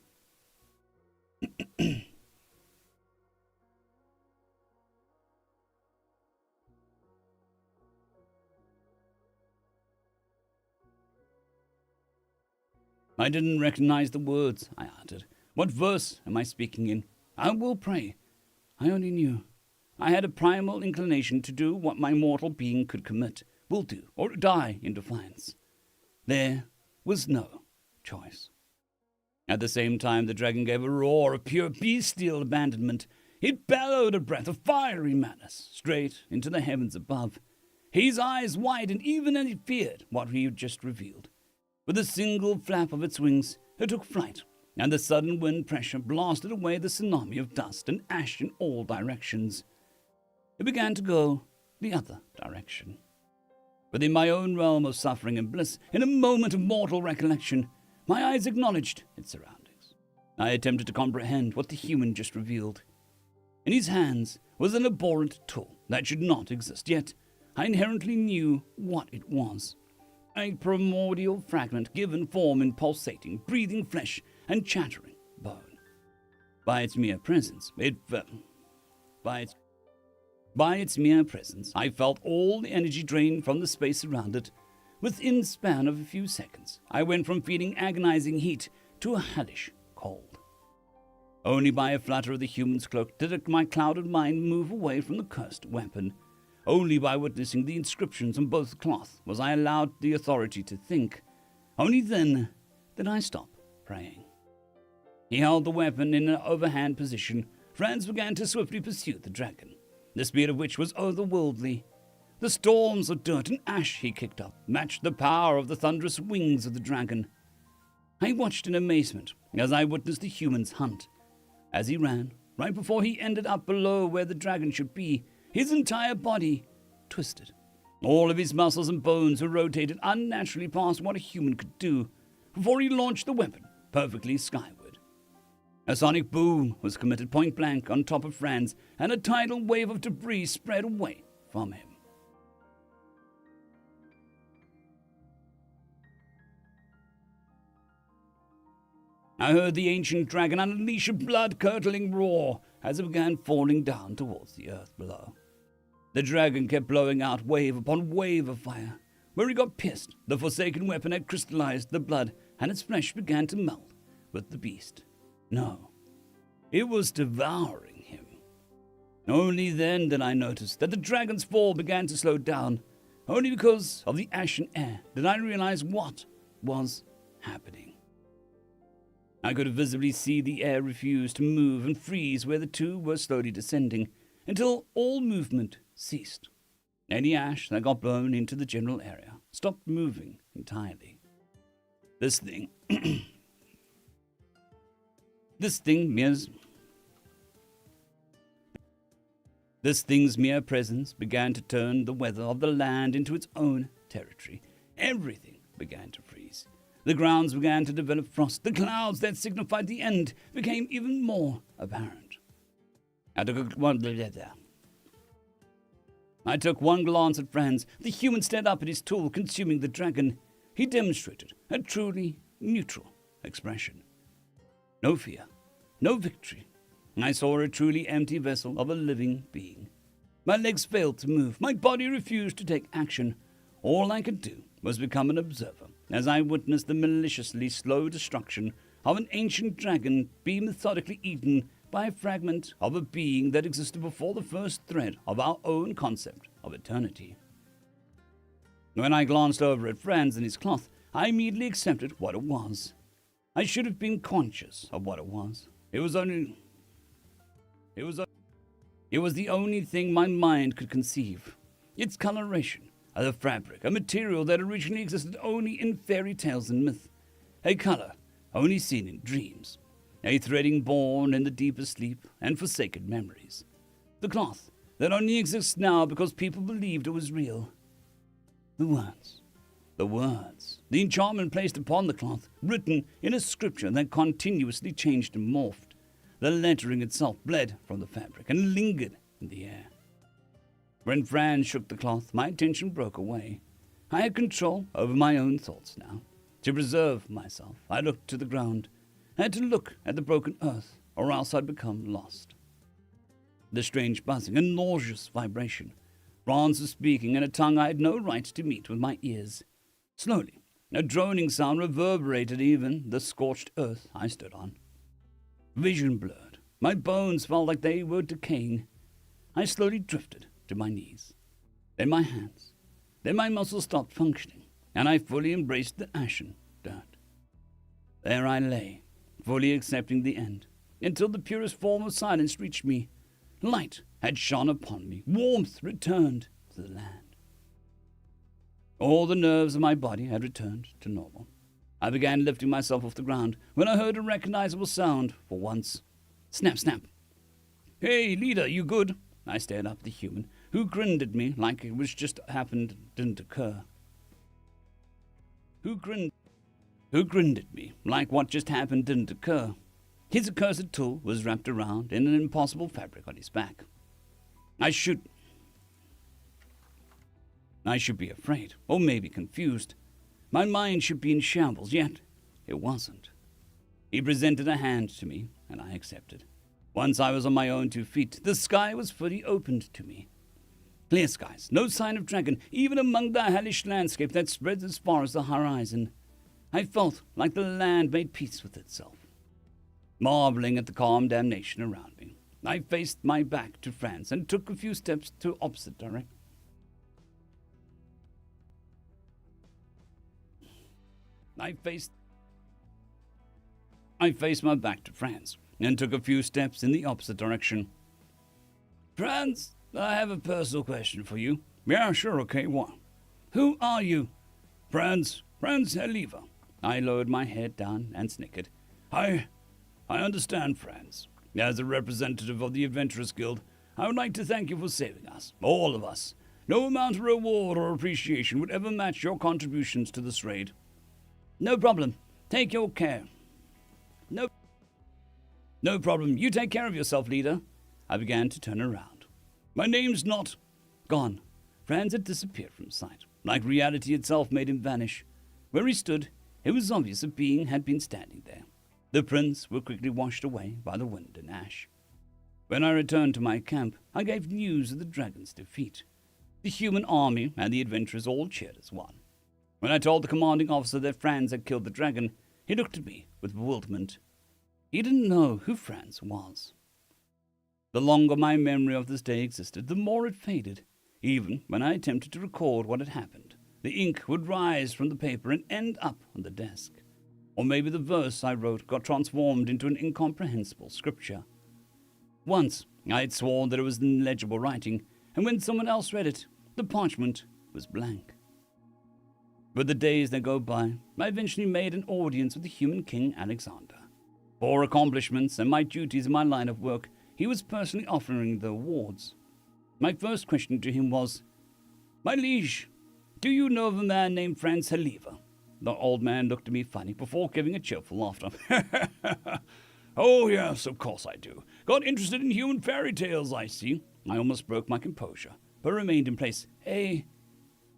I didn't recognize the words, I uttered. What verse am I speaking in? I will pray. I only knew. I had a primal inclination to do what my mortal being could commit, will do, or die in defiance. There was no choice. At the same time, the dragon gave a roar of pure bestial abandonment. It bellowed a breath of fiery madness straight into the heavens above. His eyes widened even as he feared what he had just revealed. With a single flap of its wings, it took flight, and the sudden wind pressure blasted away the tsunami of dust and ash in all directions. It began to go the other direction. Within my own realm of suffering and bliss, in a moment of mortal recollection, my eyes acknowledged its surroundings. I attempted to comprehend what the human just revealed. In his hands was an abhorrent tool that should not exist, yet I inherently knew what it was. A primordial fragment given form in pulsating, breathing flesh and chattering bone. By its mere presence, I felt all the energy drained from the space around it. Within the span of a few seconds, I went from feeling agonizing heat to a hellish cold. Only by a flutter of the human's cloak did my clouded mind move away from the cursed weapon. Only by witnessing the inscriptions on both cloth was I allowed the authority to think. Only then did I stop praying. He held the weapon in an overhand position. Franz began to swiftly pursue the dragon, the speed of which was otherworldly. The storms of dirt and ash he kicked up matched the power of the thunderous wings of the dragon. I watched in amazement as I witnessed the human's hunt. As he ran, right before he ended up below where the dragon should be, his entire body twisted. All of his muscles and bones were rotated unnaturally past what a human could do before he launched the weapon perfectly skyward. A sonic boom was committed point blank on top of Franz, and a tidal wave of debris spread away from him. I heard the ancient dragon unleash a blood-curdling roar as it began falling down towards the earth below. The dragon kept blowing out wave upon wave of fire. Where he got pierced, the forsaken weapon had crystallized the blood, and its flesh began to melt with the beast. No, it was devouring him. Only then did I notice that the dragon's fall began to slow down. Only because of the ashen air did I realize what was happening. I could visibly see the air refuse to move and freeze where the two were slowly descending, until all movement ceased. Any ash that got blown into the general area stopped moving entirely. This thing This thing's mere presence began to turn the weather of the land into its own territory. Everything began to freeze. The grounds began to develop frost. The clouds that signified the end became even more apparent. I took one glance at Franz. The human stared up at his tool, consuming the dragon. He demonstrated a truly neutral expression. No fear, no victory. I saw a truly empty vessel of a living being. My legs failed to move. My body refused to take action. All I could do was become an observer as I witnessed the maliciously slow destruction of an ancient dragon be methodically eaten by a fragment of a being that existed before the first thread of our own concept of eternity. When I glanced over at Franz and his cloth, I immediately accepted what it was. I should have been conscious of what it was. It was the only thing my mind could conceive. Its coloration, the fabric, a material that originally existed only in fairy tales and myth, a color only seen in dreams, a threading born in the deepest sleep and forsaken memories. The cloth that only exists now because people believed it was real. The words, the enchantment placed upon the cloth, written in a scripture that continuously changed and morphed. The lettering itself bled from the fabric and lingered in the air. When Franz shook the cloth, my attention broke away. I had control over my own thoughts now. To preserve myself, I looked to the ground. I had to look at the broken earth, or else I'd become lost. The strange buzzing, a nauseous vibration. Franz was speaking in a tongue I had no right to meet with my ears. Slowly, a droning sound reverberated even the scorched earth I stood on. Vision blurred. My bones felt like they were decaying. I slowly drifted to my knees. Then my hands. Then my muscles stopped functioning, and I fully embraced the ashen dirt. There I lay, fully accepting the end, until the purest form of silence reached me. Light had shone upon me. Warmth returned to the land. All the nerves of my body had returned to normal. I began lifting myself off the ground when I heard a recognizable sound for once. Snap, snap. Hey, leader, you good? I stared up at the human, who grinned at me like it was just didn't occur. Who grinned at me like what just happened didn't occur. His accursed tool was wrapped around in an impossible fabric on his back. I should be afraid, or maybe confused. My mind should be in shambles, yet it wasn't. He presented a hand to me, and I accepted. Once I was on my own 2 feet, the sky was fully opened to me. Clear skies, no sign of dragon, even among the hellish landscape that spreads as far as the horizon. I felt like the land made peace with itself. Marveling at the calm damnation around me, I faced my back to Franz and took a few steps to opposite direction. I faced my back to Franz and took a few steps in the opposite direction. Franz, I have a personal question for you. Yeah, sure, okay, what? Who are you? Franz Herlever. I lowered my head down and snickered. I understand, Franz. As a representative of the Adventurers Guild, I would like to thank you for saving us, all of us. No amount of reward or appreciation would ever match your contributions to this raid. No problem. Take your care. No problem. You take care of yourself, leader. I began to turn around. My name's not... Gone. Franz had disappeared from sight. Like reality itself made him vanish. Where he stood, it was obvious a being had been standing there. The prints were quickly washed away by the wind and ash. When I returned to my camp, I gave news of the dragon's defeat. The human army and the adventurers all cheered as one. When I told the commanding officer that Franz had killed the dragon, he looked at me with bewilderment. He didn't know who Franz was. The longer my memory of this day existed, the more it faded. Even when I attempted to record what had happened, the ink would rise from the paper and end up on the desk. Or maybe the verse I wrote got transformed into an incomprehensible scripture. Once, I had sworn that it was illegible writing, and when someone else read it, the parchment was blank. With the days that go by, I eventually made an audience with the human king Alexander. For accomplishments and my duties in my line of work, he was personally offering the awards. My first question to him was, "My liege, do you know of a man named Franz Haliva?" The old man looked at me funny before giving a cheerful laughter. "Oh, yes, of course I do. Got interested in human fairy tales, I see." I almost broke my composure, but remained in place. A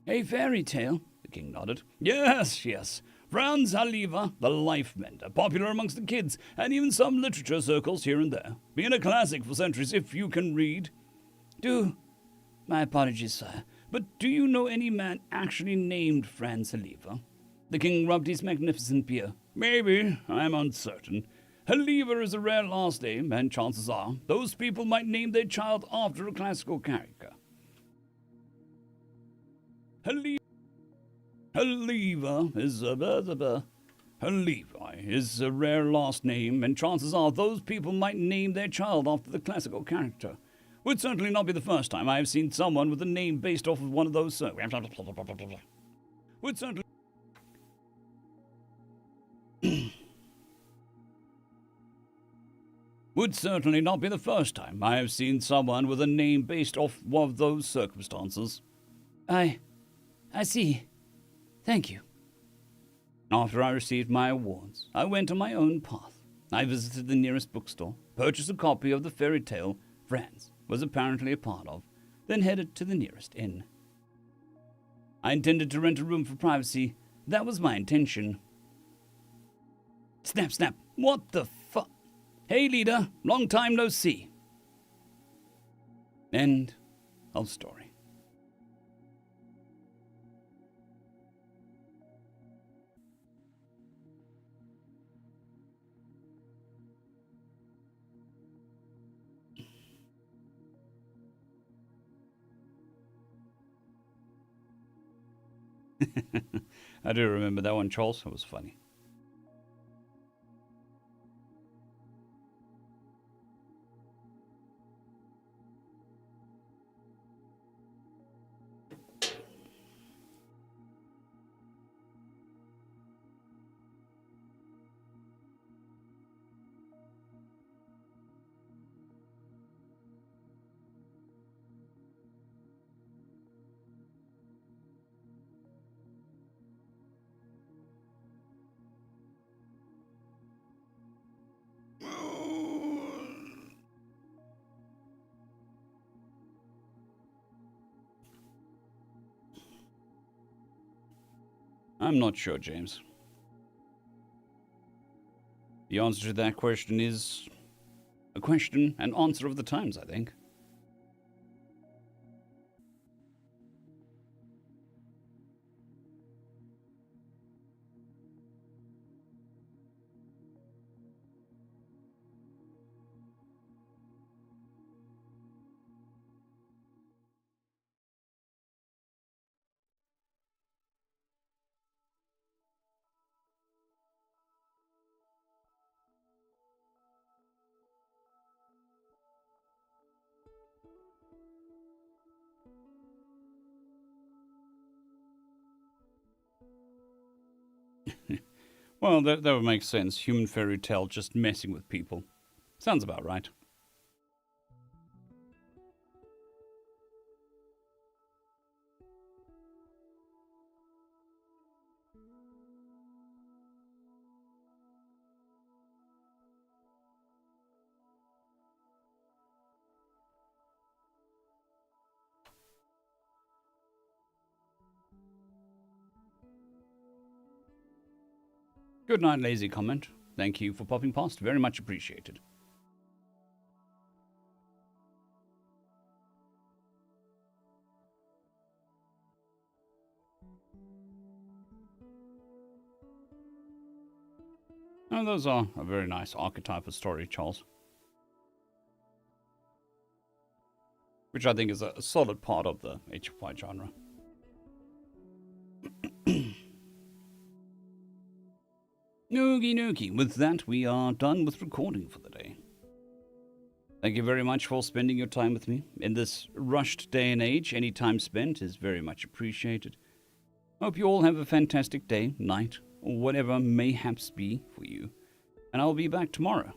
fairy tale?" The king nodded. Yes. Franz Haliva, the Life Mender, popular amongst the kids, and even some literature circles here and there. Been a classic for centuries, if you can read. My apologies, sire, but do you know any man actually named Franz Haliva? The king rubbed his magnificent beard. Maybe, I'm uncertain. Haliva is a rare last name, and chances are those people might name their child after a classical character. Haliva is a rare last name, and chances are those people might name their child after the classical character. Would certainly not be the first time I have seen someone with a name based off of one of those. Would certainly not be the first time I have seen someone with a name based off one of those circumstances. I see. Thank you. After I received my awards, I went on my own path. I visited the nearest bookstore, purchased a copy of the fairy tale Franz was apparently a part of, then headed to the nearest inn. I intended to rent a room for privacy. That was my intention. Snap. What the fuck? Hey, leader. Long time no see. End of story. I do remember that one, Charles. It was funny. I'm not sure, James. The answer to that question is a question and answer of the times, I think. Well, that would make sense. Human fairy tale just messing with people. Sounds about right. Good night, lazy comment. Thank you for popping past. Very much appreciated. Oh, those are a very nice archetype of story, Charles. Which I think is a solid part of the HFY genre. Okie dokie. With that, we are done with recording for the day. Thank you very much for spending your time with me. In this rushed day and age, any time spent is very much appreciated. Hope you all have a fantastic day, night, or whatever mayhaps be for you. And I'll be back tomorrow